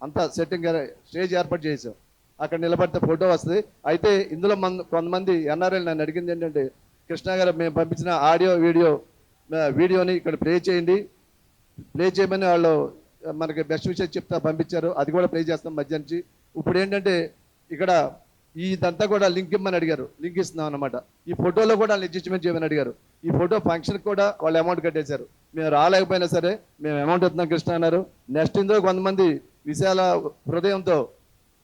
అంతా సెట్టింగ్ స్టేజ్ ఏర్పాటు చేసాం, అక్కడ నిలబడితే ఫోటో వస్తుంది. అయితే ఇందులో కొంతమంది ఎన్ఆర్ఐలు నన్ను అడిగింది ఏంటంటే, కృష్ణ గారు మేము పంపించిన ఆడియో వీడియోని ఇక్కడ ప్లే చేయండి, ప్లే చేయమని వాళ్ళు మనకి బెస్ట్ విషయం చెప్తా పంపించారు. అది కూడా ప్లే చేస్తాం మధ్య నుంచి. ఇప్పుడు ఏంటంటే ఇక్కడ ఇదంతా కూడా లింక్ ఇమ్మని అడిగారు, లింక్ ఇస్తున్నాం అనమాట. ఈ ఫోటోలో కూడా అడ్జస్ట్మెంట్ చేయమని అడిగారు. ఈ ఫోటో ఫంక్షన్కి కూడా వాళ్ళు అమౌంట్ కట్టేశారు. మేము రాలేకపోయినా సరే మేము అమౌంట్ ఇస్తున్నాం కృష్ణ అన్నారు. నెక్స్ట్ ఇందులో కొంతమంది విశాల హృదయంతో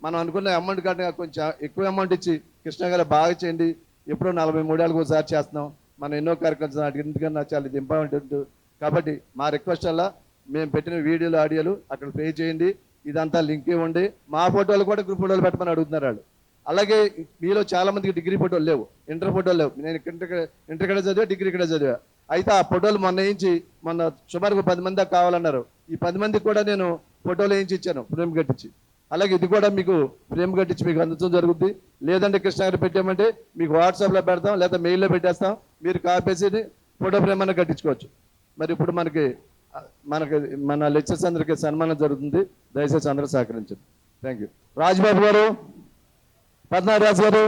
మనం అనుకున్న అమౌంట్ కట్టిన కొంచెం ఎక్కువ అమౌంట్ ఇచ్చి కృష్ణ గారు బాగా చేయండి, ఎప్పుడో 43 ఏళ్ళకి ఒకసారి చేస్తున్నాం, మనం ఎన్నో కార్యక్రమాలు అన్నింటికన్నా చాలా ఇది ఇంపార్టెంట్ కాబట్టి మా రిక్వెస్ట్ అలా మేము పెట్టిన వీడియోలు ఆడియోలు అక్కడ పే చేయండి, ఇదంతా లింక్ ఇవ్వండి. మా ఫోటోలు కూడా గ్రూప్ ఫోటోలు పెట్టమని అడుగుతున్నారు వాళ్ళు. అలాగే మీలో చాలా మందికి డిగ్రీ ఫోటోలు లేవు, ఇంటర్ ఫోటోలు లేవు. నేను ఇంటర్ ఇక్కడ చదివా, డిగ్రీ ఇక్కడ చదివా. అయితే ఆ ఫోటోలు మొన్న సుమారు 10 మంది దాకా కావాలన్నారు. ఈ 10 మందికి కూడా నేను ఫోటోలు వేయించి ఇచ్చాను ఫ్రేమ్ కట్టించి. అలాగే ఇది కూడా మీకు ఫ్రేమ్ కట్టించి మీకు అందడం జరుగుద్ది. లేదంటే కృష్ణ గారు పెట్టామంటే మీకు వాట్సాప్లో పెడతాం, లేదా మెయిల్లో పెట్టేస్తాం, మీరు కాపేసి ఫోటో ఫ్రేమ్ అన్న కట్టించుకోవచ్చు. మరి ఇప్పుడు మన లెక్చర్స్ అందరికీ సన్మానం జరుగుతుంది, దయచేసి అందరూ సహకరించండి. Thank you. రాజ్బాబు గారు, పద్మరాజు గారు.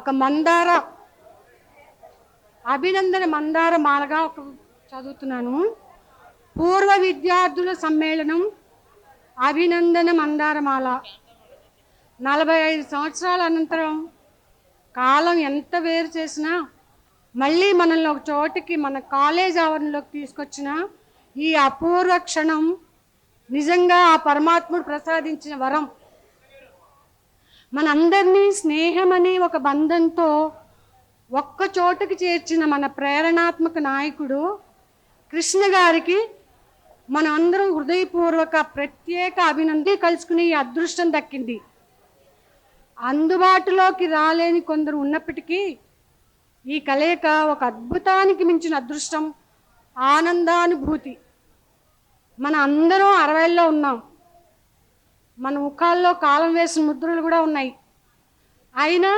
ఒక అభినందన మందార మాలగా ఒక చదువుతున్నాను. పూర్వ విద్యార్థుల సమ్మేళనం అభినందన మందారమాల. 45 సంవత్సరాల అనంతరం కాలం ఎంత వేరు చేసినా మళ్ళీ మనల్ని ఒక చోటికి మన కాలేజ్ ఆవరణలోకి తీసుకొచ్చిన ఈ అపూర్వ క్షణం నిజంగా ఆ పరమాత్ముడు ప్రసాదించిన వరం. మనందరినీ స్నేహం అనే ఒక బంధంతో ఒక్క చోటుకి చేర్చిన మన ప్రేరణాత్మక నాయకుడు కృష్ణ గారికి మనం అందరం హృదయపూర్వక ప్రత్యేక అభినందన కలుసుకునే ఈ అదృష్టం దక్కింది. అందుబాటులోకి రాలేని కొందరు ఉన్నప్పటికీ ఈ కలయిక ఒక అద్భుతానికి మించిన అదృష్టం, ఆనందానుభూతి. మన అందరం 60లో ఉన్నాం. మన ముఖాల్లో కాలం వేసిన ముద్రలు కూడా ఉన్నాయి. అయినా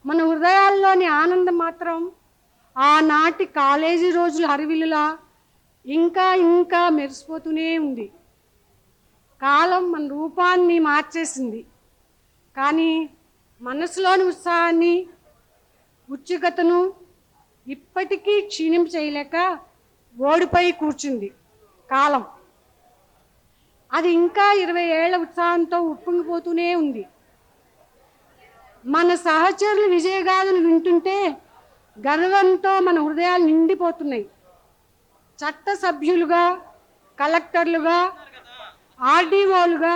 మన హృదయాల్లోని ఆనందం మాత్రం ఆనాటి కాలేజీ రోజుల హరివిల్లులా ఇంకా ఇంకా మెరిసిపోతూనే ఉంది. కాలం మన రూపాన్ని మార్చేసింది, కానీ మనసులోని ఉత్సాహాన్ని, ఉత్సుకతను ఇప్పటికీ క్షీణింప చేయలేక ఓడిపోయి కూర్చుంది కాలం. అది ఇంకా 20 ఏళ్ల ఉత్సాహంతో ఉప్పొంగిపోతూనే ఉంది. మన సహచరుల విజయగాథలు వింటుంటే గర్వంతో మన హృదయాలు నిండిపోతున్నాయి. చట్ట సభ్యులుగా, కలెక్టర్లుగా, ఆర్డీఓలుగా,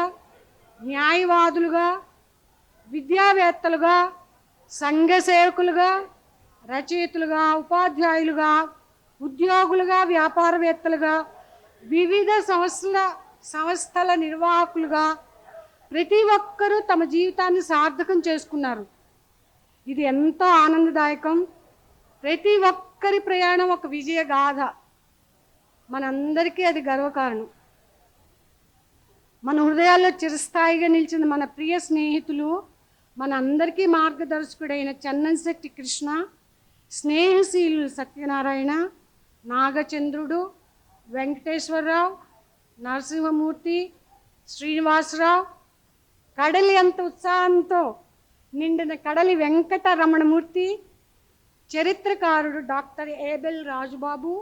న్యాయవాదులుగా, విద్యావేత్తలుగా, సంఘ సేవకులుగా, రచయితలుగా, ఉపాధ్యాయులుగా, ఉద్యోగులుగా, వ్యాపారవేత్తలుగా, వివిధ సంస్థల నిర్వాహకులుగా ప్రతి ఒక్కరూ తమ జీవితాన్ని సార్థకం చేసుకున్నారు. ఇది ఎంతో ఆనందదాయకం. ప్రతి ఒక్కరి ప్రయాణం ఒక విజయ గాథ. మనందరికీ అది గర్వకారణం. మన హృదయాల్లో చిరస్థాయిగా నిలిచిన మన ప్రియ స్నేహితులు, మన అందరికీ మార్గదర్శకుడైన చెన్నంశెట్టి కృష్ణ, స్నేహశీలులు సత్యనారాయణ, నాగచంద్రుడు, వెంకటేశ్వరరావు, నరసింహమూర్తి, శ్రీనివాసరావు, కడలి అంత ఉత్సాహంతో నిండిన కడలి వెంకట రమణమూర్తి, చరిత్రకారుడు డాక్టర్ ఏబెల్ రాజుబాబు,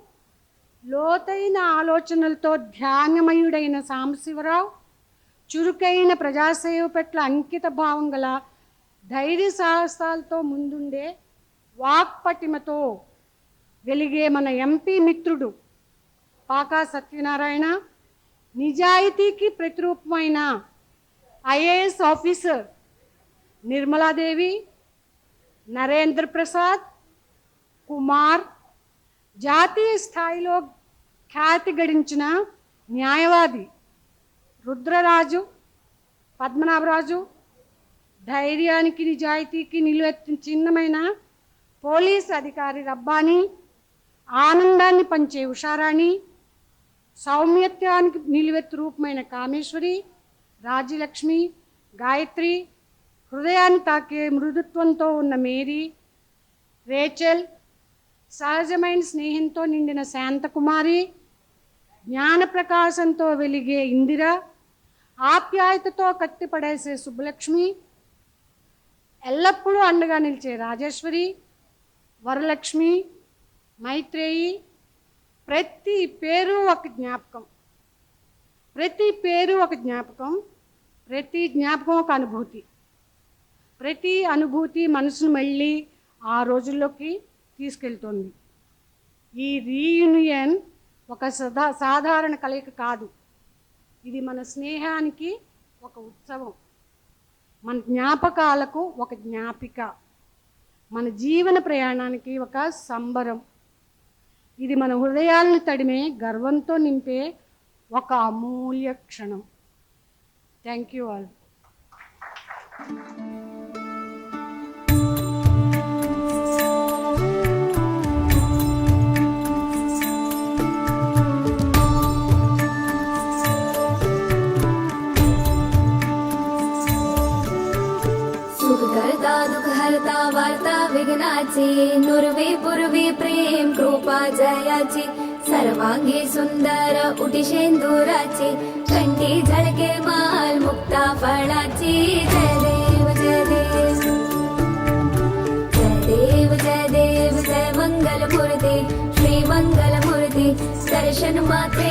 లోతైన ఆలోచనలతో ధ్యానమయుడైన సాంబశివరావు, చురుకైన ప్రజాసేవ పట్ల అంకిత భావం గల ధైర్య సాహసాలతో ముందుండే వాక్పటిమతో వెలిగే మన ఎంపీ మిత్రుడు పాకా సత్యనారాయణ, నిజాయితీకి ప్రతిరూపమైన ఐఏఎస్ ఆఫీసర్ నిర్మలాదేవి, నరేంద్ర ప్రసాద్, కుమార్, జాతీయ స్థాయిలో ఖ్యాతి గడించిన న్యాయవాది రుద్రరాజు, పద్మనాభరాజు, ధైర్యానికి నిజాయితీకి నిలువెత్తిన చిన్నమైన పోలీస్ అధికారి రబ్బాని, ఆనందాన్ని పంచే ఉషారాణి, సౌమ్యత్వానికి నిలువెత్తు రూపమైన కామేశ్వరి, రాజ్యలక్ష్మి, గాయత్రి, హృదయాన్ని తాకే మృదుత్వంతో ఉన్న మేరీ, రేచల్, సహజమైన స్నేహంతో నిండిన శాంతకుమారి, జ్ఞానప్రకాశంతో వెలిగే ఇందిర, ఆప్యాయతతో కట్టిపడేసే సుబ్బలక్ష్మి, ఎల్లప్పుడూ అండగా నిలిచే రాజేశ్వరి, వరలక్ష్మి, మైత్రేయి. ప్రతి పేరు ఒక జ్ఞాపకం, ప్రతి పేరు ఒక జ్ఞాపకం, ప్రతి జ్ఞాపకం ఒక అనుభూతి. ప్రతి అనుభూతి మనసును మళ్ళీ ఆ రోజుల్లోకి తీసుకెళ్తుంది. ఈ రీయూనియన్ ఒక సాధారణ కలయిక కాదు. ఇది మన స్నేహానికి ఒక ఉత్సవం, మన జ్ఞాపకాలకు ఒక జ్ఞాపిక, మన జీవన ప్రయాణానికి ఒక సంబరం. ఇది మన హృదయాలను తడిమే, గర్వంతో నింపే ఒక అమూల్య క్షణం. Thank you all.
हरता वार्ता विघ्नाची नुर्वी पूर्वी प्रेम कृपा जयाची सर्वांगी सुंदर उटिशेंदुराची कंठी झळके माल मुक्ता फळाची जय देव जय देव जय ఫ్యాషన్ మాత్రే